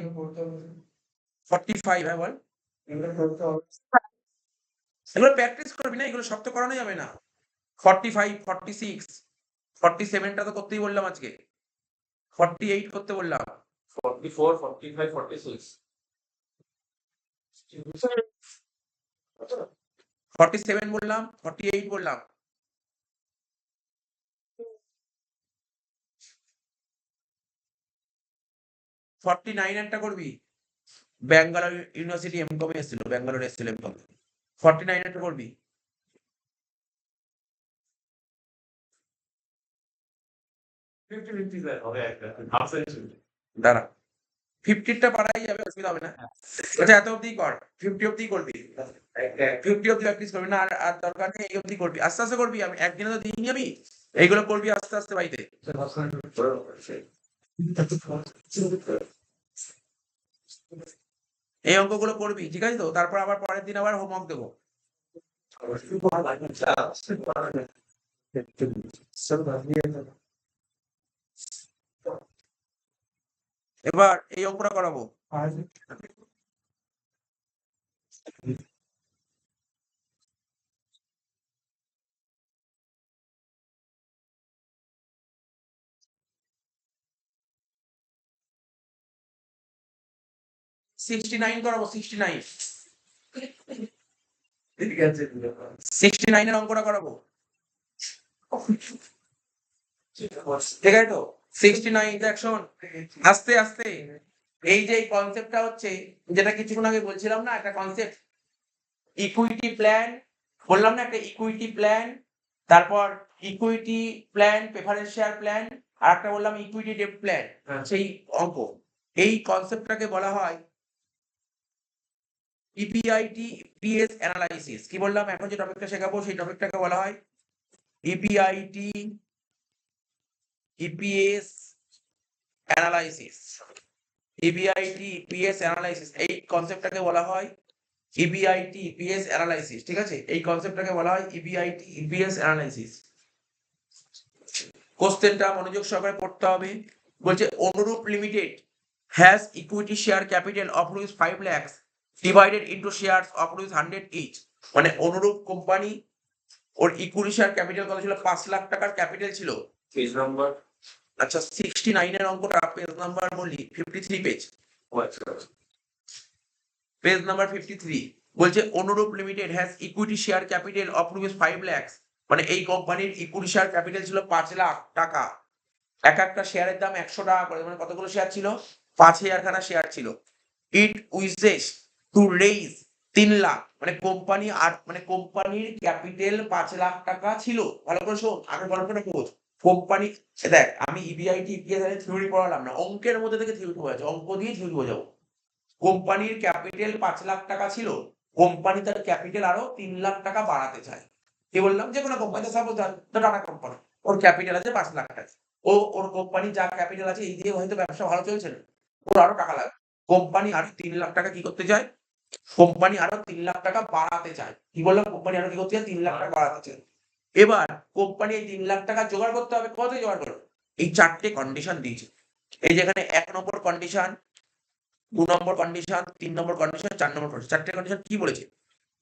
45 হ্যাঁ বল। এগুলো প্র্যাকটিস করবি না, এগুলো সব তো করানো যাবে না। 45 46 47টা তো করতেই বললাম আজকে। 48 করতে বললাম। 44 45 46 47 বললাম, 48 বললাম। 49 একটা করবি। ব্যাঙ্গালোর ইউনিভার্সিটি এমকমে এসেছিল, ব্যাঙ্গালোর এসেছিল এমকম। 49 একটা করবি। 50 50 স্যার হবে একটা হাফ সেঞ্চুরি। দাঁড়া 50টা পারাই যাবে, অসুবিধা হবে না। আচ্ছা এত অব্দি কর, 50 অব্দি করবি। 50 অব্দি প্র্যাকটিস করবি না, আর দরকার নেই এই অব্দি করবি, আস্তে আস্তে করবি। আমি একদিনে তো দিইনি আমি, এইগুলো করবি আস্তে আস্তে বাড়িতে। এই অঙ্কগুলো করবি, ঠিক আছে তো। তারপর আবার পরের দিন আবার হোমওয়ার্ক দেবো। এবার এই অঙ্কটা করাবো। 69 করাবো, 69। ঠিক আছে 69 এর অঙ্কটা করাবো, ঠিক আছে তো। 69 দেখ শোন, আস্তে আস্তে। এই যে কনসেপ্টটা হচ্ছে, যেটা কিছুক্ষণ আগে বলছিলাম না, একটা কনসেপ্ট ইকুইটি প্ল্যান, বললাম না একটা ইকুইটি প্ল্যান, তারপর equity plan preference share plan, আর একটা বললাম ইকুইটি ডেট প্ল্যান। সেই অঙ্ক, এই কনসেপ্টটাকে বলা হয় ইপিআইটি ইপিএস অ্যানালাইসিস। কি বললাম, এখন যে টপিকটা শেখাবো সেই টপিকটাকে বলা হয় EBIT EPS analysis. EBIT EPS analysis, এই কনসেপ্টটাকে বলা হয় ইবিআইটি ইপিএস অ্যানালাইসিস, ঠিক আছে। এই কনসেপ্টটাকে বলা হয় ইবিআইটি ইপিএস অ্যানালাইসিস। কোশ্চেনটা মনোযোগ সহকারে পড়তে হবে। বলছে Anurup limited has equity share capital of rupees 5 lakhs divided into shares of rupees 100 each. মানে অনুরূপ কোম্পানি, ওর ইকুইটি শেয়ার ক্যাপিটাল কত ছিল, 5 লাখ টাকার ক্যাপিটাল ছিল। পেজ নাম্বার আচ্ছা 69 এর অঙ্কটা পেজ নাম্বার বলি 53 পেজ, পেজ নাম্বার 53। বলছে Anurup limited has equity share capital of rupees 5 lakhs, মানে এই কোম্পানির ইকুইটি শেয়ার ক্যাপিটাল ছিল 5 লাখ টাকা। এক একটা শেয়ারের দাম 100 টাকা করে, মানে কতগুলো শেয়ার ছিল, 5000 খানা শেয়ার ছিল। ইট উইজেস টু রেইজ 3 লাখ, মানে কোম্পানি আর মানে কোম্পানির ক্যাপিটাল 5 লাখ টাকা ছিল। ভালো করে শোন, আগে গল্পটা বোঝ। কোম্পানি দেখ, আমি ইবিআইটি ইপিএস এর থিওরি পড়ালাম না, অঙ্কের মধ্যে থেকে থিওরি বোঝাচ্ছি, অঙ্ক দিয়ে থিওরি বোঝাবো। কোম্পানির ক্যাপিটাল 5 লাখ টাকা ছিল, কোম্পানি তার ক্যাপিটাল আরো 3 লাখ টাকা বাড়াতে চায়। কি বললাম, যে কোনো কোম্পানি, সাপোজ টাটা কোম্পানি, ওর ক্যাপিটাল আছে 5 লাখ টাকা। ওর কোম্পানি যা ক্যাপিটাল আছে এই দিয়ে হয়তো ব্যবসা ভালো চলছে না, ওর আরো টাকা লাগবে। কোম্পানি আরো 3 লাখ টাকা কি করতে চায়, কোম্পানি আরো 3 লাখ টাকা বাড়াতে চায়। কি বললাম, কোম্পানি আরো কি করতে চায়, 3 লাখ টাকা বাড়াতে চায়। এবার কোম্পানি এই 3 লাখ টাকা জোগাড় করতে হবে, কত জোগাড় করবে, এই 4টে কন্ডিশন দিয়েছে। এই যেখানে 1 নম্বর কন্ডিশন, 2 নম্বর কন্ডিশন, 3 নম্বর কন্ডিশন, 4 নম্বর কন্ডিশন, 4টে কন্ডিশন কি বলেছে।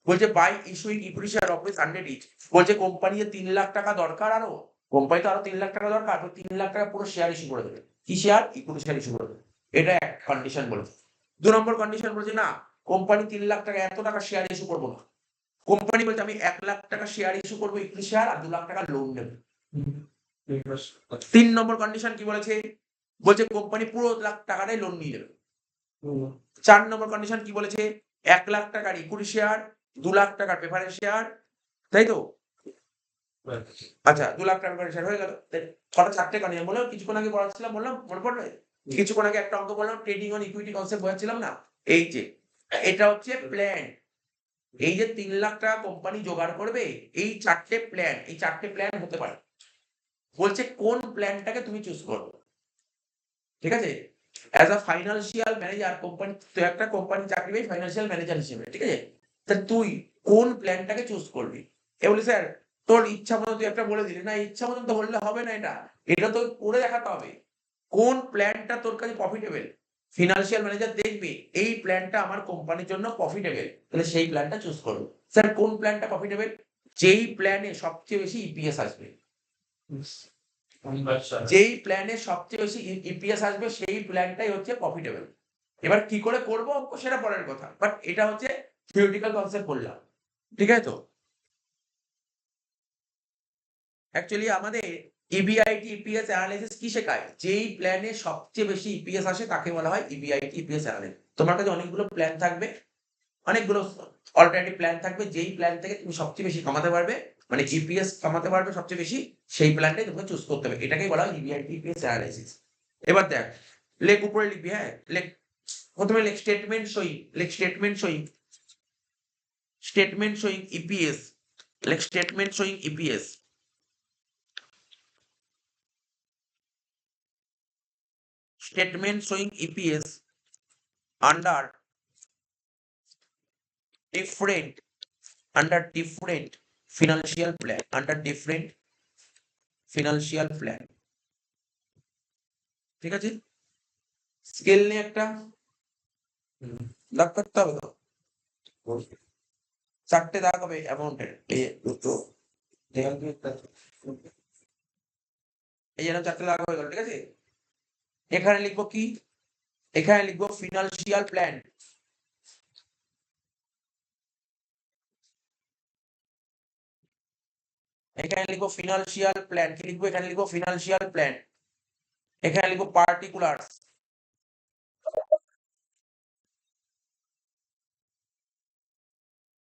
বলছে by issuing equity share of 100 each. বলছে কোম্পানি 3 লাখ টাকা দরকার আরো, কোম্পানি তো আরো 3 লাখ টাকা দরকার, তো 3 লাখ টাকা পুরো শেয়ার ইস্যু করে দেবে। কি শেয়ার? ইকুইটি শেয়ার ইস্যু করে দেবে। এটা এক কন্ডিশন বলেছে। 2 নম্বর কন্ডিশন বলেছে না, কোম্পানি 3 লাখ টাকা এত টাকা শেয়ার ইস্যু করবো না। কোম্পানি বলছে আমি 1 লাখ টাকা শেয়ার ইস্যু করবো ইকুইটি শেয়ার, আর 2 লাখ টাকা লোন নেবে। 3 নম্বর কন্ডিশন কি বলেছে? বলছে কোম্পানি পুরো লাখ টাকাটাই লোন নিয়ে নেবে। 4 নম্বর কন্ডিশন কি বলেছে? 1 লাখ টাকার ইকুইটি শেয়ার, 2 লাখ টাকার প্রেফারেন্স শেয়ার, তাই তো? আচ্ছা, 2 লাখ টাকার প্রেফারেন্স শেয়ার হয়ে গেল। কটা? 4টে কন্ডিশন বললাম, কিছুক্ষণ আগে পড়াচ্ছিলাম, বললাম মনে পড়বে? কিছুক্ষণ আগে একটা অঙ্ক বললাম, ট্রেডিং অন ইকুইটি কনসেপ্ট বোঝাচ্ছিলাম না? এই যে এটা হচ্ছে প্ল্যান। এই যে 3 লাখ টাকা কোম্পানি জোগাড় করবে, এই 4টে প্ল্যান, এই 4টে প্ল্যান হতে পারে। বলছে কোন প্ল্যানটাকে তুমি চুজ করবে, ঠিক আছে? As a financial manager, company, তুই একটা কোম্পানি চাকরি পাই ফাইন্যান্সিয়াল ম্যানেজার হিসেবে, ঠিক আছে? তা তুই কোন প্ল্যানটাকে চুজ করবি? এ বলি স্যার তোর ইচ্ছা মতো তুই একটা বলে দিলি না, ইচ্ছা মতন তো বললে হবে না, এটা তো করে দেখাতে হবে। কোন প্ল্যানটা তোর কাছে প্রফিটেবল? ফিনান্সিয়াল ম্যানেজার দেখবে এই প্ল্যানটা আমার কোম্পানির জন্য প্রফিটেবল, তাহলে সেই প্ল্যানটা চুজ করবে। স্যার কোন প্ল্যানটা প্রফিটেবল? যেই প্ল্যানে সবচেয়ে বেশি ইপিএস আসবে, যেই প্ল্যানে সবচেয়ে বেশি ইপিএস আসবে সেই প্ল্যানটাই হচ্ছে প্রফিটেবল। এবার কি করে করব অঙ্ক সেটা পরের কথা, বাট এটা হচ্ছে থিওরিটিক্যাল কনসেপ্ট বললাম, ঠিক আছে তো? অ্যাকচুয়ালি আমাদের ইবিআইটি ইপিএস অ্যানালিসিস কি শেখায়? যেই প্ল্যানে সবচেয়ে বেশি ইপিএস আসে তাকে বলা হয় ইবিআইটি ইপিএস অ্যানালিসিস। তোমার কাছে অনেকগুলো প্ল্যান থাকবে, অনেকগুলো অল্টারনেটিভ প্ল্যান থাকবে, যেই প্ল্যান থেকে তুমি সবচেয়ে বেশি কামাতে পারবে, মানে ইপিএস কামাতে পারবে সবচেয়ে বেশি, সেই প্ল্যানটাই তোমাকে চুজ করতে হবে। এটাকেই বলা হয় ইবিআইটি ইপিএস অ্যানালিসিস। এবার দেখ, লেখ উপরে লিখবি, হ্যাঁ লেখ, প্রথমে লেখ স্টেটমেন্ট শোয়িং, লেখ statement showing, statement showing EPS, লেখ statement showing EPS, statement showing EPS under different financial plan, under different financial plan, ঠিক আছে? স্কেল নিয়ে একটা দাগ কাটতে হবে তো, 4টে দাগ হবে অ্যামাউন্টের, এই দুটো, এই যেন 4টে দাগ হয়ে গেল, ঠিক আছে? এখানে লিখবো কি? এখানে লিখবো ফিনান্সিয়াল প্ল্যান, এখানে লিখবো ফিনান্সিয়াল প্ল্যান, কি লিখবো? এখানে লিখবো ফিনান্সিয়াল প্ল্যান, এখানে লিখবো পার্টিকুলারস,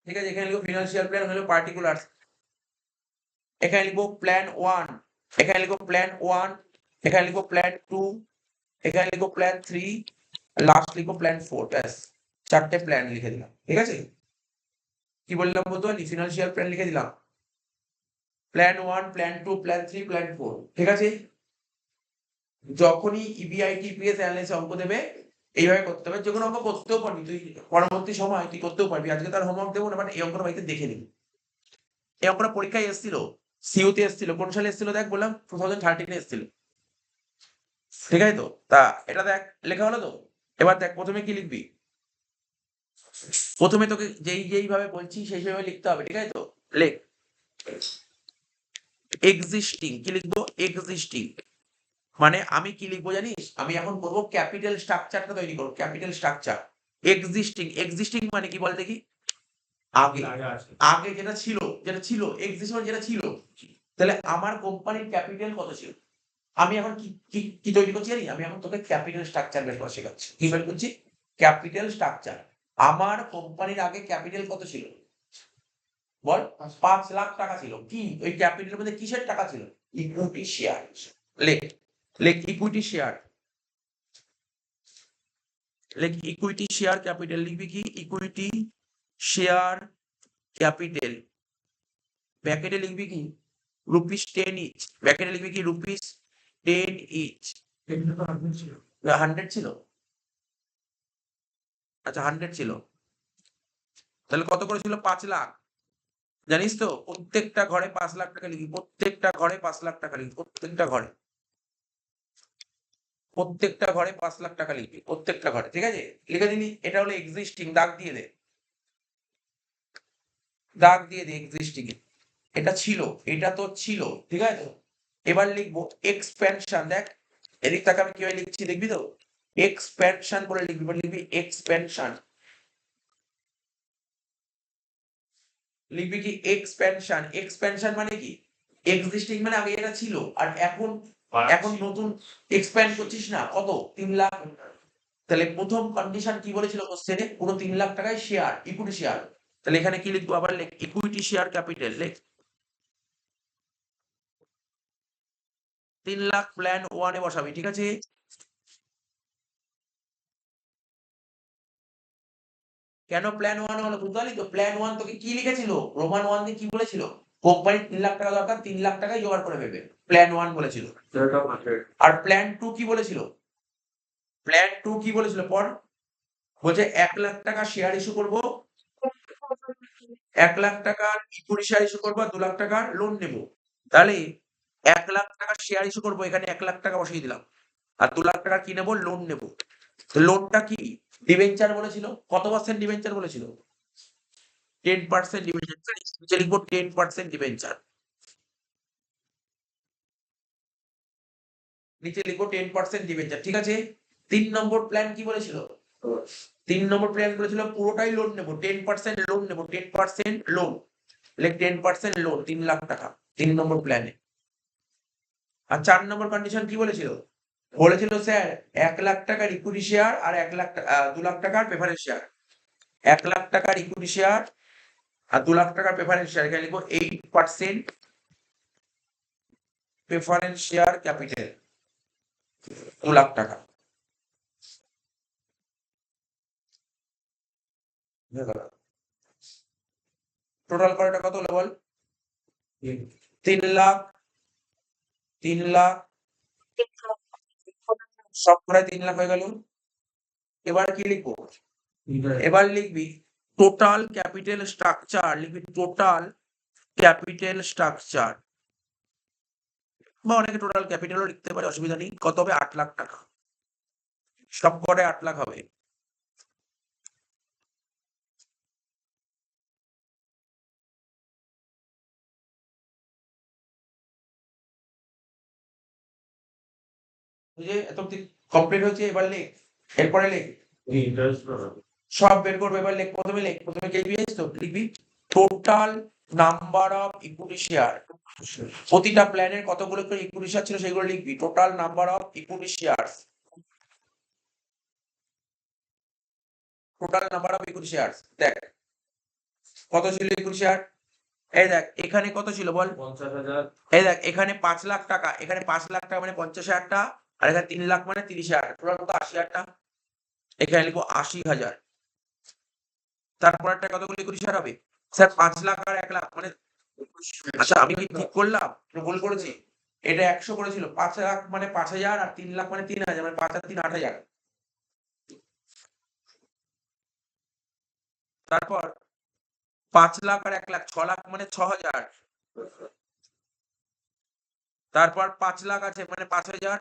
ঠিক আছে? এখানে লিখবো ফিনান্সিয়াল প্ল্যান, হলো পার্টিকুলারস, এখানে লিখবো প্ল্যান 1, এখানে লিখবো প্ল্যান 1, এখানে লিখবো প্ল্যান 2, এখানে লিখবো প্ল্যান 3, লাস্ট লিখবো প্ল্যান 4। ব্যাস 4টে প্ল্যান লিখে দিলাম, ঠিক আছে? কি বললাম বলতো? ফিনান্সিয়াল প্ল্যান লিখে দিলাম, প্ল্যান 1, প্ল্যান 2, প্ল্যান 3, প্ল্যান 4, ঠিক আছে? যখনই ইবিআইটি ইপিএস অ্যানালাইসিস অঙ্ক দেবে এইভাবে করতে হবে। যে কোনো অঙ্ক করতেও পারবি তুই, পরবর্তী সময় তুই করতেও পারবি। আজকে তার হোমওয়ার্ক দেবো না, বাট এই অঙ্কটা বাড়িতে দেখে নিবি। এই অঙ্কটা পরীক্ষায় এসেছিল, সিইউতে এসেছিল। কোন সালে এসেছিল দেখ, বললাম 2013 এ এসেছিল, ঠিক আছে তো? তা এটা দেখ লেখা হলো তো। এবার দেখ প্রথমে কি লিখবি, প্রথমে তোকে যেইভাবে বলছি সেইভাবে লিখতে হবে, ঠিক আছে তো? লেখ এক্সিস্টিং, কি লিখবো? এক্সিস্টিং, মানে আমি কি লিখবো জানিস? আমি এখন করবো ক্যাপিটাল স্ট্রাকচারটা তৈরি করবো, ক্যাপিটাল স্ট্রাকচার। এক্সিস্টিং, এক্সিস্টিং মানে কি বল দেখি? আগে, আগে যেটা ছিল, এক্সিস্টিং যেটা ছিল, তাহলে আমার কোম্পানির ক্যাপিটাল কত ছিল? আমি এখন কি তৈরি করছি জানি? আমি এখন তোকে ক্যাপিটাল স্ট্রাকচার বের করা শেখাচ্ছি। কি বের করছি? Capital structure. আমার কোম্পানির আগে ক্যাপিটাল কত ছিল বল? 5 লাখ টাকা ছিল। কি ওই ক্যাপিটালের মধ্যে কিসের টাকা ছিল? Equity share. লেখ, লেখ ইকুইটি শেয়ার, লেখ ইকুইটি শেয়ার ক্যাপিটাল। লিখবি কি? Equity share capital. ব্র্যাকেটে লিখবি কি? ₹10 ইচ। ব্র্যাকেটে লিখবি কি? ₹10 ইচ। 100 ছিল? আচ্ছা 100 ছিল, তাহলে কত করে ছিল? 5 লাখ। জানিস তো প্রত্যেকটা ঘরে 5 লাখ টাকা লিখবি, প্রত্যেকটা ঘরে 5 লাখ টাকা লিখবি, প্রত্যেকটা ঘরে, প্রত্যেকটা ঘরে 5 লাখ টাকা লিখবি, প্রত্যেকটা ঘরে, ঠিক আছে? লিখে দিলি। এটা হলো এক্সিস্টিং, দাগ দিয়ে দে, দাগ দিয়ে দে এক্সিস্টিং এ। এটা ছিল, এটা তো ছিল, ঠিক আছে? এবার লিখবো এক্সপেনশন। দেখ এদিক থেকে আমি কিভাবে লিখছি দেখবি তো, এক্সপেনশন বলে লিখবি, বলে লিখবি এক্সপেনশন, লিখবি কি এক্সপেনশন। এক্সপেনশন মানে কি, এক্সিস্টিং মানে আগে এটা ছিল আর এখন এখন নতুন এক্সপ্যান্ড করছিস না, কত 3 লাখ। তাহলে প্রথম কন্ডিশন কি বলেছিল কোশ্চেনে, পুরো 3 লাখ টাকায় শেয়ার, ইকুইটি শেয়ার। তাহলে এখানে কি লিখবো, আবার লেখ ইকুইটি শেয়ার ক্যাপিটাল, লেখ 3 লাখ প্ল্যান 1 এ বসাবি, ঠিক আছে। কেন প্ল্যান 1 হলো বুঝতে পারলি তো, প্ল্যান 1 তোকে কি লিখেছিল, রোমান 1 দিয়ে কি বলেছিল, কোম্পানি 3 লাখ টাকা দরকার, 3 লাখ টাকায় জোগাড় করে দেবে, প্ল্যান 1 বলেছিল। আর প্ল্যান 2 কি বলেছিল, প্ল্যান 2 কি বলেছিল পর, বলছে 1 লাখ টাকা শেয়ার ইস্যু করব, 1 লাখ টাকার ইকুইটি শেয়ার ইস্যু করবো, 2 লাখ টাকার লোন নেব। তাহলে 1 লাখ টাকার শেয়ার ইস্যু করবো, এখানে 1 লাখ টাকা বসিয়ে দিলাম, আর 2 লাখ টাকা কি নেবো, লোন নেব। তো লোনটা কি ডিবেঞ্চার বলেছিল, কত পার্সেন্ট ডিবেঞ্চার বলেছিল, 10% ডিবেঞ্চার, নিচে লিখবো 10% ডিবেঞ্চার, নিচে লিখবো 10% ডিবেঞ্চার, ঠিক আছে। 3 নম্বর প্ল্যান কি বলেছিল, 3 নম্বর প্ল্যান বলেছিল পুরোটাই লোন নেব, 10% লোন নেব, 10% লোন, লেখ 10% লোন, 3 লাখ টাকা 3 নম্বর প্ল্যানে। আর 4 নম্বর কন্ডিশন কি বলেছিল, বলেছিল স্যার 1 লাখ টাকার ইকুইটি শেয়ার আর 1 লাখ 2 লাখ টাকার প্রেফারেন্স শেয়ার, 1 লাখ টাকার ইকুইটি শেয়ার আর 2 লাখ টাকার প্রেফারেন্স শেয়ার, এখানে লিখবো 8% প্রেফারেন্স শেয়ার ক্যাপিটাল, 2 লাখ টাকা। টোটাল কয়টা কত হলো বল, 3 লাখ, 3 লাখ, সব করে 3 লাখ হয়ে গেল। এবার কি লিখবো, এবার লিখবি টোটাল ক্যাপিটাল স্ট্রাকচার, লিখবি টোটাল ক্যাপিটাল স্ট্রাকচার, বা অনেকে টোটাল ক্যাপিটালও লিখতে পারে, অসুবিধা নেই। কত হবে, 8 লাখ টাকা, সব করে 8 লাখ হবে। বুঝে এত কমপ্লিট হয়েছে, এবার লেখ, এরপরে লেখ সব বের করবে। এবার লেখ, প্রথমে লেখ, প্রথমে কেজিএস তো লিখবি total number of equity share, প্রতিটা প্ল্যানের কতগুলো করে ইকুইটি শেয়ার ছিল সেগুলো লিখবি, total number of equity share, total number of equity share. দেখ কত ছিল ইকুইটি শেয়ার, এই দেখ এখানে কত ছিল বল, 50,000 এই দেখ এখানে 5 লাখ টাকা, এখানে 5 লাখ টাকা মানে 50,000টা, আর এখানে 3 লাখ মানে 30,000, টোটাল কত 80,000টা, এখানে লিখবো 80,000। তারপরটা কতগুলো ইকুইটি শেয়ার হবে, স্যার 5 লাখ আর 1 লাখ মানে, আচ্ছা আমি কি ঠিক করলাম না ভুল করেছি, এটা 100 করেছিল, 5 লাখ মানে 5,000 আর 3 লাখ মানে 3,000, মানে 5 আর 3 8,000। তারপর 5 লাখ আর 1 লাখ 6 লাখ মানে 6,000, তারপর 5 লাখ আছে মানে 5,000,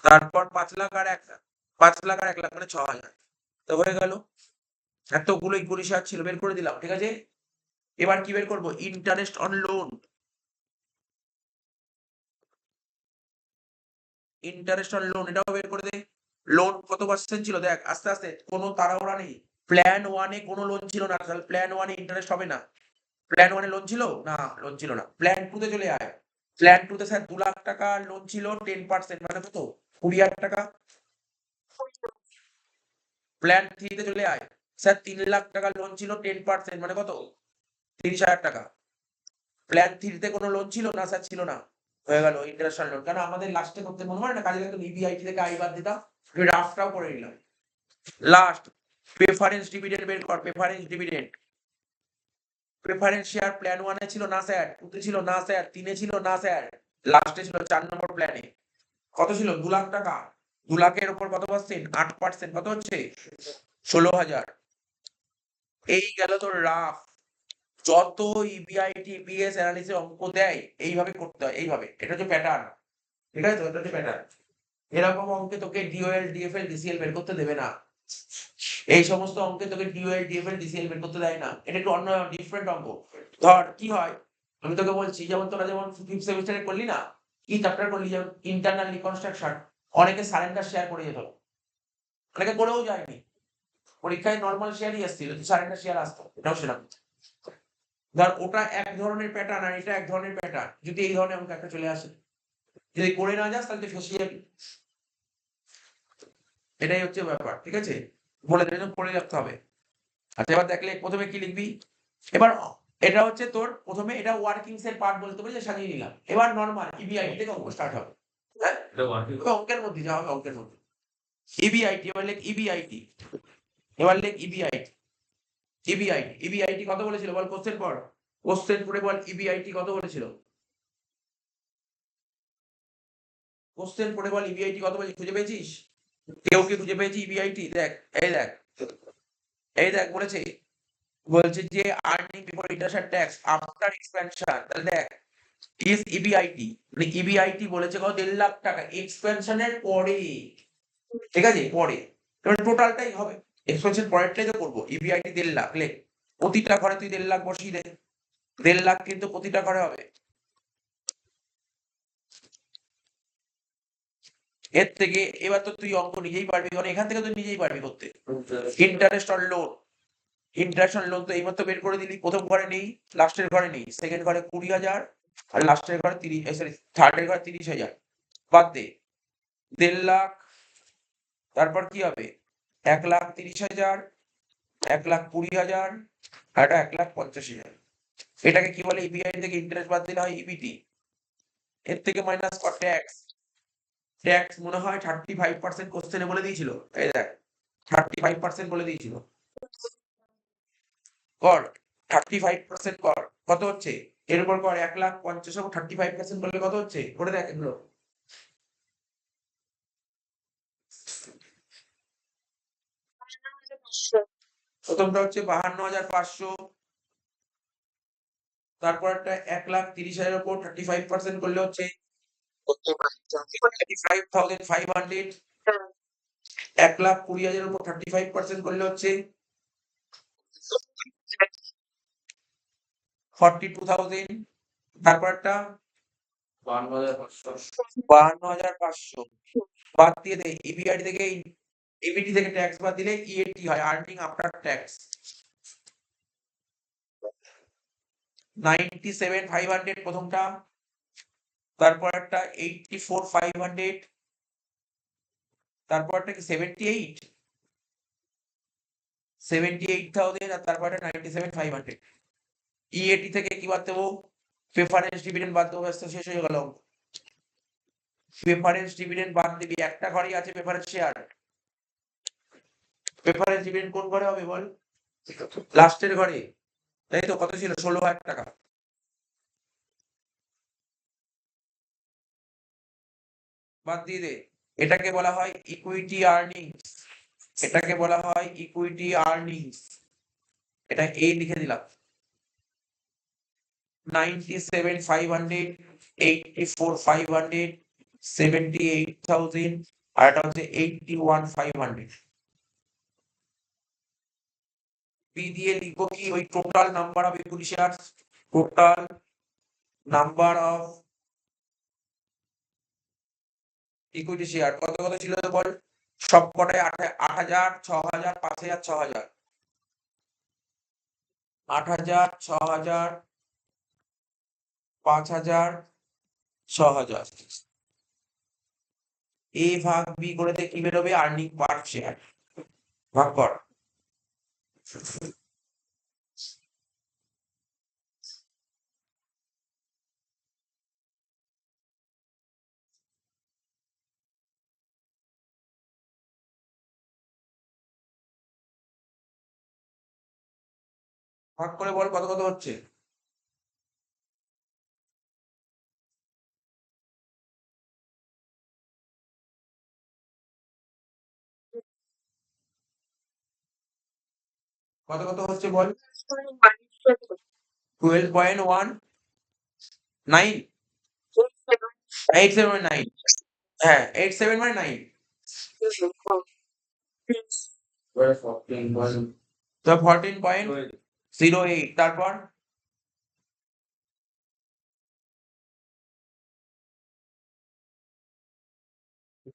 তারপর 5 লাখ আর 1 লাখ, 5 লাখ আর 1 লাখ মানে 6,000। তো হয়ে গেল, এতগুলো ইকুইটি শেয়ার ছিল, বের করে দিলাম, ঠিক আছে। এবার কি বের করবো, interest on loan, interest on loan এটাও বের করে দে। লোন কত পার্সেন্ট ছিল দেখ, আস্তে আস্তে, কোনো তাড়াহুড়া নেই। প্ল্যান 1 এ কোনো লোন ছিল না, তাহলে প্ল্যান 1 এ ইন্টারেস্ট হবে না। প্ল্যান 1 এ লোন ছিল না, লোন ছিল না। প্ল্যান 2 তে চলে আয়, প্ল্যান 2 তে স্যার 2 লাখ টাকা লোন ছিল, 10% মানে কত 20,000 টাকা। প্ল্যান 3 তে চলে আয়, স্যার 3 লাখ টাকা লোন ছিল, 10% মানে কত 30,000 টাকা। প্ল্যান 3 তে কোনো লোন ছিল না, স্যার ছিল না, হয়ে গেল ইন্টারেস্ট অন লোন। কারণ আমাদের লাস্টে করতে মনে হয় না, কাজে লাগতো ইবিআইটি থেকে আই বাদ দিতাম, আমি রাফটাও করে নিলাম। লাস্ট প্রেফারেন্স ডিভিডেন্ড বের কর, preference dividend, preference share plan 1 এ ছিল না স্যার, 2 তে ছিল না স্যার, 3 এ ছিল না স্যার, লাস্টে ছিল 4 নম্বর প্ল্যানে। কত ছিল, 2 লাখ টাকা, 2 লাখের উপর কত পার্সেন্ট, 8%, কত হচ্ছে 16,000। এই গেল তোর রাফ। যত ইবিআইটি বিএস অ্যানালিসিস অঙ্ক দেয় এইভাবে করতে হয়, এইভাবে, এটা হচ্ছে প্যাটার্ন, ঠিক আছে তো, এটা হচ্ছে প্যাটার্ন। এরকম অঙ্কে তোকে ডিওএল ডিএফএল ডিসিএল বের করতে দেবে না, এই সমস্ত অঙ্কে তোকে ডিওএল ডিএফএল ডিসিএল বের করতে দেয় না, এটা একটু অন্য ডিফারেন্ট অঙ্ক। ধর কি হয়, আমি তোকে বলছি যেমন তোরা যেমন ফিফথ সেমিস্টারে করলি না, কি চ্যাপ্টার করলি, যেমন ইন্টারনাল রিকনস্ট্রাকশন, অনেকে সারেন্ডার শেয়ার করে যেত, অনেকে করেও যায়নি, পরীক্ষায় নর্মাল শেয়ারই আসছিল, সারেন্ডার শেয়ার আসতো, এটাও সেরকম। ধর ওটা এক ধরনের প্যাটার্ন আর এটা এক ধরনের প্যাটার্ন, যদি এই ধরনের অঙ্ক একটা চলে আসে, যদি করে না যাস তাহলে তুই ফেঁসে যাবি, এটাই হচ্ছে ব্যাপার, ঠিক আছে, বলে দিলে পড়ে রাখতে হবে। আচ্ছা এবার দেখলে প্রথমে কি লিখবি, এবার এটা হচ্ছে তোর প্রথমে এটা ওয়ার্কিংস এর পার্ট বলতে পারি, যে সাজিয়ে নিলাম, এবার নরমাল ইবিআইটি থেকে অঙ্ক স্টার্ট হবে, হ্যাঁ এটা ওয়ার্কিং তবে অঙ্কের মধ্যে যা হবে অঙ্কের মধ্যে। ইবিআইটি এবার লেখ ইবিআইটি, এবার লেখ ইবিআইটি, ইবিআইটি ইবিআইটি কত বলেছিল বল, কোশ্চেন পর কোশ্চেন পড়ে বল ইবিআইটি কত বলেছিল, কোশ্চেন পড়ে বল ইবিআইটি কত বলেছিল, খুঁজে পেয়েছিস, কেউ কি খুঁজে পেয়েছি ইবিআইটি, দেখ এই দেখ, এই দেখ বলেছে, বলছে যে earning before interest tax after expansion, তাহলে দেখ ইজ ইবিআইটি, মানে ইবিআইটি বলেছে কত 1.5 লাখ টাকা এক্সপেনশনের পরে, ঠিক আছে পরে, এবার টোটালটাই হবে, এক্সপেনশন পরেরটাই তো করবো, ইবিআইটি 1.5 লাখ, লেখ প্রতিটা ঘরে তুই 1.5 লাখ বসিয়ে দে, 1.5 লাখ কিন্তু প্রতিটা ঘরে হবে। এর থেকে এবার তো তুই অঙ্ক নিজেই পারবি, কারণ এখান থেকে তুই নিজেই পারবি করতে। Interest on loan, interest on loan তো এইমাত্র বের করে দিলি, প্রথম ঘরে নেই, লাস্টের ঘরে নেই, সেকেন্ড ঘরে 20,000 আর লাস্টের ঘরে 30, সরি থার্ডের ঘরে 30,000, বাদ দে 1.5 লাখ, তারপর কি হবে 1,30,000, 1,20,000 আর এটা 1,50,000, এটাকে কি বলে ইবিআই থেকে ইন্টারেস্ট বাদ দিলে হয় ইবিটি, এর থেকে মাইনাস কর ট্যাক্স, ট্যাক্স মনে হয় 35% কোশ্চেনে বলে দিয়েছিল, এই দেখ 35% বলে দিয়েছিল, কর 35% কর, কত হচ্ছে এর উপর কর 1,50,000 এবং 35% করলে কত হচ্ছে করে দেখ এগুলো, প্রথমটা হচ্ছে 52,500, তারপর একটা 1,30,000 উপর 35% করলে হচ্ছে 35,500, 1,20,000 উপর 35% করলে হচ্ছে 42,000, তারপর একটা 52,500, বাদ দিয়ে দে ইবিআইটি থেকে, ইবিটি থেকে ট্যাক্স বাদ দিলে ইএটি হয়, আর্নিং আফটার ট্যাক্স, 97,500 প্রথমটা, তারপর একটা 84,500, তারপর একটা কি 78,000 আর তারপর একটা 97,500, ইএটি থেকে কি বাদ দেবো, প্রেফারেন্স ডিভিডেন্ড বাদ দেবো, ব্যস্ত শেষ হয়ে গেল, প্রেফারেন্স ডিভিডেন্ড বাদ দিবি, একটা ঘরেই আছে প্রেফারেন্স শেয়ার, প্রেফারেন্স ডিভিডেন্ড কোন ঘরে হবে বল, লাস্টের ঘরে, তাই তো কত ছিল 16,000 টাকা, বাদ দিয়ে দে, এটাকে বলা হয় ইকুইটি আর্নিংস, এটাকে বলা হয় ইকুইটি আর্নিংস, এটা এই লিখে দিলাম, 97,500, 84,500, 78,000 আর এটা হচ্ছে 81,500, পি দিয়ে লিখবো কি ওই total number of equity shares, total number of equity share কত কত ছিল বল, সব কটায় 8,000, 6,000, 5,000, 6,000, 8,000, 6,000, 5,000, 6,000, এ ভাগ বি করে দিয়ে কি বেরোবে, আর্নিং পার শেয়ার, ভাগ কর, ভাগ করে বল কত কত হচ্ছে, কত কত হচ্ছে বল, 12.19, 87.9, হ্যাঁ 87 মানে 9, তো 14.08, তারপর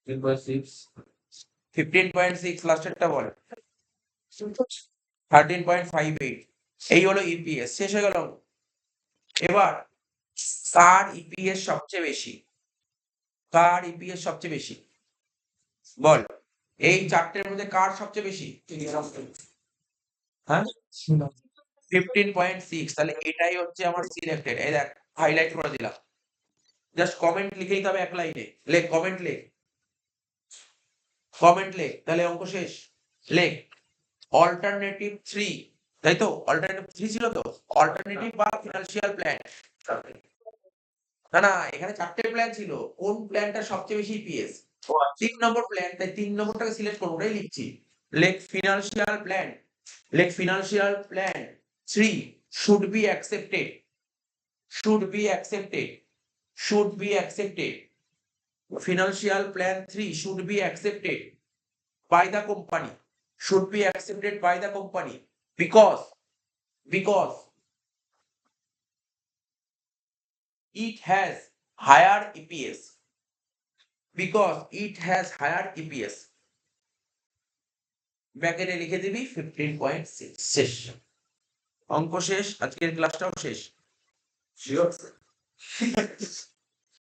15.6 15.6 লাস্টেরটা বল 13.58 এই হলো ইপিএস শেষ হয়ে গেল এবার কার ইপিএস সবচেয়ে বেশি কার ইপিএস সবচেয়ে বেশি বল এই চারটের মধ্যে কার সবচেয়ে বেশি হ্যাঁ 15.6 তাহলে এটাই হচ্ছে আমার সিলেক্টেড এই দেখ হাইলাইট করে দিলাম জাস্ট কমেন্ট লিখে দিতে হবে এক লাইনে লেখ কমেন্ট লেখ তাহলে অঙ্ক শেষ লেখ অল্টারনেটিভ 3 তাই তো অল্টারনেটিভ 3 ছিল তো অল্টারনেটিভ বা ফিনান্সিয়াল প্ল্যান না এখানে চারটে প্ল্যান ছিল কোন প্ল্যানটা সবচেয়ে বেশি ইপিএস 3 নম্বর প্ল্যান তাই 3 নম্বরটাকে সিলেক্ট করবো ওটাই লিখছি লেখ financial plan 3 should be accepted financial plan 3 should be accepted by the company because it has higher EPS ব্র্যাকেটে লিখে দিবি 15.6 শেষ অঙ্ক শেষ আজকের ক্লাসটাও শেষ Sure.